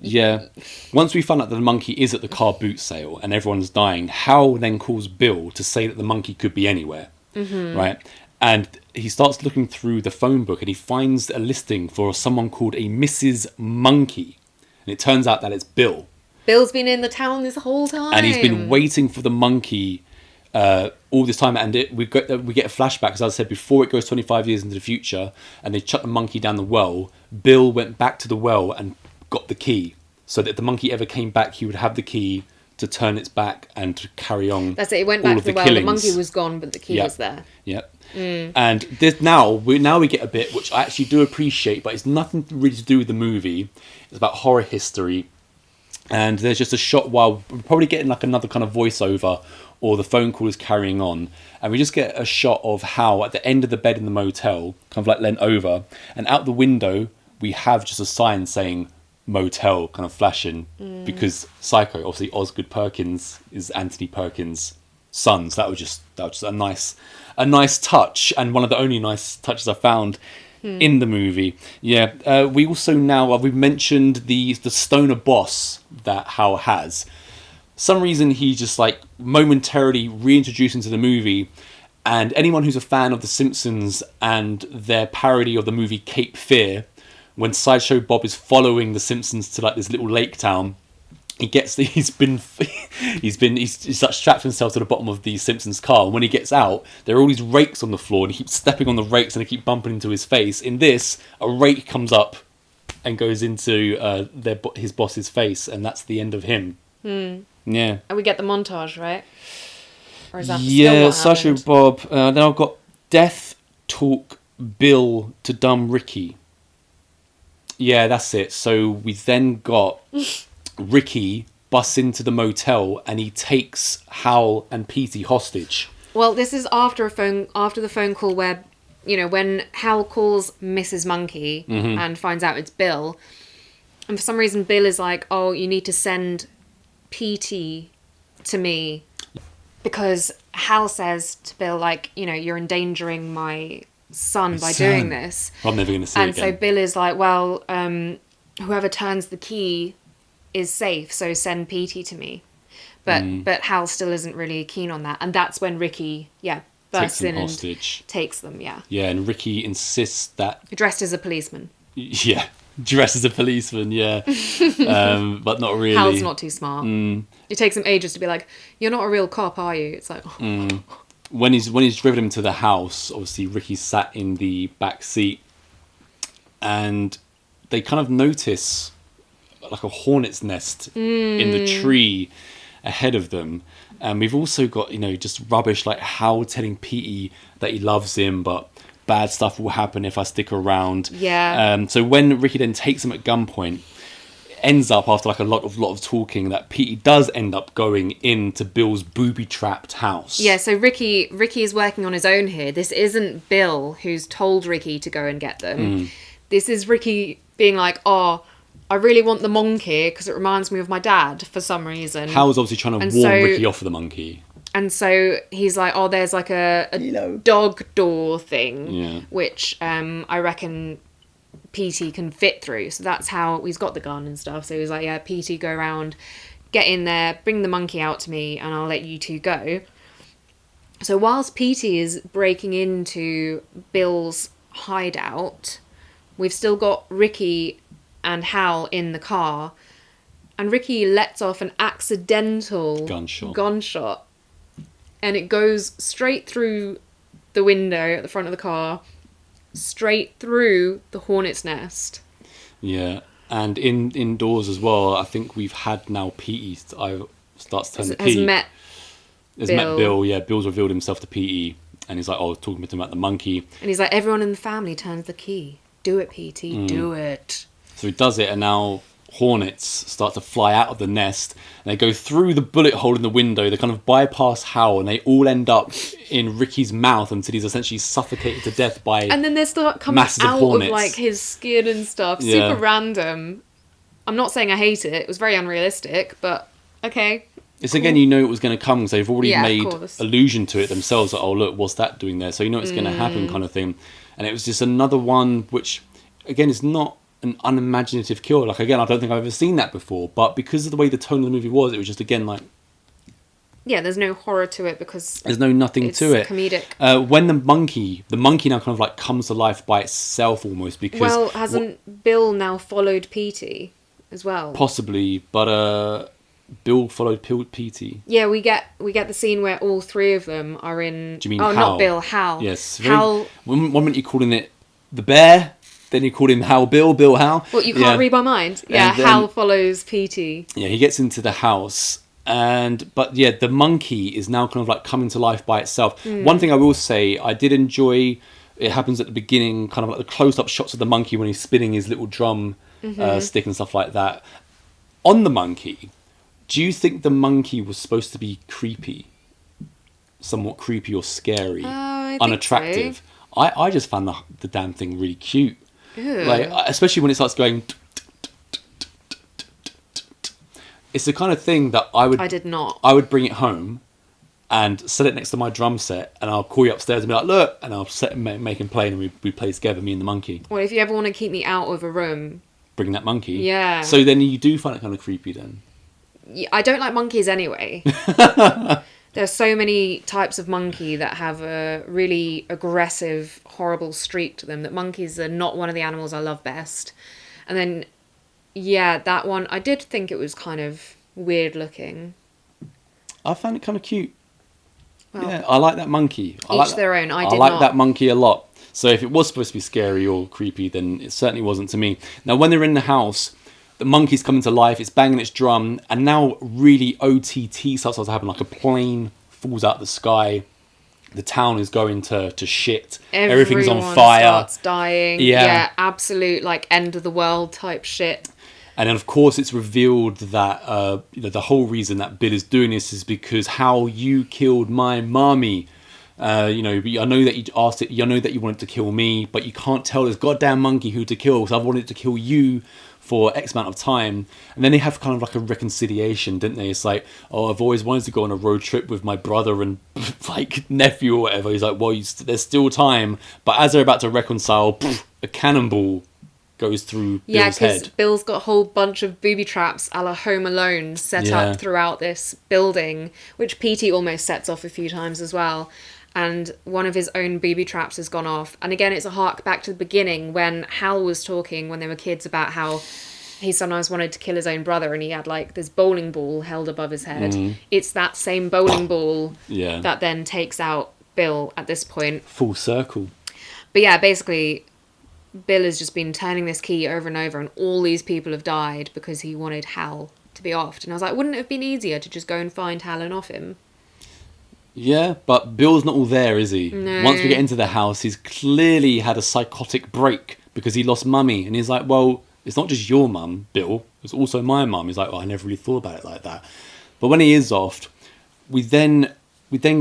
Yeah. Once we find out that the monkey is at the car boot sale and everyone's dying, Hal then calls Bill to say that the monkey could be anywhere. Right? And he starts looking through the phone book and he finds a listing for someone called a Mrs. Monkey. And it turns out that it's Bill. Bill's been in the town this whole time. And he's been waiting for the monkey all this time. And we get a flashback, as I said before, it goes 25 years into the future and they chuck the monkey down the well. Bill went back to the well and got the key. So that if the monkey ever came back, he would have the key to turn its back and to carry on. That's it. It went back to the well. Killings. The monkey was gone, but the key was there. Yep. And this, now we get a bit which I actually do appreciate, but it's nothing really to do with the movie. It's about horror history, and there's just a shot while we're probably getting like another kind of voiceover, or the phone call is carrying on, and we just get a shot of Hal at the end of the bed in the motel, kind of like leant over, and out the window we have just a sign saying motel kind of flashing because Psycho, obviously Osgood Perkins is Anthony Perkins' son, so that was just a nice touch, and one of the only nice touches I found in the movie. We also now we've mentioned the stoner boss that Hal has. Some reason he just like momentarily reintroduced into the movie, and anyone who's a fan of The Simpsons and their parody of the movie Cape Fear, when Sideshow Bob is following the Simpsons to like this little lake town, he's like strapped himself to the bottom of the Simpsons car, and when he gets out, there are all these rakes on the floor, and he keeps stepping on the rakes, and they keep bumping into his face. In this, a rake comes up and goes into his boss's face, and that's the end of him. Yeah. And we get the montage, right? Or is that Sideshow Bob. Then I've got Death Talk Bill to Dumb Ricky. Yeah, that's it. So we then got Ricky busts into the motel and he takes Hal and Petey hostage. Well, this is after the phone call where, when Hal calls Mrs. Monkey and finds out it's Bill, and for some reason Bill is like, "Oh, you need to send Petey to me," because Hal says to Bill, like, "You're endangering my son by doing this. I'm never going to see it again." And so Bill is like, "Well, whoever turns the key is safe, so send Petey to me." But Hal still isn't really keen on that, and that's when Ricky bursts in hostage. And takes them. Yeah, and Ricky insists that dressed as a policeman. Yeah, dressed as a policeman. Yeah, but not really. Hal's not too smart. It takes him ages to be like, "You're not a real cop, are you?" It's like. When he's driven him to the house, obviously Ricky sat in the back seat, and they kind of notice like a hornet's nest in the tree ahead of them, And we've also got, just rubbish like Hal telling Petey that he loves him, but bad stuff will happen if I stick around. Yeah. So when Ricky then takes him at gunpoint, ends up after like a lot of talking that Petey does end up going into Bill's booby-trapped house. Yeah, so Ricky is working on his own here. This isn't Bill who's told Ricky to go and get them. This is Ricky being like, oh, I really want the monkey because it reminds me of my dad for some reason. Hal's obviously trying to warn Ricky off of the monkey. And so he's like, oh, there's like a dog door thing, which I reckon Petey can fit through. So that's how he's got the gun and stuff. So he's like, yeah, Petey, go around, get in there, bring the monkey out to me, and I'll let you two go. So whilst Petey is breaking into Bill's hideout, we've still got Ricky and Hal in the car, and Ricky lets off an accidental gunshot, and it goes straight through the window at the front of the car, straight through the hornet's nest. Yeah, and indoors as well. I think we've had now Petey starts to turn the key. Has met Bill. Yeah, Bill's revealed himself to Petey, and he's like, talking to him about the monkey. And he's like, everyone in the family turns the key. Do it, Petey. Do it. So he does it, and now hornets start to fly out of the nest, and they go through the bullet hole in the window. They kind of bypass Hal, and they all end up in Ricky's mouth until he's essentially suffocated to death by and then they start coming out hornets. Of like his skin and stuff. Yeah. Super random. I'm not saying I hate it. It was very unrealistic, but okay. It's cool. Again, it was going to come because they've already made allusion to it themselves. Like, oh look, what's that doing there? So it's going to happen, kind of thing. And it was just another one which, again, is not an unimaginative kill. Like, again, I don't think I've ever seen that before, but because of the way the tone of the movie was, it was just, again, like, yeah, there's no horror to it because there's nothing to it. Comedic. When the monkey now kind of like comes to life by itself almost, because hasn't Bill now followed Petey as well? Possibly, but Bill followed Petey. Yeah, we get the scene where all three of them are in. Do you mean Hal? Not Bill, Hal. Yes, Hal. One minute you're calling it the bear, then you call him Hal Bill Hal. What, you can't read my mind? Yeah, Hal follows Petey. Yeah, he gets into the house, but the monkey is now kind of like coming to life by itself. One thing I will say, I did enjoy. It happens at the beginning, kind of like the close-up shots of the monkey when he's spinning his little drum stick and stuff like that. On the monkey, do you think the monkey was supposed to be creepy? Somewhat creepy or scary? I unattractive? Think so. I just found the damn thing really cute. Ew. Like, especially when it starts going... It's the kind of thing that I would bring it home and set it next to my drum set, and I'll call you upstairs and be like, look, and I'll make him play, and we play together, me and the monkey. Well, if you ever want to keep me out of a room... Bring that monkey? Yeah. So then you do find it kind of creepy then? Yeah, I don't like monkeys anyway. There's so many types of monkey that have a really aggressive, horrible streak to them that monkeys are not one of the animals I love best. And then, yeah, that one, I did think it was kind of weird looking. I found it kind of cute. Well, yeah, I like that monkey. Their own. I like that monkey a lot. So if it was supposed to be scary or creepy, then it certainly wasn't to me. Now, when they're in the house, the monkey's coming to life, it's banging its drum, and now really OTT starts to happen, like a plane falls out of the sky, the town is going to shit, everything's on fire. Starts dying. Yeah, absolute, like, end of the world type shit. And then, of course, it's revealed that the whole reason that Bill is doing this is because how you killed my mommy. I know that you asked it. I know that you wanted to kill me, but you can't tell this goddamn monkey who to kill. So I've wanted to kill you for X amount of time. And then they have kind of like a reconciliation, didn't they? It's like, oh, I've always wanted to go on a road trip with my brother and like nephew or whatever. He's like, well, there's still time. But as they're about to reconcile, a cannonball goes through Bill's head. Yeah, because Bill's got a whole bunch of booby traps a la Home Alone set up throughout this building, which Petey almost sets off a few times as well. And one of his own booby traps has gone off. And again, it's a hark back to the beginning when Hal was talking when they were kids about how he sometimes wanted to kill his own brother and he had like this bowling ball held above his head. It's that same bowling ball that then takes out Bill at this point. Full circle. But yeah, basically, Bill has just been turning this key over and over and all these people have died because he wanted Hal to be offed. And I was like, wouldn't it have been easier to just go and find Hal and off him? Yeah, but Bill's not all there, is he? No. Once we get into the house, he's clearly had a psychotic break because he lost Mummy. And he's like, well, it's not just your mum, Bill. It's also my mum. He's like, oh, I never really thought about it like that. But when he is off, we then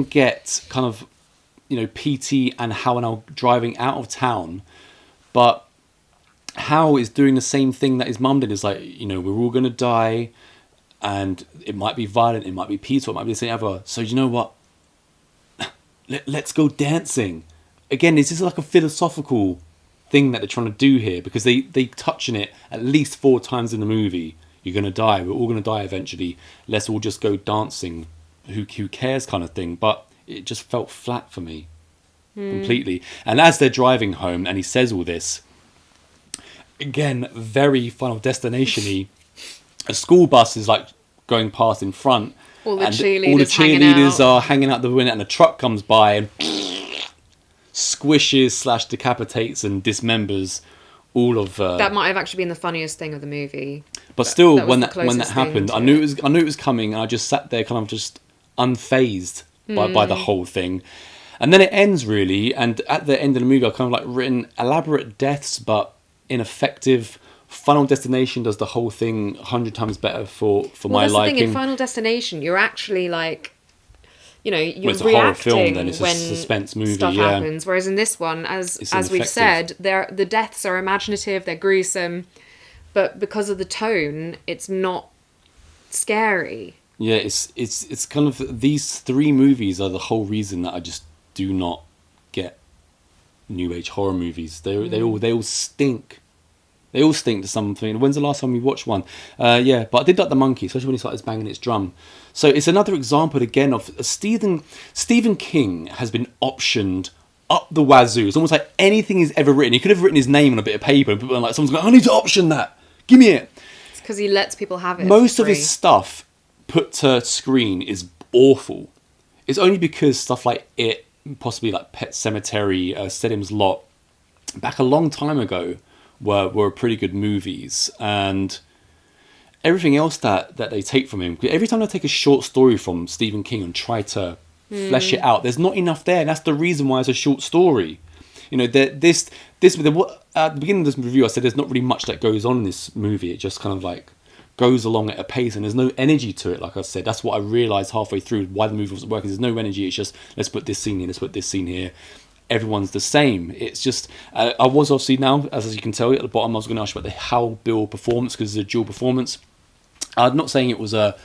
get kind of, PT and Hal and Al driving out of town. But Hal is doing the same thing that his mum did. It's like, we're all going to die. And it might be violent, it might be peaceful, it might be the same ever. So you know what? Let's go dancing. Again, this is like a philosophical thing that they're trying to do here, because they touch on it at least 4 times in the movie. You're going to die. We're all going to die eventually. Let's all just go dancing. Who cares kind of thing. But it just felt flat for me. Completely. And as they're driving home and he says all this, again, very Final Destination-y. A school bus is like going past in front. All the and cheerleaders, all the cheerleaders hanging out. are hanging out the window, and a truck comes by and squishes / decapitates and dismembers all of. That might have actually been the funniest thing of the movie. But still, that was when the that closest happened, thing I to knew it. I knew it was coming, and I just sat there, kind of just unfazed by the whole thing. And then it ends really, and at the end of the movie, I kind of like written elaborate deaths, but ineffective. Final Destination does the whole thing 100 times better for my That's liking. the thing, in Final Destination, you're actually like, you're It's a reacting horror film, then. It's a when suspense movie, stuff yeah. happens. Whereas in this one, as we've ineffective. said, the deaths are imaginative, they're gruesome, but because of the tone, it's not scary. Yeah, it's kind of, these 3 movies are the whole reason that I just do not get new age horror movies. They all stink. They all stink to something. When's the last time we watched one? But I did like the monkey, especially when he started banging its drum. So it's another example again of Stephen King has been optioned up the wazoo. It's almost like anything he's ever written. He could have written his name on a bit of paper, and people are like, someone's going, I need to option that. Give me it. It's because he lets people have it. Most for of free. his stuff put to screen is awful. It's only because stuff like It, possibly like Pet Cemetery, Stedham's Lot, back a long time ago, were pretty good movies. And everything else that they take from him, every time they take a short story from Stephen King and try to flesh it out, there's not enough there. And that's the reason why it's a short story. At the beginning of this review, I said there's not really much that goes on in this movie. It just kind of like goes along at a pace, and there's no energy to it. Like I said, that's what I realised halfway through why the movie wasn't working. There's no energy. It's just, let's put this scene here, let's put this scene here. Everyone's the same. It's just, I was obviously now, as you can tell at the bottom, I was going to ask you about the Hal Bill performance, because it's a dual performance. I'm not saying it was a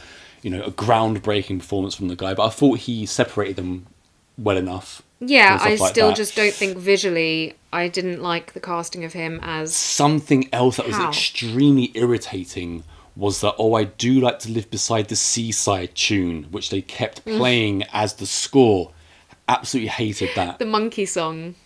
groundbreaking performance from the guy, but I thought he separated them well enough. Yeah, I like still that. just don't think visually, I didn't like the casting of him as... Something else that was Hal. extremely irritating was that I Do Like to Live Beside the Seaside tune, which they kept playing as the score. Absolutely hated that. The monkey song.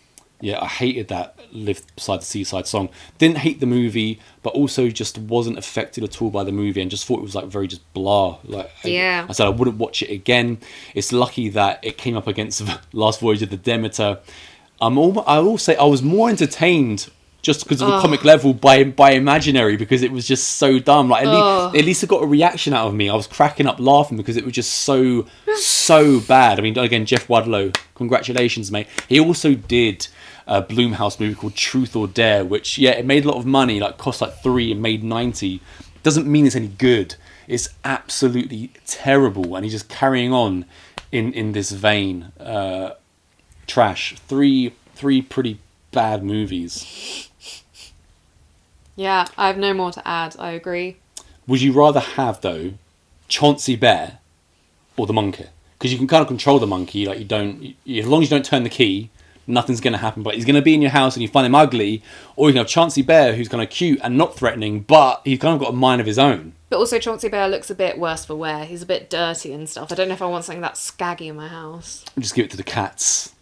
Yeah, I hated that Live Beside the Seaside song. Didn't hate the movie, but also just wasn't affected at all by the movie, and just thought it was like very just blah. Like Yeah. I said, I wouldn't watch it again. It's lucky that it came up against Last Voyage of the Demeter. I will say I was more entertained just because of the comic level by Imaginary, because it was just so dumb. Like at least it got a reaction out of me. I was cracking up laughing because it was just so bad. I mean, again, Jeff Wadlow, congratulations, mate. He also did a Blumhouse movie called Truth or Dare, which it made a lot of money, like cost like 3 and made 90. Doesn't mean it's any good. It's absolutely terrible, and he's just carrying on in this vein. Trash. Three pretty bad movies. Yeah, I have no more to add. I agree. Would you rather have, though, Chauncey Bear or the monkey? Because you can kind of control the monkey. Like as long as you don't turn the key, nothing's going to happen. But he's going to be in your house and you find him ugly. Or you can have Chauncey Bear, who's kind of cute and not threatening, but he's kind of got a mind of his own. But also Chauncey Bear looks a bit worse for wear. He's a bit dirty and stuff. I don't know if I want something that scaggy in my house. Just give it to the cats.